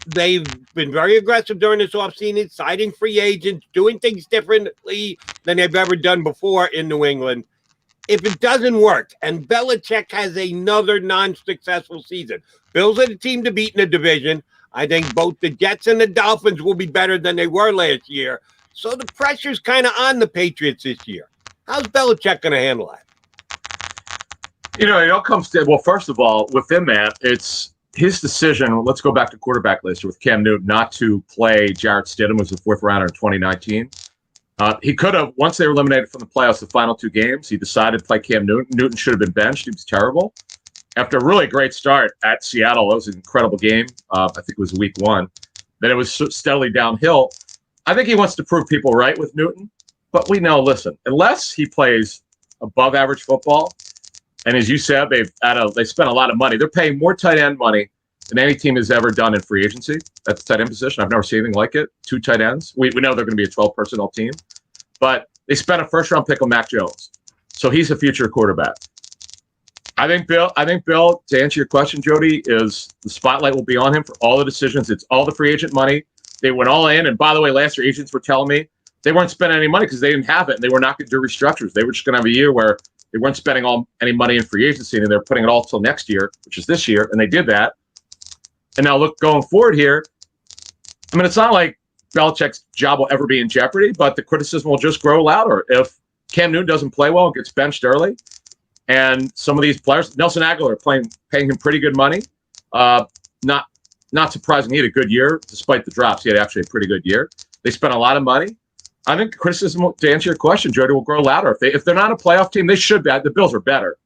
They've been very aggressive during this offseason, signing free agents, doing things differently than they've ever done before in New England. If it doesn't work and Belichick has another non-successful season, Bills are the team to beat in the division. I think both the Jets and the Dolphins will be better than they were last year. So the pressure's kind of on the Patriots this year. How's Belichick going to handle that? You know, it all comes to, well, first of all, with him, man, it's his decision. Let's go back to quarterback list with Cam Newton not to play Jarrett Stidham, was the fourth rounder in 2019. He could have, once they were eliminated from the playoffs, the final two games, he decided to play Cam Newton. Newton should have been benched. He was terrible. After a really great start at Seattle, it was an incredible game. I think it was week one. Then it was steadily downhill. I think he wants to prove people right with Newton. But we know, listen, unless he plays above average football, and as you said, they spent a lot of money. They're paying more tight end money than any team has ever done in free agency. That's the tight end position. I've never seen anything like it. 2 tight ends. We know they're going to be a 12-personnel team. But they spent a first-round pick on Mac Jones. So he's a future quarterback. I think Bill, to answer your question, Jody, is the spotlight will be on him for all the decisions. It's all the free agent money. They went all in. And by the way, last year, agents were telling me they weren't spending any money because they didn't have it. And they were not going to do restructures. They were just going to have a year where they weren't spending any money in free agency, and they're putting it all till next year, which is this year. And they did that. And now look, going forward here, I mean, it's not like Belichick's job will ever be in jeopardy, but the criticism will just grow louder. If Cam Newton doesn't play well and gets benched early, and some of these players, Nelson Aguilar, paying him pretty good money. Not surprising, he had a good year despite the drops. He had actually a pretty good year. They spent a lot of money. I think criticism, to answer your question, Jody, will grow louder. If they're not a playoff team, they should be. The Bills are better,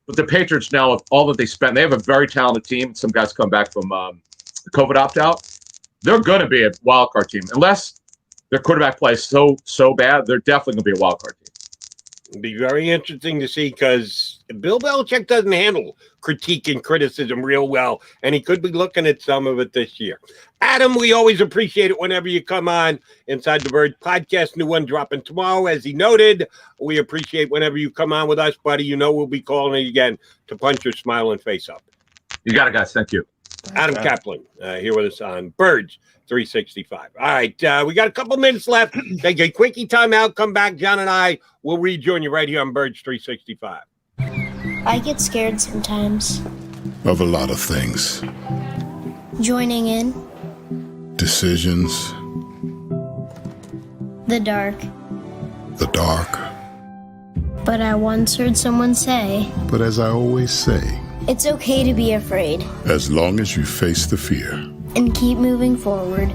but the Patriots now, with all that they spent, they have a very talented team. Some guys come back from the COVID opt-out. They're going to be a wild card team unless their quarterback plays so bad. They're definitely going to be a wild card team. It'll be very interesting to see because Bill Belichick doesn't handle critique and criticism real well, and he could be looking at some of it this year. Adam, we always appreciate it whenever you come on Inside the Bird podcast. New one dropping tomorrow, as he noted. We appreciate whenever you come on with us, buddy. You know we'll be calling you again to punch your smiling face up. You got it, guys. Thank you. Adam Kaplan here with us on Birds 365. All right, we got a couple minutes left. Take a quickie timeout. Come back. John and I will rejoin you right here on Birds 365. I get scared sometimes. Of a lot of things. Joining in. Decisions. The dark. The dark. But I once heard someone say, But as I always say, it's okay to be afraid. As long as you face the fear. And keep moving forward.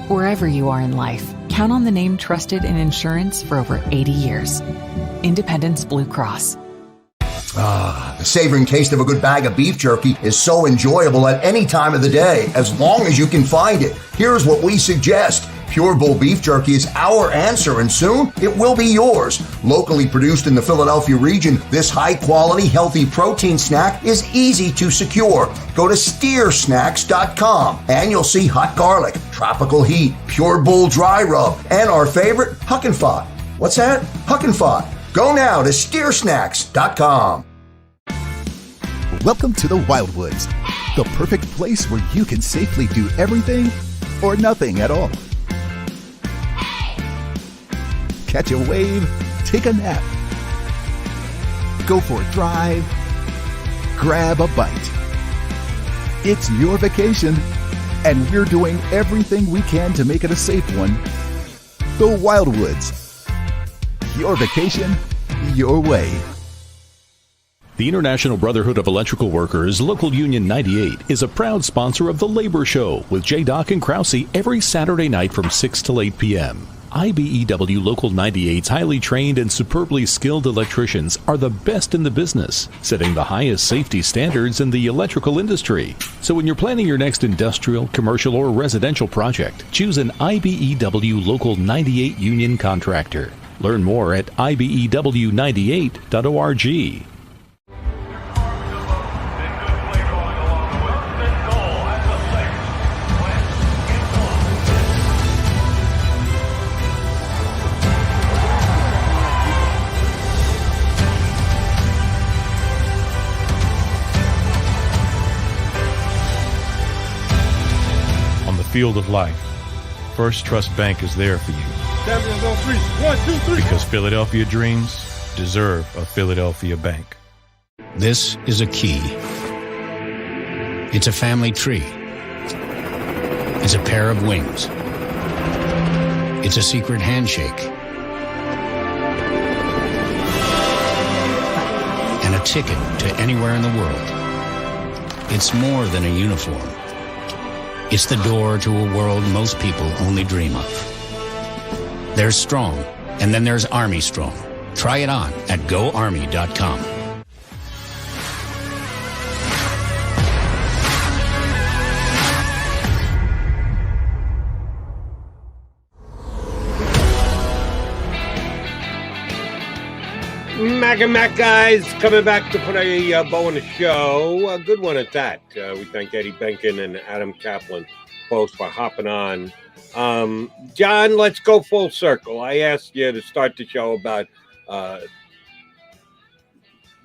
Wherever you are in life, count on the name trusted in insurance for over 80 years. Independence Blue Cross. The savoring taste of a good bag of beef jerky is so enjoyable at any time of the day, as long as you can find it. Here's what we suggest. Pure Bull Beef Jerky is our answer, and soon it will be yours. Locally produced in the Philadelphia region, this high-quality, healthy protein snack is easy to secure. Go to steersnacks.com, and you'll see hot garlic, tropical heat, Pure Bull dry rub, and our favorite, Huck and Fod. What's that? Huck and Fod. Go now to steersnacks.com. Welcome to the Wildwoods, the perfect place where you can safely do everything or nothing at all. Catch a wave, take a nap, go for a drive, grab a bite. It's your vacation, and we're doing everything we can to make it a safe one. The Wildwoods. Your vacation, your way. The International Brotherhood of Electrical Workers, Local Union 98, is a proud sponsor of The Labor Show with J. and Krause every Saturday night from 6 till 8 p.m. IBEW Local 98's highly trained and superbly skilled electricians are the best in the business, setting the highest safety standards in the electrical industry. So when you're planning your next industrial, commercial, or residential project, choose an IBEW Local 98 union contractor. Learn more at ibew98.org. Field of life, First Trust Bank is there for you. Champions on 3. 1, 2, 3. Because Philadelphia dreams deserve a Philadelphia bank. This is a key. It's a family tree. It's a pair of wings. It's a secret handshake. And a ticket to anywhere in the world. It's more than a uniform. It's the door to a world most people only dream of. There's Strong, and then there's Army Strong. Try it on at GoArmy.com. Mac and Mac guys coming back to put a bow on the show. A good one at that. We thank Eddie Benkin and Adam Kaplan both for hopping on. John, let's go full circle. I asked you to start the show about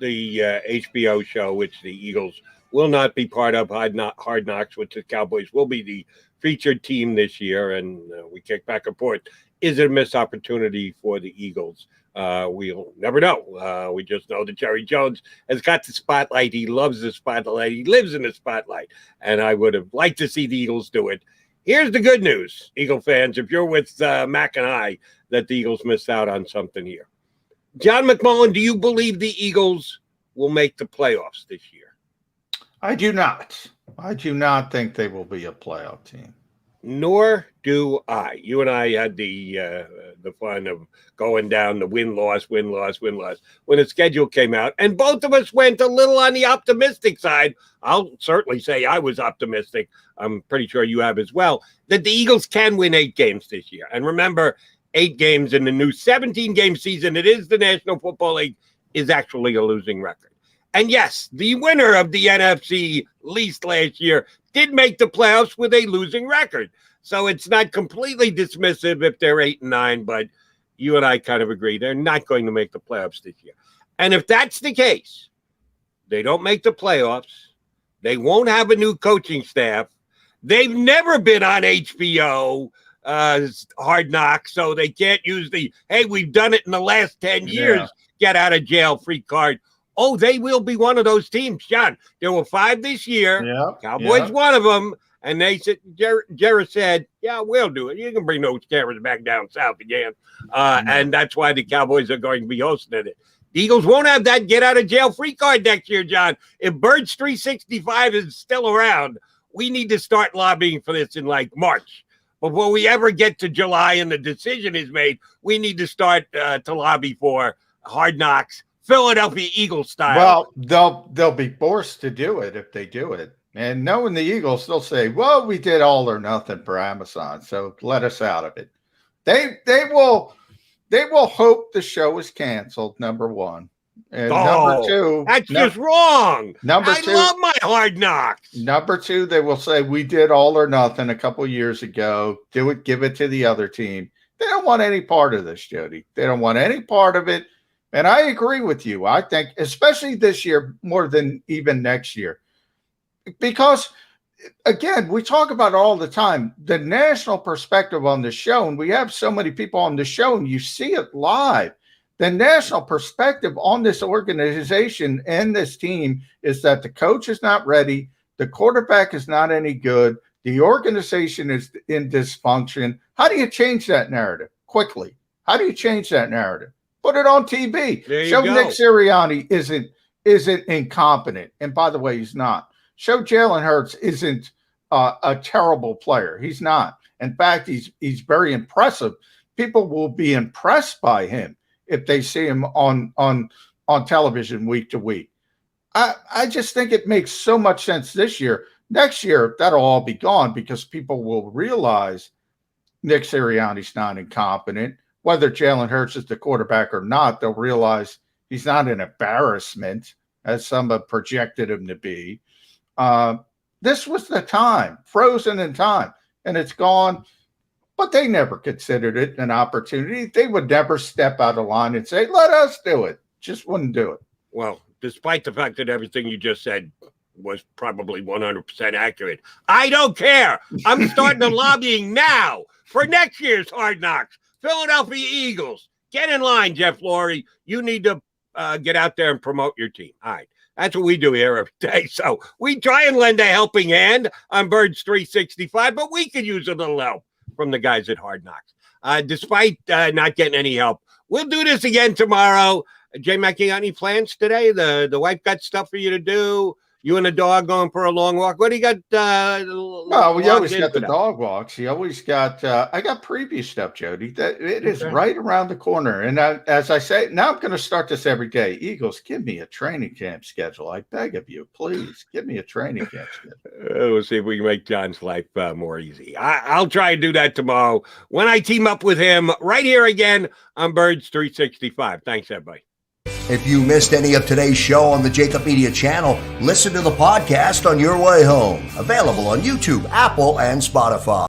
the HBO show, which the Eagles will not be part of. Hard Knocks, which the Cowboys will be the featured team this year. And we kick back and forth. Is it a missed opportunity for the Eagles? We'll never know. We just know that Jerry Jones has got the spotlight. He loves the spotlight. He lives in the spotlight. And I would have liked to see the Eagles do it. Here's the good news, Eagle fans, if you're with Mac and I, that the Eagles missed out on something here. John McMullen, do you believe the Eagles will make the playoffs this year? I do not. I do not think they will be a playoff team. Nor do I. You and I had the fun of going down the win-loss when the schedule came out, and both of us went a little on the optimistic side. I'll certainly say I was optimistic. I'm pretty sure you have as well, that the Eagles can win 8 games this year. And remember, 8 games in the new 17-game season, it is the National Football League, is actually a losing record. And yes, the winner of the NFC least last year did make the playoffs with a losing record. So it's not completely dismissive if they're 8-9, but you and I kind of agree they're not going to make the playoffs this year. And if that's the case, they don't make the playoffs. They won't have a new coaching staff. They've never been on HBO, Hard Knocks, so they can't use the, hey, we've done it in the last 10 years, get out of jail free card. Oh, they will be one of those teams, John. There were 5 this year. Cowboys, one of them. And they said, Gerry said, yeah, we'll do it. You can bring those cameras back down south again. And that's why the Cowboys are going to be hosting it. The Eagles won't have that get out of jail free card next year, John. If Birds 365 is still around, we need to start lobbying for this in like March. Before we ever get to July and the decision is made, we need to start to lobby for Hard Knocks Philadelphia Eagles style. Well, they'll be forced to do it if they do it. And knowing the Eagles, they'll say, well, we did all or nothing for Amazon, so let us out of it. They will hope the show is canceled, number one. And number two, that's just wrong. Number two, I love my Hard Knocks. Number two, they will say we did all or nothing a couple years ago. Do it, give it to the other team. They don't want any part of this, Jody. They don't want any part of it. And I agree with you. I think, especially this year, more than even next year, because again, we talk about it all the time, the national perspective on the show, and we have so many people on the show, and you see it live. The national perspective on this organization and this team is that the coach is not ready, the quarterback is not any good, the organization is in dysfunction. How do you change that narrative quickly? How do you change that narrative? Put it on TV. Show Nick Sirianni isn't incompetent, and by the way, he's not. Show Jalen Hurts isn't a terrible player. He's not. In fact, he's very impressive. People will be impressed by him if they see him on television week to week. I just think it makes so much sense this year. Next year, that'll all be gone because people will realize Nick Sirianni's not incompetent. Whether Jalen Hurts is the quarterback or not, they'll realize he's not an embarrassment, as some have projected him to be. This was the time, frozen in time, and it's gone. But they never considered it an opportunity. They would never step out of line and say, let us do it. Just wouldn't do it. Well, despite the fact that everything you just said was probably 100% accurate, I don't care. I'm starting the lobbying now for next year's Hard Knocks. Philadelphia Eagles. Get in line, Jeff Lurie. You need to get out there and promote your team. All right. That's what we do here every day. So we try and lend a helping hand on Birds 365, but we could use a little help from the guys at Hard Knocks. Despite not getting any help, we'll do this again tomorrow. J-Mac, you got any plans today? The wife got stuff for you to do? You and the dog going for a long walk? What do you got? Well, we always got the dog walks. You always got, I got preview stuff, Jody. It is right around the corner. And as I say, now I'm going to start this every day. Eagles, give me a training camp schedule. I beg of you, please give me a training camp schedule. We'll see if we can make John's life more easy. I'll try and do that tomorrow when I team up with him right here again on Birds 365. Thanks, everybody. If you missed any of today's show on the JAKIB Media channel, listen to the podcast on your way home. Available on YouTube, Apple, and Spotify.